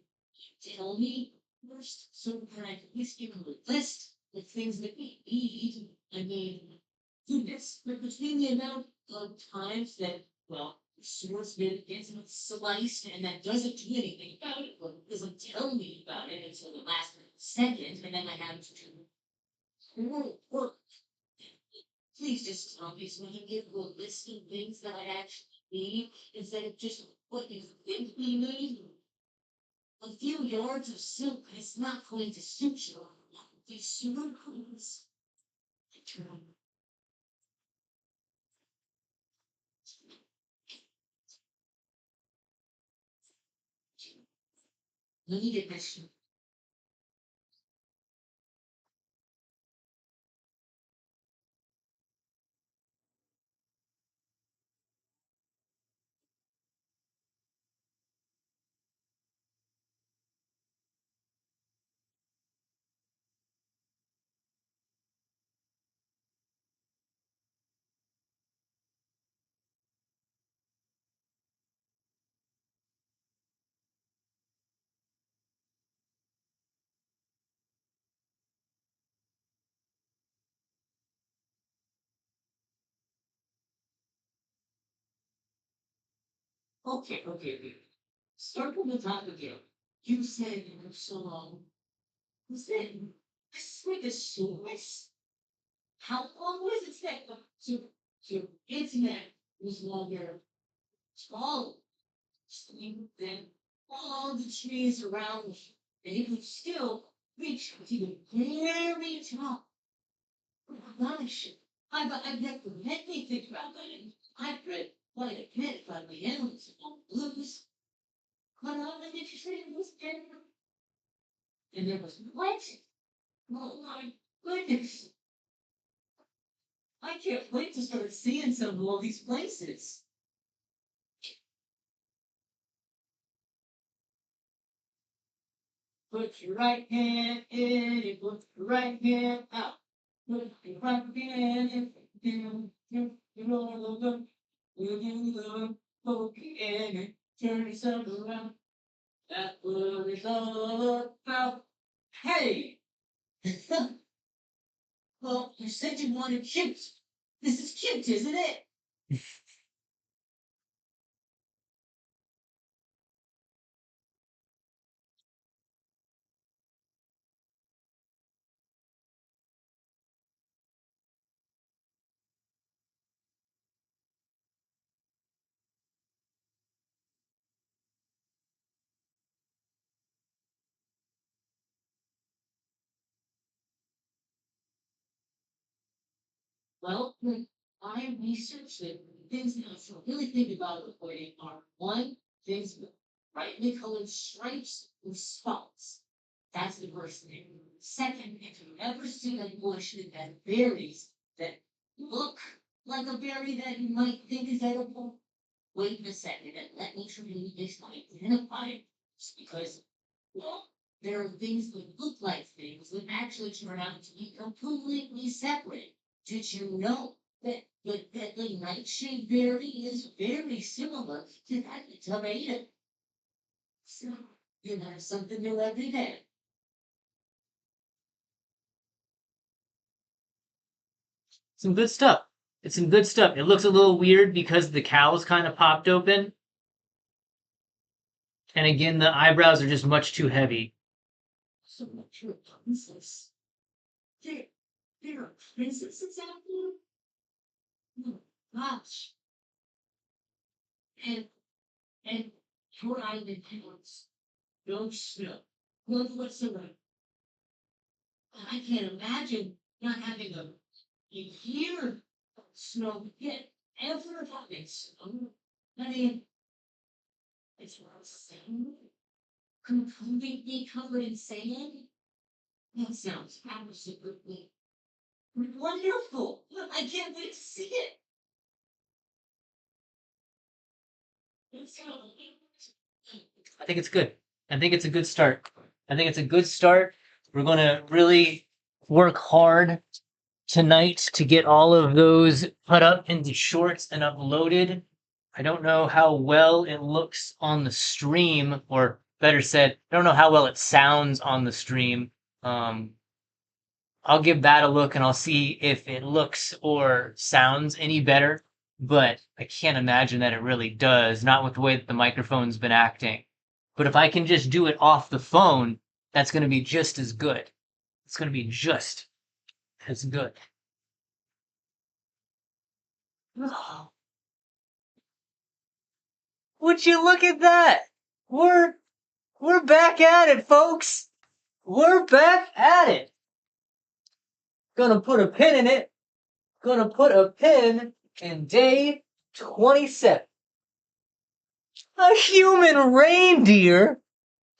tell me first so that I can at least give them a list of things that we need. I mean, goodness, but between the amount of times that, well, the swordsman gets sliced and that doesn't do anything about it, or doesn't tell me about it until the last second, and then I have to do more work. Please just tell me so I can give you a list of things that I actually need instead of just what you think we need. A few yards of silk is not going to suit you. These circles. Let me get this. Okay. Start from the top again. You said you were so long. You said this with the source. How long was it take to its neck was longer, tall, than all the trees around me, and it would still reach to the very top. Gosh, I've never let me think about that. I've read quite a bit about the animals and blues. But all the tree was dead. And there was what? Oh my goodness. I can't wait to start seeing some of all these places. Put your right hand in and put your right hand out. Put your right hand in and poke in and turn yourself around. That's what it's all about. Hey! Well, you said you wanted cute. This is cute, isn't it? Well, I researched it. Things that I should really think about avoiding are one, things with brightly colored stripes and spots. That's the first thing. Second, if you ever see a bush that has berries that look like a berry that you might think is edible, wait a second and let me try to just identify it. Because, well, there are things that look like things that actually turn out to be completely separate. Did you know that the nightshade berry is very similar to that tomato? So you learn something new every day. Some good stuff. It's some good stuff. It looks a little weird because the cow's kind of popped open. And again, the eyebrows are just much too heavy. So much your princess. There, there are princesses out there? Oh gosh. And and your island has no snow. None whatsoever. I can't imagine not having a year of snow yet ever having snow. I mean, it's all sand, completely covered in sand. That sounds absolutely wonderful. I can't wait to see it. I think it's good. I think it's a good start. I think it's a good start. We're going to really work hard tonight to get all of those put up into shorts and uploaded. I don't know how well it looks on the stream, or better said, I don't know how well it sounds on the stream. I'll give that a look and I'll see if it looks or sounds any better, but I can't imagine that it really does, not with the way that the microphone's been acting. But if I can just do it off the phone, that's going to be just as good. It's going to be just as good. Would you look at that? We're we're back at it, folks. We're back at it. Gonna put a pin in it. Gonna put a pin in day 27. A human reindeer?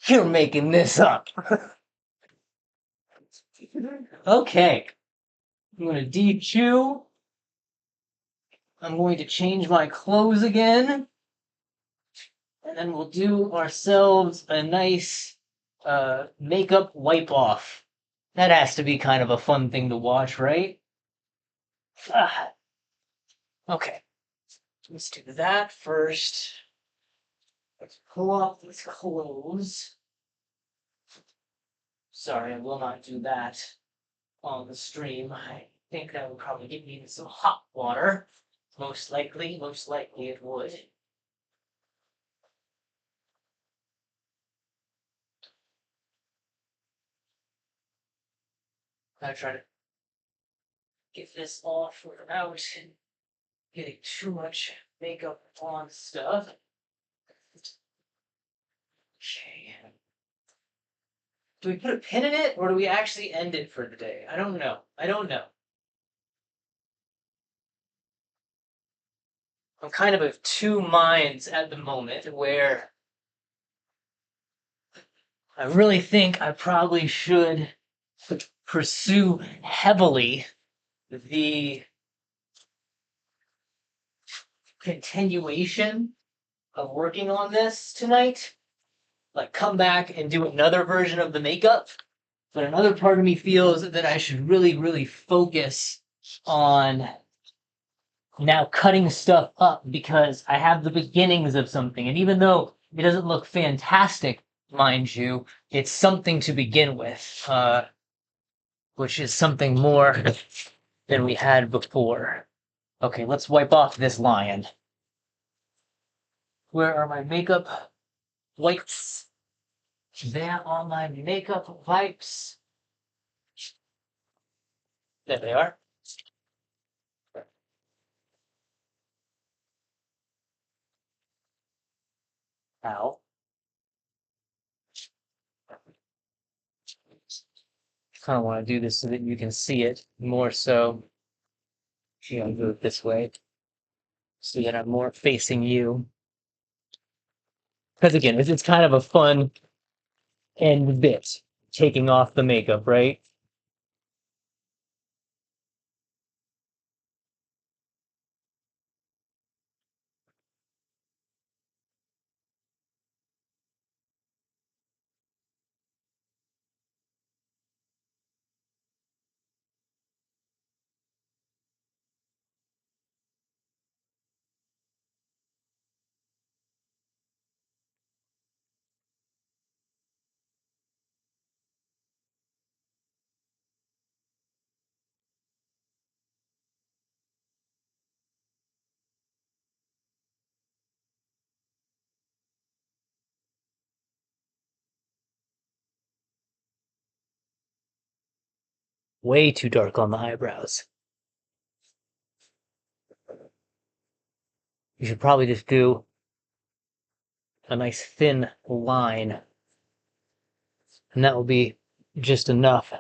You're making this up. Okay. I'm gonna de-chew. I'm going to change my clothes again. And then we'll do ourselves a nice makeup wipe off. That has to be kind of a fun thing to watch, right? Ah, okay, let's do that first. Let's pull off these clothes. Sorry, I will not do that on the stream. I think that would probably get me into some hot water. Most likely it would. Gotta try to get this off without getting too much makeup on stuff. Okay. Do we put a pin in it or do we actually end it for the day? I don't know. I don't know. I'm kind of of two minds at the moment where I really think I probably should pursue heavily the continuation of working on this tonight. Like, come back and do another version of the makeup. But another part of me feels that I should really, really focus on now cutting stuff up because I have the beginnings of something. And even though it doesn't look fantastic, mind you, it's something to begin with, which is something more than we had before. Okay, let's wipe off this lion. Where are my makeup wipes? There are my makeup wipes. There they are. Ow. Kind of want to do this so that you can see it more so. Here, I'll do it this way so that I'm more facing you. Because again, it's kind of a fun end bit, taking off the makeup, right? Way too dark on the eyebrows. You should probably just do a nice thin line, and that will be just enough.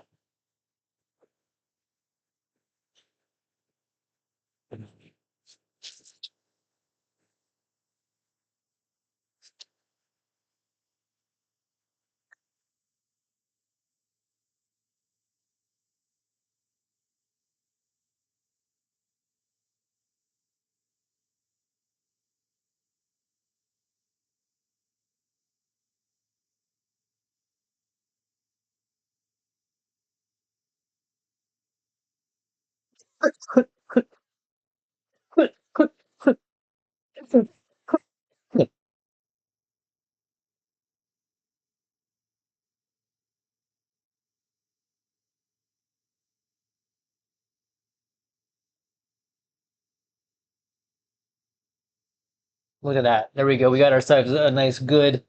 Look at that. There we go. We got ourselves a nice, good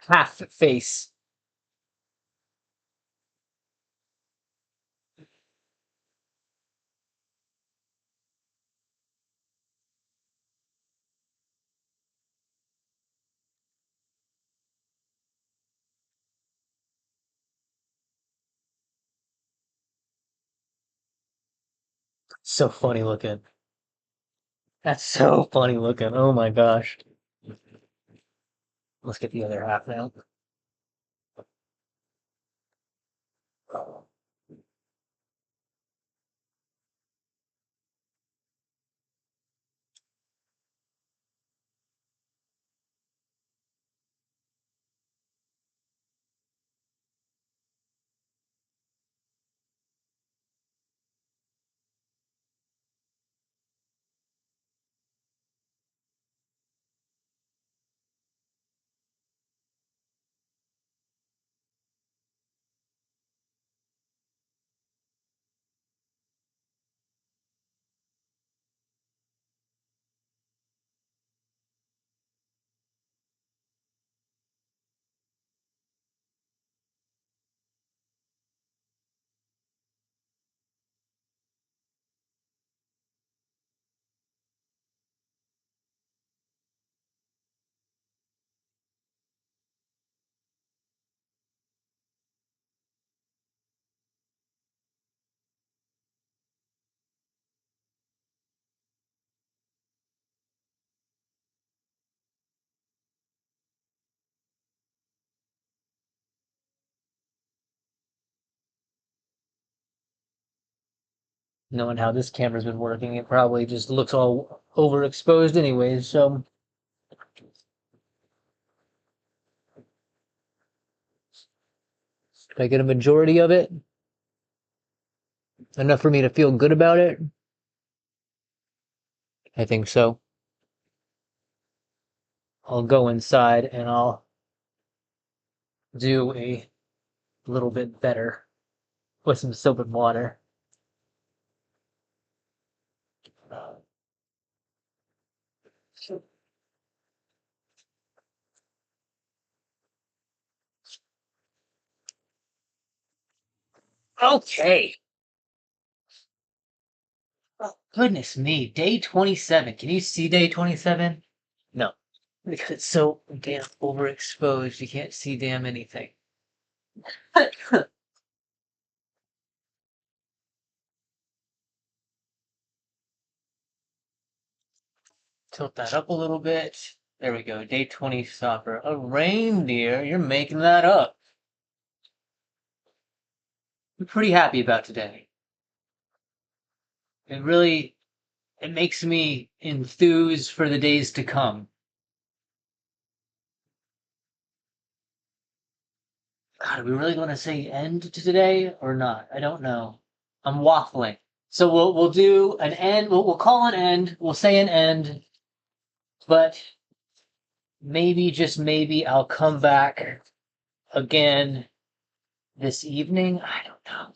half face. So funny looking. That's so funny looking. Oh my gosh. Let's get the other half now. Knowing how this camera's been working, it probably just looks all overexposed anyways, so did I get a majority of it? Enough for me to feel good about it? I think so. I'll go inside and I'll do a little bit better with some soap and water. Okay. Oh, goodness me. Day 27. Can you see day 27? No. Because it's so damn overexposed, you can't see damn anything. Tilt that up a little bit. There we go. Day 20 stopper. A reindeer. You're making that up. I'm pretty happy about today. It makes me enthused for the days to come. God, are we really going to say end to today or not? I don't know. I'm waffling. So we'll do an end. We'll call an end. We'll say an end, but maybe just maybe I'll come back again this evening. I don't know.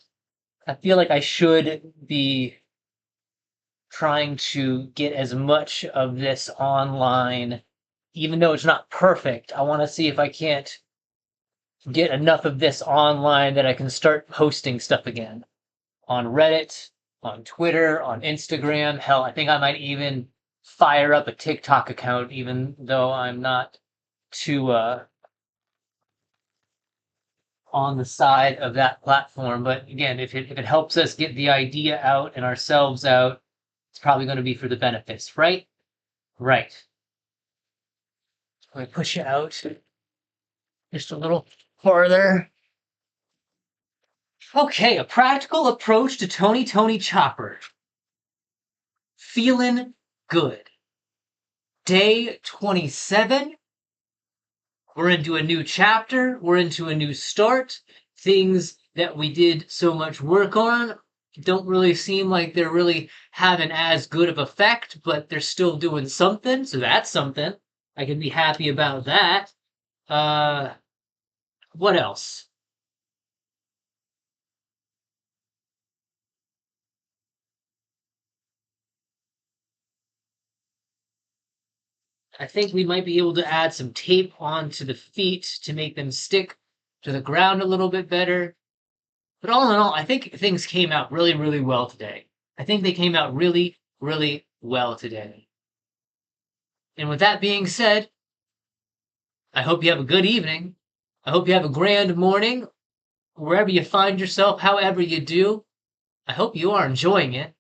I feel like I should be trying to get as much of this online, even though it's not perfect. I want to see if I can't get enough of this online that I can start posting stuff again on Reddit, on Twitter, on Instagram. Hell, I think I might even fire up a TikTok account, even though I'm not too on the side of that platform. But again, if it helps us get the idea out and ourselves out, it's probably going to be for the benefits, right? Right. Let me push you out just a little farther. Okay, a practical approach to Tony Chopper. Feeling good. Day 27. We're into a new chapter. We're into a new start. Things that we did so much work on don't really seem like they're really having as good of effect, but they're still doing something, so that's something. I can be happy about that. Uh, what else? I think we might be able to add some tape onto the feet to make them stick to the ground a little bit better. But all in all, I think things came out really, really well today. I think they came out really, really well today. And with that being said, I hope you have a good evening. I hope you have a grand morning, wherever you find yourself, however you do. I hope you are enjoying it.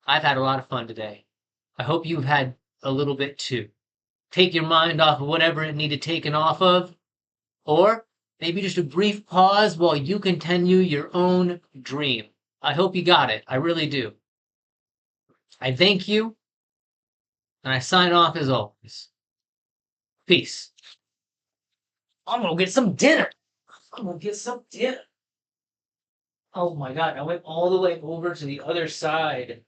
I've had a lot of fun today. I hope you've had a little bit too. Take your mind off of whatever it needed taken off of, or maybe just a brief pause while you continue your own dream. I hope you got it. I really do. I thank you, and I sign off as always. Peace. I'm gonna get some dinner. I'm gonna get some dinner. Oh my god, I went all the way over to the other side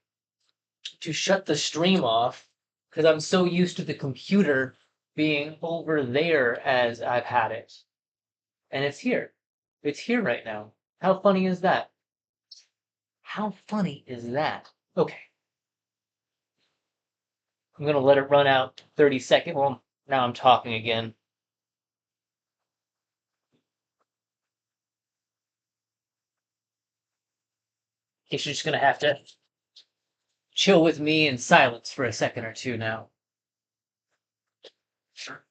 to shut the stream off because I'm so used to the computer being over there as I've had it. And it's here. It's here right now. How funny is that? How funny is that? Okay, I'm gonna let it run out 30 seconds. Well, now I'm talking again. Guess you're just gonna have to chill with me in silence for a second or two now. Sure.